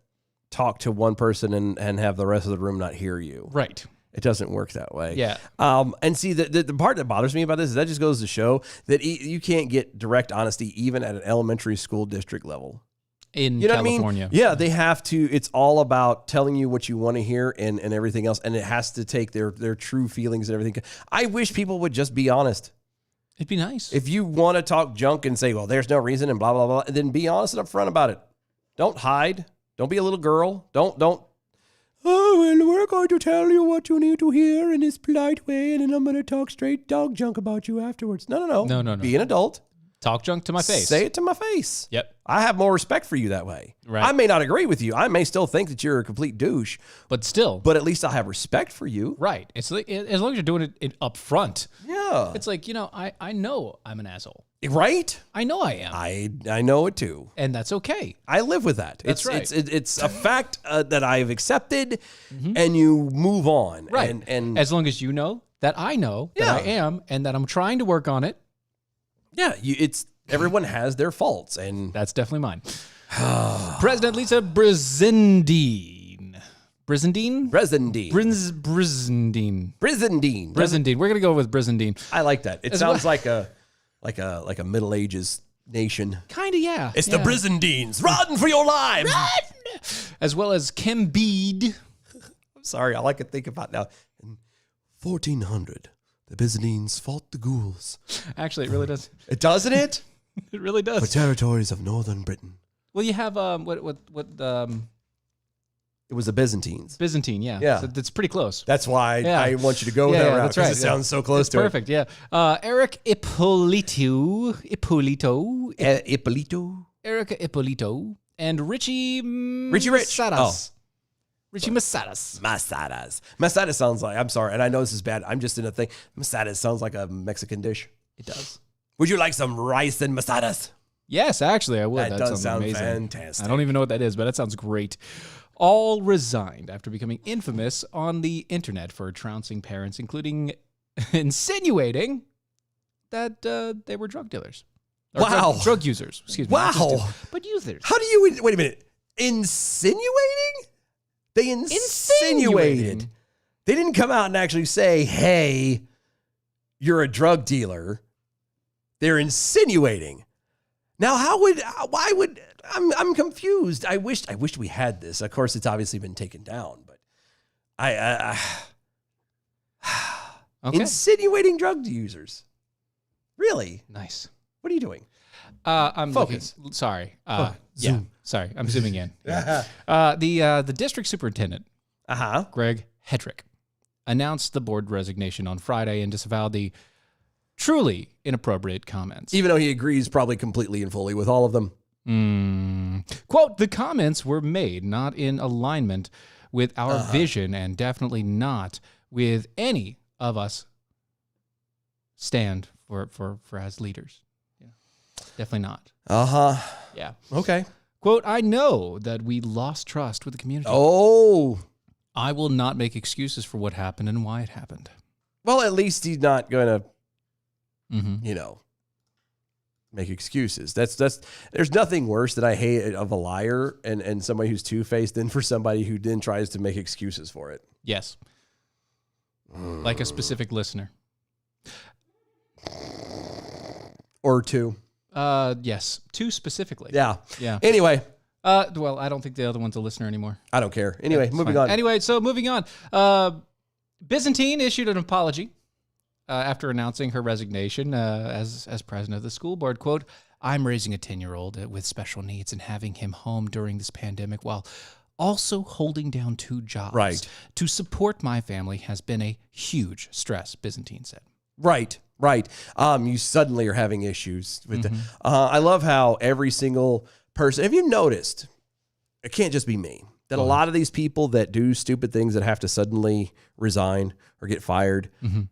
[SPEAKER 3] talk to one person and have the rest of the room not hear you.
[SPEAKER 4] Right.
[SPEAKER 3] It doesn't work that way.
[SPEAKER 4] Yeah.
[SPEAKER 3] And see, the part that bothers me about this is that just goes to show that you can't get direct honesty even at an elementary school district level.
[SPEAKER 4] In
[SPEAKER 3] You know
[SPEAKER 4] California.
[SPEAKER 3] what I mean? Yeah, they have to. It's all about telling you what you want to hear and everything else, and it has to take their true feelings and everything. I wish people would just be honest.
[SPEAKER 4] It'd be nice.
[SPEAKER 3] If you want to talk junk and say, well, there's no reason and blah, blah, blah, then be honest and upfront about it. Don't hide. Don't be a little girl. Don't. Oh, well, we're going to tell you what you need to hear in this polite way, and then I'm going to talk straight dog junk about you afterwards. No.
[SPEAKER 4] No.
[SPEAKER 3] Be an adult.
[SPEAKER 4] Talk junk to my face.
[SPEAKER 3] Say it to my face.
[SPEAKER 4] Yep.
[SPEAKER 3] I have more respect for you that way.
[SPEAKER 4] Right.
[SPEAKER 3] I may not agree with you. I may still think that you're a complete douche,
[SPEAKER 4] But still.
[SPEAKER 3] but at least I have respect for you.
[SPEAKER 4] Right. It's like, as long as you're doing it up front.
[SPEAKER 3] Yeah.
[SPEAKER 4] It's like, I know I'm an asshole.
[SPEAKER 3] Right?
[SPEAKER 4] I know I am.
[SPEAKER 3] I know it too.
[SPEAKER 4] And that's okay.
[SPEAKER 3] I live with that.
[SPEAKER 4] That's right.
[SPEAKER 3] It's a fact that I've accepted, and you move on.
[SPEAKER 4] Right.
[SPEAKER 3] And
[SPEAKER 4] as long as you know that I know that I am and that I'm trying to work on it.
[SPEAKER 3] yeah, everyone has their faults, and
[SPEAKER 4] That's definitely mine. President Lisa Brizendine. Brizendine?
[SPEAKER 3] Brizendine.
[SPEAKER 4] Brizendine.
[SPEAKER 3] Brizendine.
[SPEAKER 4] Brizendine. We're going to go with Brizendine.
[SPEAKER 3] I like that. It sounds like a Middle Ages nation.
[SPEAKER 4] Kind of, yeah.
[SPEAKER 3] It's
[SPEAKER 4] yeah.
[SPEAKER 3] the Brizendines. Run for your lives.
[SPEAKER 4] As well as Kim Bede.
[SPEAKER 3] I'm sorry, all I can think about now. In 1400, the Byzantines fought the ghouls.
[SPEAKER 4] Actually, it really does.
[SPEAKER 3] It doesn't it?
[SPEAKER 4] It really
[SPEAKER 3] For
[SPEAKER 4] does.
[SPEAKER 3] territories of northern Britain.
[SPEAKER 4] Well, you have
[SPEAKER 3] It was the Byzantines.
[SPEAKER 4] Byzantine, yeah.
[SPEAKER 3] Yeah.
[SPEAKER 4] So that's pretty close.
[SPEAKER 3] That's why
[SPEAKER 4] Yeah.
[SPEAKER 3] I want you to go
[SPEAKER 4] Yeah,
[SPEAKER 3] that
[SPEAKER 4] yeah,
[SPEAKER 3] route,
[SPEAKER 4] that's
[SPEAKER 3] because
[SPEAKER 4] right,
[SPEAKER 3] it
[SPEAKER 4] yeah.
[SPEAKER 3] sounds so close
[SPEAKER 4] It's
[SPEAKER 3] to
[SPEAKER 4] perfect, yeah. Eric Ippolito.
[SPEAKER 3] it. Ippolito.
[SPEAKER 4] Erica Ippolito. And Richie
[SPEAKER 3] Richie Rich.
[SPEAKER 4] Masadas. Richie Masadas.
[SPEAKER 3] Masadas. Masadas sounds like, I'm sorry, and I know this is bad. I'm just in a thing. Masadas sounds like a Mexican dish.
[SPEAKER 4] It does.
[SPEAKER 3] Would you like some rice and masadas?
[SPEAKER 4] Yes, actually, I would.
[SPEAKER 3] That
[SPEAKER 4] sounds
[SPEAKER 3] does sound
[SPEAKER 4] amazing.
[SPEAKER 3] fantastic.
[SPEAKER 4] I don't even know what that is, but that sounds great. All resigned after becoming infamous on the internet for trouncing parents, including insinuating that they were drug dealers. Or
[SPEAKER 3] Wow.
[SPEAKER 4] Drug users. Excuse me.
[SPEAKER 3] Wow.
[SPEAKER 4] Not just dealers, but users.
[SPEAKER 3] How do you, wait a minute, insinuating? They insinuated. They didn't come out and actually say, hey, you're a drug dealer. They're insinuating. Now, I'm confused. I wished we had this. Of course, it's obviously been taken down, but
[SPEAKER 4] Okay.
[SPEAKER 3] Insinuating drug users. Really?
[SPEAKER 4] Nice.
[SPEAKER 3] What are you doing?
[SPEAKER 4] I'm
[SPEAKER 3] Focus.
[SPEAKER 4] looking. Sorry.
[SPEAKER 3] Focus.
[SPEAKER 4] Yeah.
[SPEAKER 3] Zoom.
[SPEAKER 4] Sorry. I'm zooming in. The district superintendent, Greg Hedrick, announced the board resignation on Friday and disavowed the truly inappropriate comments.
[SPEAKER 3] Even though he agrees probably completely and fully with all of them.
[SPEAKER 4] Quote, the comments were made not in alignment with our vision and definitely not with any of us stand for as leaders. Yeah, definitely not. Yeah.
[SPEAKER 3] Okay.
[SPEAKER 4] Quote, I know that we lost trust with the community.
[SPEAKER 3] Oh.
[SPEAKER 4] I will not make excuses for what happened and why it happened.
[SPEAKER 3] Well, at least he's not going to, make excuses. That's there's nothing worse that I hate of a liar and somebody who's two-faced than for somebody who then tries to make excuses for it.
[SPEAKER 4] Yes. Like a specific listener.
[SPEAKER 3] Or two.
[SPEAKER 4] Yes. Two specifically.
[SPEAKER 3] Yeah.
[SPEAKER 4] Yeah.
[SPEAKER 3] Anyway.
[SPEAKER 4] Well, I don't think the other one's a listener anymore.
[SPEAKER 3] I don't care. Anyway, moving on.
[SPEAKER 4] Anyway, so moving on. Byzantine issued an apology after announcing her resignation as president of the school board. Quote, I'm raising a 10-year-old with special needs and having him home during this pandemic while also holding down 2 jobs.
[SPEAKER 3] Right.
[SPEAKER 4] To support my family has been a huge stress, Byzantine said.
[SPEAKER 3] Right. You suddenly are having issues with I love how every single person, have you noticed, it can't just be me, that a lot of these people that do stupid things that have to suddenly resign or get fired,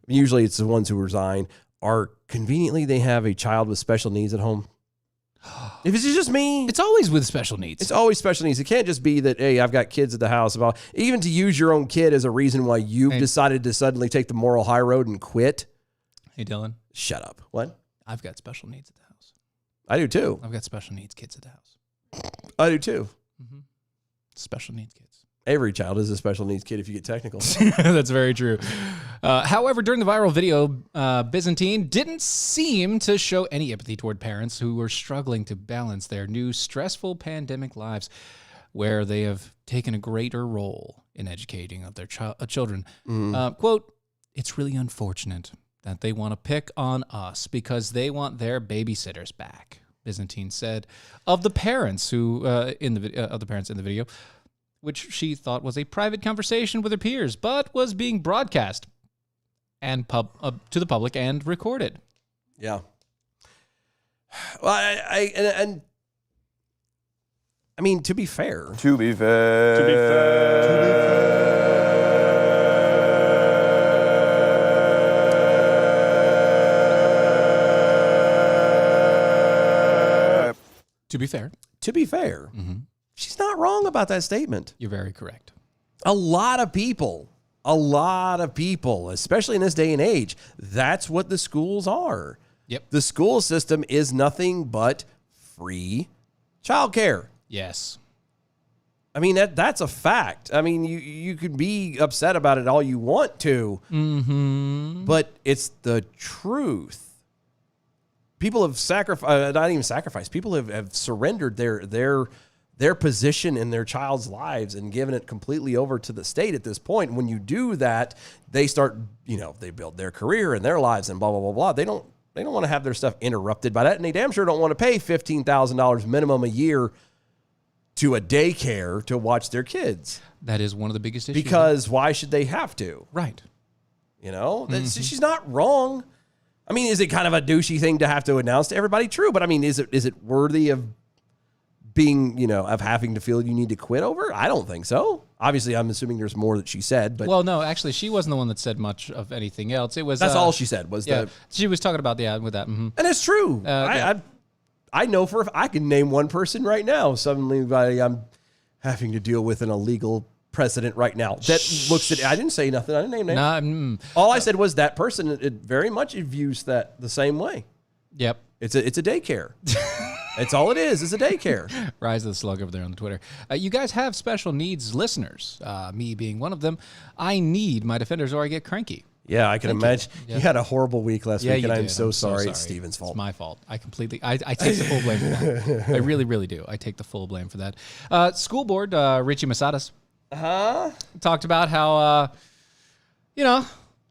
[SPEAKER 3] usually it's the ones who resign, are conveniently they have a child with special needs at home. If it's just me,
[SPEAKER 4] It's always with special needs.
[SPEAKER 3] it's always special needs. It can't just be that, hey, I've got kids at the house. Even to use your own kid as a reason why you've decided to suddenly take the moral high road and quit.
[SPEAKER 4] Hey, Dylan.
[SPEAKER 3] Shut up. What?
[SPEAKER 4] I've got special needs at the house.
[SPEAKER 3] I do too.
[SPEAKER 4] I've got special needs kids at the house.
[SPEAKER 3] I do too.
[SPEAKER 4] Special needs kids.
[SPEAKER 3] Every child is a special needs kid if you get technical.
[SPEAKER 4] That's very true. However, during the viral video, Byzantine didn't seem to show any empathy toward parents who were struggling to balance their new stressful pandemic lives, where they have taken a greater role in educating of their children. Quote, it's really unfortunate that they want to pick on us because they want their babysitters back, Byzantine said of the parents who in the video, which she thought was a private conversation with her peers, but was being broadcast and to the public and recorded.
[SPEAKER 3] Yeah. Well, I mean, to be fair. To be fair, she's not wrong about that statement.
[SPEAKER 4] You're very correct.
[SPEAKER 3] A lot of people, especially in this day and age, that's what the schools are.
[SPEAKER 4] Yep.
[SPEAKER 3] The school system is nothing but free childcare.
[SPEAKER 4] Yes.
[SPEAKER 3] I mean, that's a fact. I mean, you could be upset about it all you want to, but it's the truth. People have sacrificed, not even sacrificed, people have surrendered their position in their child's lives and given it completely over to the state at this point. When you do that, they start, they build their career and their lives and blah, blah, blah, blah. They don't want to have their stuff interrupted by that. And they damn sure don't want to pay $15,000 minimum a year to a daycare to watch their kids.
[SPEAKER 4] That is one of the biggest issues.
[SPEAKER 3] Because why should they have to?
[SPEAKER 4] Right.
[SPEAKER 3] She's not wrong. I mean, is it kind of a douchey thing to have to announce to everybody? True, but I mean, is it worthy of being, of having to feel you need to quit over? I don't think so. Obviously, I'm assuming there's more that she said, but
[SPEAKER 4] well, no, actually, she wasn't the one that said much of anything else. It was
[SPEAKER 3] that's all she said was
[SPEAKER 4] she was talking about with that,
[SPEAKER 3] and it's true. I know I can name one person right now. Suddenly, I'm having to deal with an illegal precedent right now that looks at. I didn't say nothing. I didn't name names. All I said was that person. It very much views that the same way.
[SPEAKER 4] Yep,
[SPEAKER 3] it's a daycare. It's all it is. It's a daycare.
[SPEAKER 4] Rise of the Slug over there on the Twitter. You guys have special needs listeners. Me being one of them. I need my defenders or I get cranky.
[SPEAKER 3] Yeah, I can imagine. You had a horrible week last week, and I'm so sorry. It's Steven's fault.
[SPEAKER 4] It's my fault. I take the full blame for that. I really, really do. I take the full blame for that. School board, Richie Masadas, talked about how,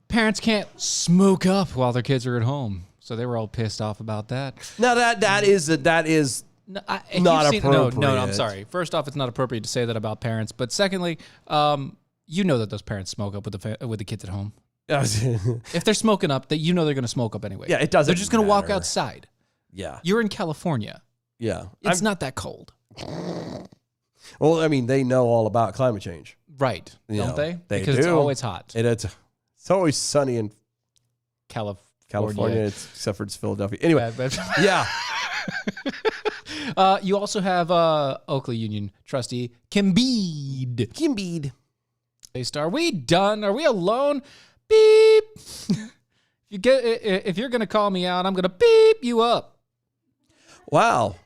[SPEAKER 4] parents can't smoke up while their kids are at home. So they were all pissed off about that.
[SPEAKER 3] No, that is not appropriate.
[SPEAKER 4] No, I'm sorry. First off, it's not appropriate to say that about parents. But secondly, you know that those parents smoke up with the kids at home. If they're smoking up, that you know they're going to smoke up anyway.
[SPEAKER 3] Yeah, it doesn't
[SPEAKER 4] They're just going to walk
[SPEAKER 3] matter.
[SPEAKER 4] outside.
[SPEAKER 3] Yeah.
[SPEAKER 4] You're in California.
[SPEAKER 3] Yeah.
[SPEAKER 4] It's not that cold.
[SPEAKER 3] Well, I mean, they know all about climate change.
[SPEAKER 4] Right.
[SPEAKER 3] You
[SPEAKER 4] Don't
[SPEAKER 3] know,
[SPEAKER 4] they?
[SPEAKER 3] they
[SPEAKER 4] Because it's
[SPEAKER 3] do.
[SPEAKER 4] always hot.
[SPEAKER 3] It's always sunny in
[SPEAKER 4] California.
[SPEAKER 3] except for it's Philadelphia. Anyway, yeah.
[SPEAKER 4] You also have Oakley Union trustee Kimbeed. Are we done? Are we alone? Beep. If you're gonna call me out, I'm gonna beep you up.
[SPEAKER 3] Wow.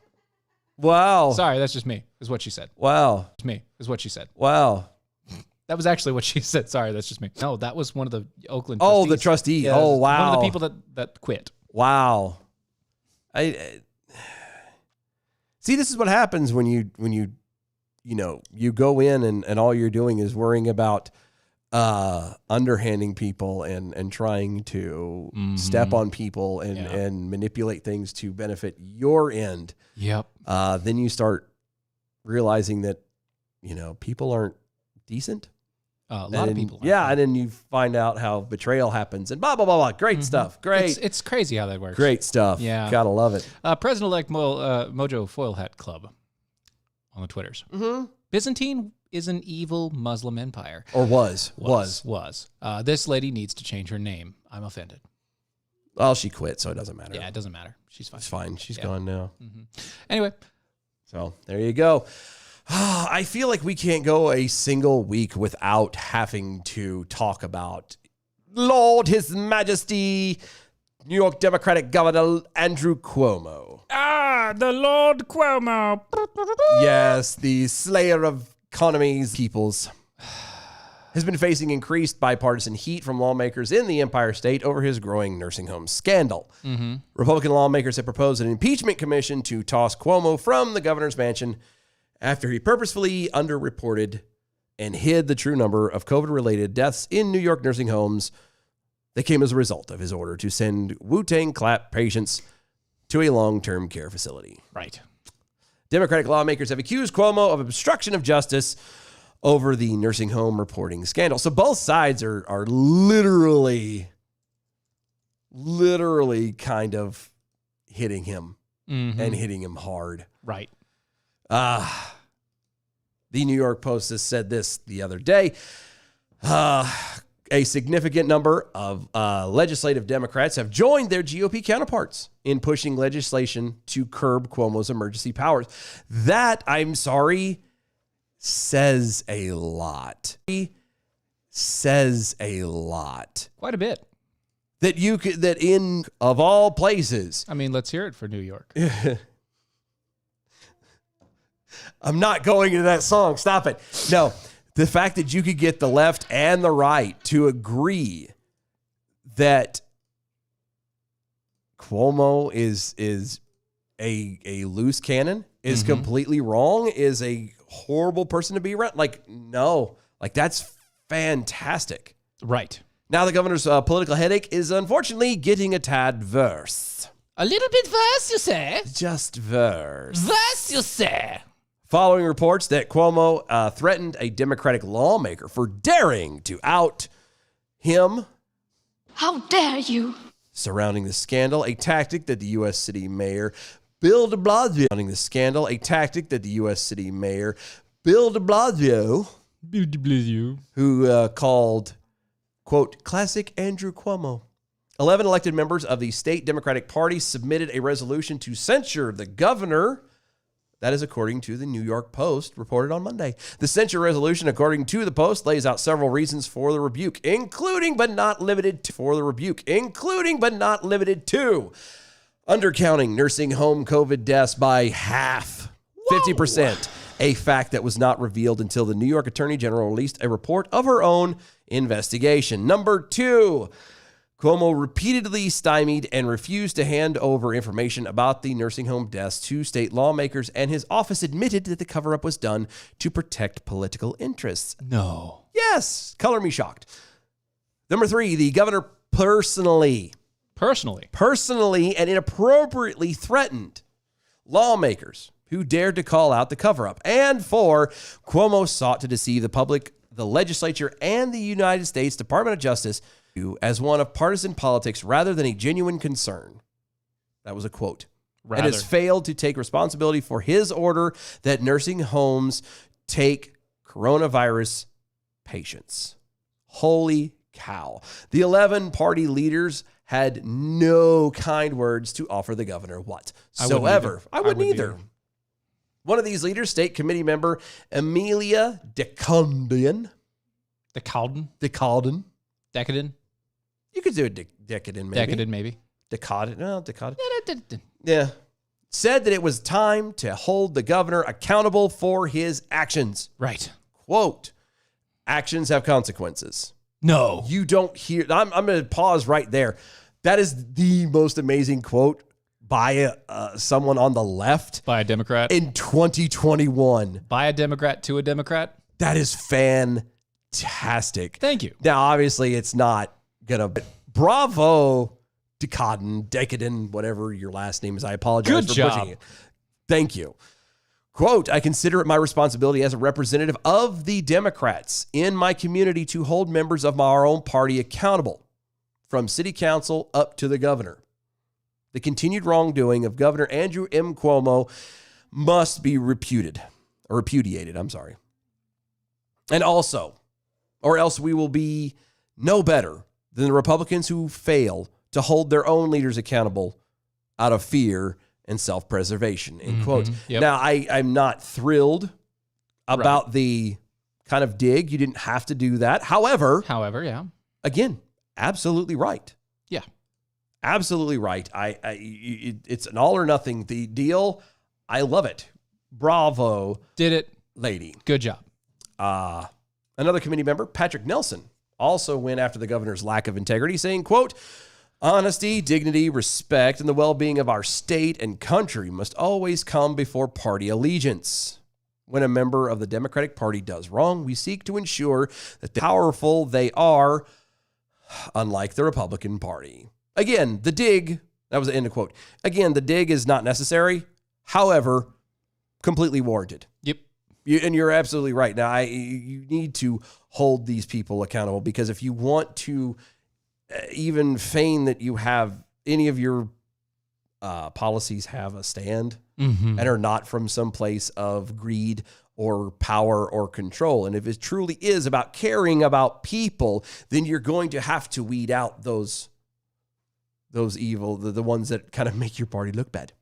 [SPEAKER 4] Sorry, that's just me. Is what she said.
[SPEAKER 3] Wow.
[SPEAKER 4] It's me. Is what she said.
[SPEAKER 3] Wow.
[SPEAKER 4] That was actually what she said. Sorry, that's just me. No, that was one of the Oakland.
[SPEAKER 3] Oh,
[SPEAKER 4] trustees.
[SPEAKER 3] the trustee.
[SPEAKER 4] Yeah,
[SPEAKER 3] Oh, wow.
[SPEAKER 4] One of the people that quit.
[SPEAKER 3] Wow. See, this is what happens when you go in and all you're doing is worrying about underhanding people and trying to step on people and manipulate things to benefit your end.
[SPEAKER 4] Yep.
[SPEAKER 3] Then you start realizing that, people aren't decent.
[SPEAKER 4] A lot of people.
[SPEAKER 3] Yeah. And then you find out how betrayal happens and blah, blah, blah, blah. Great stuff. Great.
[SPEAKER 4] It's crazy how that works.
[SPEAKER 3] Great stuff.
[SPEAKER 4] Yeah.
[SPEAKER 3] Gotta love it.
[SPEAKER 4] President-elect Mojo Foil Hat Club on the Twitters. Mm-hmm. Byzantine is an evil Muslim empire.
[SPEAKER 3] Or was.
[SPEAKER 4] This lady needs to change her name. I'm offended.
[SPEAKER 3] Well, she quit, so it doesn't matter.
[SPEAKER 4] Yeah, it doesn't matter. She's fine.
[SPEAKER 3] It's fine. She's gone now.
[SPEAKER 4] Mm-hmm. Anyway.
[SPEAKER 3] So there you go. I feel like we can't go a single week without having to talk about Lord His Majesty, New York Democratic Governor Andrew Cuomo.
[SPEAKER 4] The Lord Cuomo.
[SPEAKER 3] Yes, the slayer of economies, peoples, has been facing increased bipartisan heat from lawmakers in the Empire State over his growing nursing home scandal. Mm-hmm. Republican lawmakers have proposed an impeachment commission to toss Cuomo from the governor's mansion after he purposefully underreported and hid the true number of COVID-related deaths in New York nursing homes that came as a result of his order to send Wu-Tang Clap patients to a long-term care facility.
[SPEAKER 4] Right.
[SPEAKER 3] Democratic lawmakers have accused Cuomo of obstruction of justice over the nursing home reporting scandal. So both sides are literally kind of hitting him and hitting him hard.
[SPEAKER 4] Right.
[SPEAKER 3] The New York Post has said this the other day. A significant number of legislative Democrats have joined their GOP counterparts in pushing legislation to curb Cuomo's emergency powers. That, I'm sorry, says a lot.
[SPEAKER 4] Quite a bit.
[SPEAKER 3] That in, of all places.
[SPEAKER 4] I mean, let's hear it for New York.
[SPEAKER 3] I'm not going into that song. Stop it. No, the fact that you could get the left and the right to agree that Cuomo is a loose cannon, is completely wrong, is a horrible person to be around. Like, no, like that's fantastic.
[SPEAKER 4] Right.
[SPEAKER 3] Now the governor's political headache is unfortunately getting a tad worse.
[SPEAKER 4] A little bit worse, you say?
[SPEAKER 3] Just worse.
[SPEAKER 4] Worse, you say?
[SPEAKER 3] Following reports that Cuomo threatened a Democratic lawmaker for daring to out him.
[SPEAKER 1] How dare you?
[SPEAKER 3] Surrounding the scandal, a tactic that the U.S. City Mayor Bill de Blasio, who called, quote, classic Andrew Cuomo. 11 elected members of the state Democratic Party submitted a resolution to censure the governor. That is according to the New York Post, reported on Monday. The censure resolution, according to the Post, lays out several reasons for the rebuke, including but not limited to undercounting nursing home COVID deaths by half, 50%, a fact that was not revealed until the New York Attorney General released a report of her own investigation. Number 2, Cuomo repeatedly stymied and refused to hand over information about the nursing home deaths to state lawmakers, and his office admitted that the cover-up was done to protect political interests.
[SPEAKER 4] No.
[SPEAKER 3] Yes, color me shocked. Number 3, the governor personally and inappropriately threatened lawmakers who dared to call out the cover-up. And 4, Cuomo sought to deceive the public, the legislature, and the United States Department of Justice as one of partisan politics rather than a genuine concern. That was a quote. And has failed to take responsibility for his order that nursing homes take coronavirus patients. Holy cow. The 11 party leaders had no kind words to offer the governor whatsoever. I wouldn't either. One of these leaders, state committee member Amelia Decalden.
[SPEAKER 4] Decadent.
[SPEAKER 3] You could do a decadent, maybe.
[SPEAKER 4] Decadent, maybe.
[SPEAKER 3] Decadent. No, decadent. Yeah. Said that it was time to hold the governor accountable for his actions.
[SPEAKER 4] Right.
[SPEAKER 3] Quote, actions have consequences.
[SPEAKER 4] No.
[SPEAKER 3] You don't hear. I'm going to pause right there. That is the most amazing quote by someone on the left.
[SPEAKER 4] By a Democrat.
[SPEAKER 3] In 2021.
[SPEAKER 4] By a Democrat to a Democrat.
[SPEAKER 3] That is fantastic.
[SPEAKER 4] Thank you.
[SPEAKER 3] Now, obviously, it's not going to. Bravo, Decadent, whatever your last name is. I apologize
[SPEAKER 4] Good
[SPEAKER 3] for
[SPEAKER 4] job.
[SPEAKER 3] butchering it. Thank you. Quote, I consider it my responsibility as a representative of the Democrats in my community to hold members of our own party accountable, from city council up to the governor. The continued wrongdoing of Governor Andrew M. Cuomo must be repudiated. And also, or else we will be no better than the Republicans who fail to hold their own leaders accountable out of fear and self-preservation, end quote.
[SPEAKER 4] Yep.
[SPEAKER 3] Now, I'm not thrilled about the kind of dig. You didn't have to do that. However,
[SPEAKER 4] yeah.
[SPEAKER 3] Again, absolutely right.
[SPEAKER 4] Yeah.
[SPEAKER 3] Absolutely right. It's an all or nothing deal. I love it. Bravo.
[SPEAKER 4] Did it.
[SPEAKER 3] Lady.
[SPEAKER 4] Good job.
[SPEAKER 3] Another committee member, Patrick Nelson, also went after the governor's lack of integrity, saying, quote, honesty, dignity, respect, and the well-being of our state and country must always come before party allegiance. When a member of the Democratic Party does wrong, we seek to ensure that powerful they are, unlike the Republican Party. Again, the dig, that was the end of quote. Again, the dig is not necessary. However, completely warranted.
[SPEAKER 4] Yep.
[SPEAKER 3] And you're absolutely right. Now, you need to hold these people accountable, because if you want to even feign that you have any of your policies have a stand and are not from some place of greed or power or control, and if it truly is about caring about people, then you're going to have to weed out those evil, the ones that kind of make your party look bad.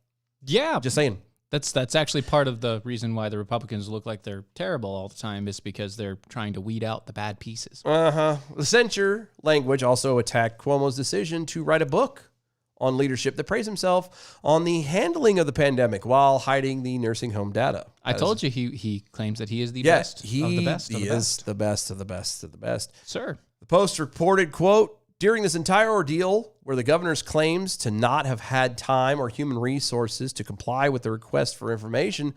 [SPEAKER 4] Yeah.
[SPEAKER 3] Just saying.
[SPEAKER 4] That's actually part of the reason why the Republicans look like they're terrible all the time, is because they're trying to weed out the bad pieces.
[SPEAKER 3] The censure language also attacked Cuomo's decision to write a book on leadership that praised himself on the handling of the pandemic while hiding the nursing home data.
[SPEAKER 4] I told you he claims that he is the best of the best of the best.
[SPEAKER 3] The best of the best of the best.
[SPEAKER 4] Sir.
[SPEAKER 3] The Post reported, quote, during this entire ordeal, where the governor's claims to not have had time or human resources to comply with the request for information,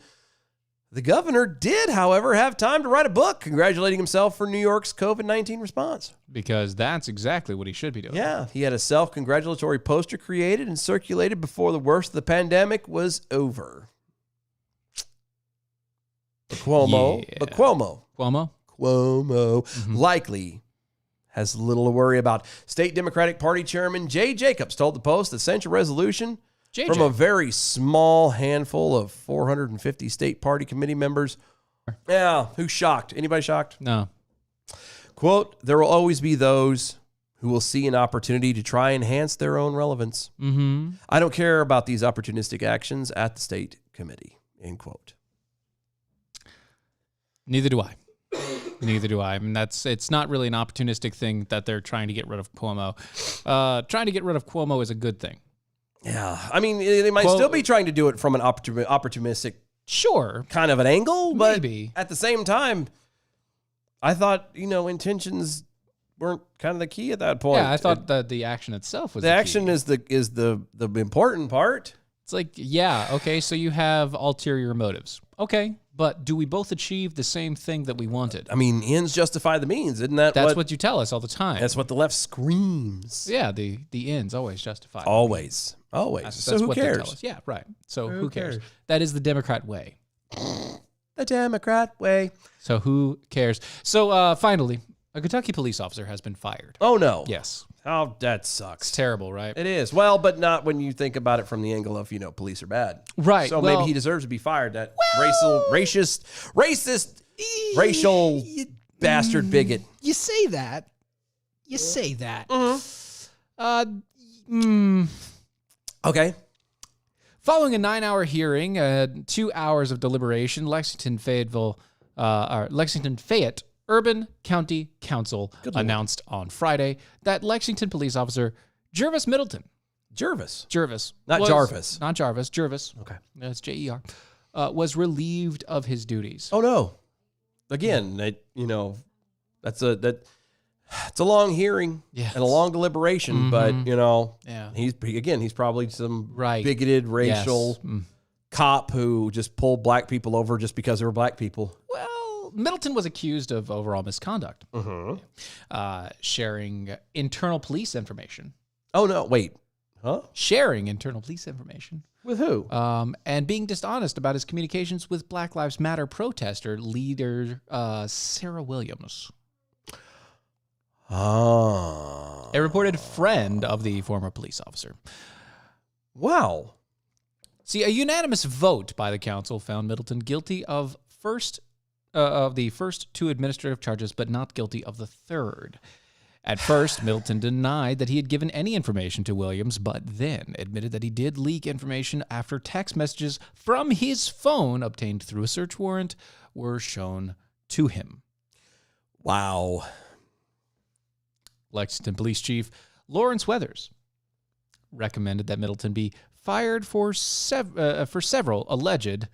[SPEAKER 3] the governor did, however, have time to write a book congratulating himself for New York's COVID-19 response.
[SPEAKER 4] Because that's exactly what he should be doing.
[SPEAKER 3] Yeah, he had a self-congratulatory poster created and circulated before the worst of the pandemic was over. But Cuomo likely has little to worry about. State Democratic Party Chairman Jay Jacobs told the Post the censure resolution from a very small handful of 450 state party committee members. Yeah, who's shocked? Anybody shocked?
[SPEAKER 4] No.
[SPEAKER 3] Quote, there will always be those who will see an opportunity to try and enhance their own relevance. I don't care about these opportunistic actions at the state committee, end quote.
[SPEAKER 4] Neither do I. Neither do I. I mean, it's not really an opportunistic thing that they're trying to get rid of Cuomo. Trying to get rid of Cuomo is a good thing.
[SPEAKER 3] Yeah. I mean, they might still be trying to do it from an opportunistic kind of an angle, but
[SPEAKER 4] maybe.
[SPEAKER 3] At the same time, I thought, intentions weren't kind of the key at that point.
[SPEAKER 4] Yeah, I thought that the action itself was
[SPEAKER 3] the action is the important part.
[SPEAKER 4] It's like, yeah, okay, so you have ulterior motives. Okay, but do we both achieve the same thing that we wanted?
[SPEAKER 3] I mean, ends justify the means, isn't that?
[SPEAKER 4] That's what you tell us all the time.
[SPEAKER 3] That's what the left screams.
[SPEAKER 4] Yeah, the ends always justify.
[SPEAKER 3] Always.
[SPEAKER 4] That's
[SPEAKER 3] who
[SPEAKER 4] what
[SPEAKER 3] cares?
[SPEAKER 4] they tell us. Yeah, right. So who cares? That is the Democrat way.
[SPEAKER 3] The Democrat way.
[SPEAKER 4] So who cares? So finally, A Kentucky police officer has been fired.
[SPEAKER 3] Oh, no.
[SPEAKER 4] Yes.
[SPEAKER 3] Oh, that sucks.
[SPEAKER 4] It's terrible, right?
[SPEAKER 3] It is. Well, but not when you think about it from the angle of, police are bad.
[SPEAKER 4] Right.
[SPEAKER 3] So
[SPEAKER 4] well,
[SPEAKER 3] maybe he deserves to be fired. That racist, racial bastard bigot.
[SPEAKER 4] You say that. You say that.
[SPEAKER 3] Okay.
[SPEAKER 4] Following a 9-hour hearing, 2 hours of deliberation, Lexington Fayette Urban County Council announced on Friday that Lexington police officer Jervis Middleton.
[SPEAKER 3] Jervis.
[SPEAKER 4] Not
[SPEAKER 3] Jarvis.
[SPEAKER 4] Not Jarvis. Jervis.
[SPEAKER 3] Okay.
[SPEAKER 4] That's J-E-R. Was relieved of his duties.
[SPEAKER 3] Oh, no. Again, it's a long hearing and a long deliberation, but, he's probably some bigoted racial cop who just pulled black people over just because they were black people.
[SPEAKER 4] Well, Middleton was accused of overall misconduct, sharing internal police information.
[SPEAKER 3] Oh, no. Wait. Huh?
[SPEAKER 4] Sharing internal police information.
[SPEAKER 3] With who?
[SPEAKER 4] And being dishonest about his communications with Black Lives Matter protester leader Sarah Williams.
[SPEAKER 3] Oh.
[SPEAKER 4] A reported friend of the former police officer.
[SPEAKER 3] Wow.
[SPEAKER 4] See, a unanimous vote by the council found Middleton guilty of the first 2 administrative charges, but not guilty of the third. At first, Middleton denied that he had given any information to Williams, but then admitted that he did leak information after text messages from his phone obtained through a search warrant were shown to him.
[SPEAKER 3] Wow.
[SPEAKER 4] Lexington Police Chief Lawrence Weathers recommended that Middleton be fired for several allegedly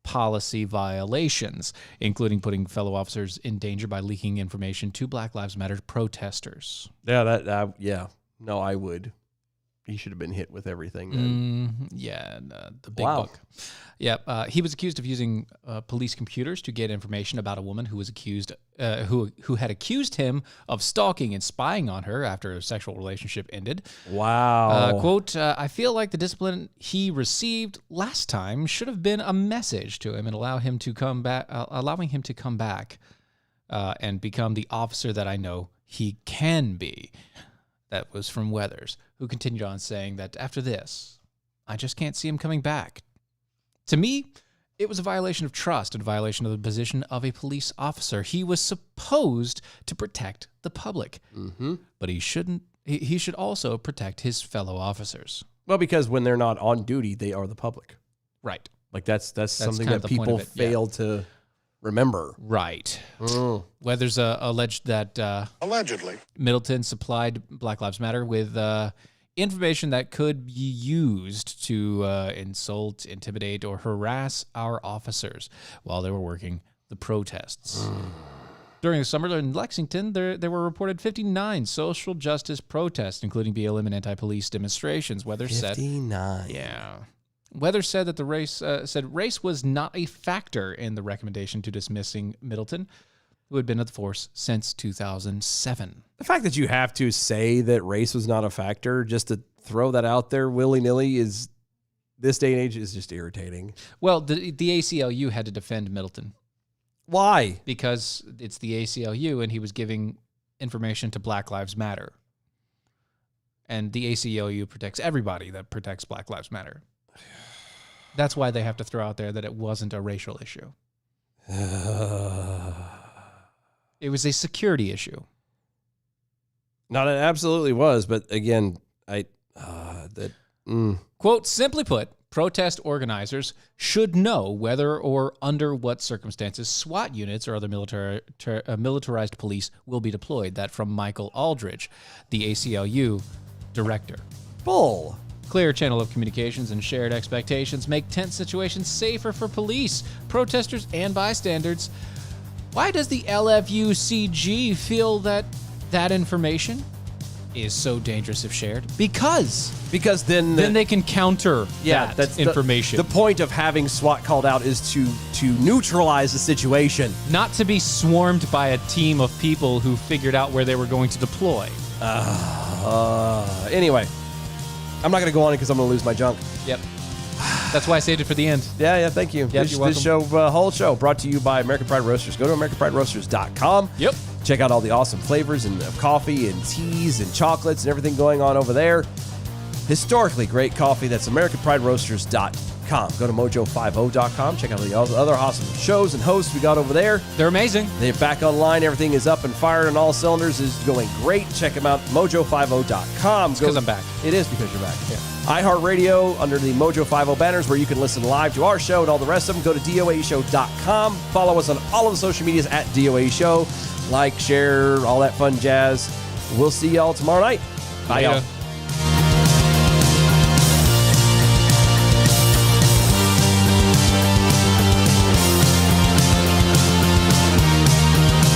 [SPEAKER 4] policy violations, including putting fellow officers in danger by leaking information to Black Lives Matter protesters.
[SPEAKER 3] Yeah, No, I would. He should have been hit with everything then.
[SPEAKER 4] The big book. Yeah, he was accused of using police computers to get information about a woman who was accused, who had accused him of stalking and spying on her after a sexual relationship ended.
[SPEAKER 3] Wow.
[SPEAKER 4] Quote, I feel like the discipline he received last time should have been a message to him and allowing him to come back and become the officer that I know he can be. That was from Weathers, who continued on saying that after this, I just can't see him coming back. To me, it was a violation of trust and a violation of the position of a police officer. He was supposed to protect the public, but he shouldn't. He should also protect his fellow officers.
[SPEAKER 3] Well, because when they're not on duty, they are the public.
[SPEAKER 4] Right.
[SPEAKER 3] Like that's something
[SPEAKER 4] kind of
[SPEAKER 3] that
[SPEAKER 4] the point
[SPEAKER 3] people
[SPEAKER 4] of it,
[SPEAKER 3] fail to remember.
[SPEAKER 4] Right. Weathers alleged that Middleton supplied Black Lives Matter with information that could be used to insult, intimidate, or harass our officers while they were working the protests. During the summer in Lexington, there were reported 59 social justice protests, including BLM and anti-police demonstrations. Weathers said,
[SPEAKER 3] 59.
[SPEAKER 4] Yeah. Weathers said that race was not a factor in the recommendation to dismissing Middleton, who had been at the force since 2007.
[SPEAKER 3] The fact that you have to say that race was not a factor, just to throw that out there willy-nilly, is this day and age is just irritating.
[SPEAKER 4] Well, the ACLU had to defend Middleton.
[SPEAKER 3] Why?
[SPEAKER 4] Because it's the ACLU, and he was giving information to Black Lives Matter. And the ACLU protects everybody that protects Black Lives Matter. That's why they have to throw out there that it wasn't a racial issue. It was a security issue.
[SPEAKER 3] No, it absolutely was. But again,
[SPEAKER 4] Quote, simply put, protest organizers should know whether or under what circumstances SWAT units or other militarized police will be deployed. That from Michael Aldridge, the ACLU director.
[SPEAKER 3] Bull.
[SPEAKER 4] Clear channel of communications and shared expectations make tense situations safer for police, protesters, and bystanders. Why does the LFUCG feel that information is so dangerous if shared? Because then they can counter that information.
[SPEAKER 3] The point of having SWAT called out is to neutralize the situation.
[SPEAKER 4] Not to be swarmed by a team of people who figured out where they were going to deploy.
[SPEAKER 3] Anyway, I'm not going to go on it because I'm going to lose my junk.
[SPEAKER 4] Yep. That's why I saved it for the end.
[SPEAKER 3] Yeah, thank you.
[SPEAKER 4] Yep,
[SPEAKER 3] this
[SPEAKER 4] you're
[SPEAKER 3] this show, whole show, brought to you by American Pride Roasters. Go to AmericanPrideRoasters.com.
[SPEAKER 4] Yep.
[SPEAKER 3] Check out all the awesome flavors and coffee and teas and chocolates and everything going on over there. Historically great coffee. That's AmericanPrideRoasters.com. Go to Mojo50.com. Check out the other awesome shows and hosts we got over there.
[SPEAKER 4] They're amazing.
[SPEAKER 3] They're back online. Everything is up and fired on all cylinders. Is going great. Check them out. Mojo50.com.
[SPEAKER 4] Because I'm back.
[SPEAKER 3] It is because you're back.
[SPEAKER 4] Yeah.
[SPEAKER 3] iHeartRadio under the Mojo50 banners where you can listen live to our show and all the rest of them. Go to DOAShow.com. Follow us on all of the social medias at DOA Show. Like, share, all that fun jazz. We'll see y'all tomorrow night. Bye, y'all.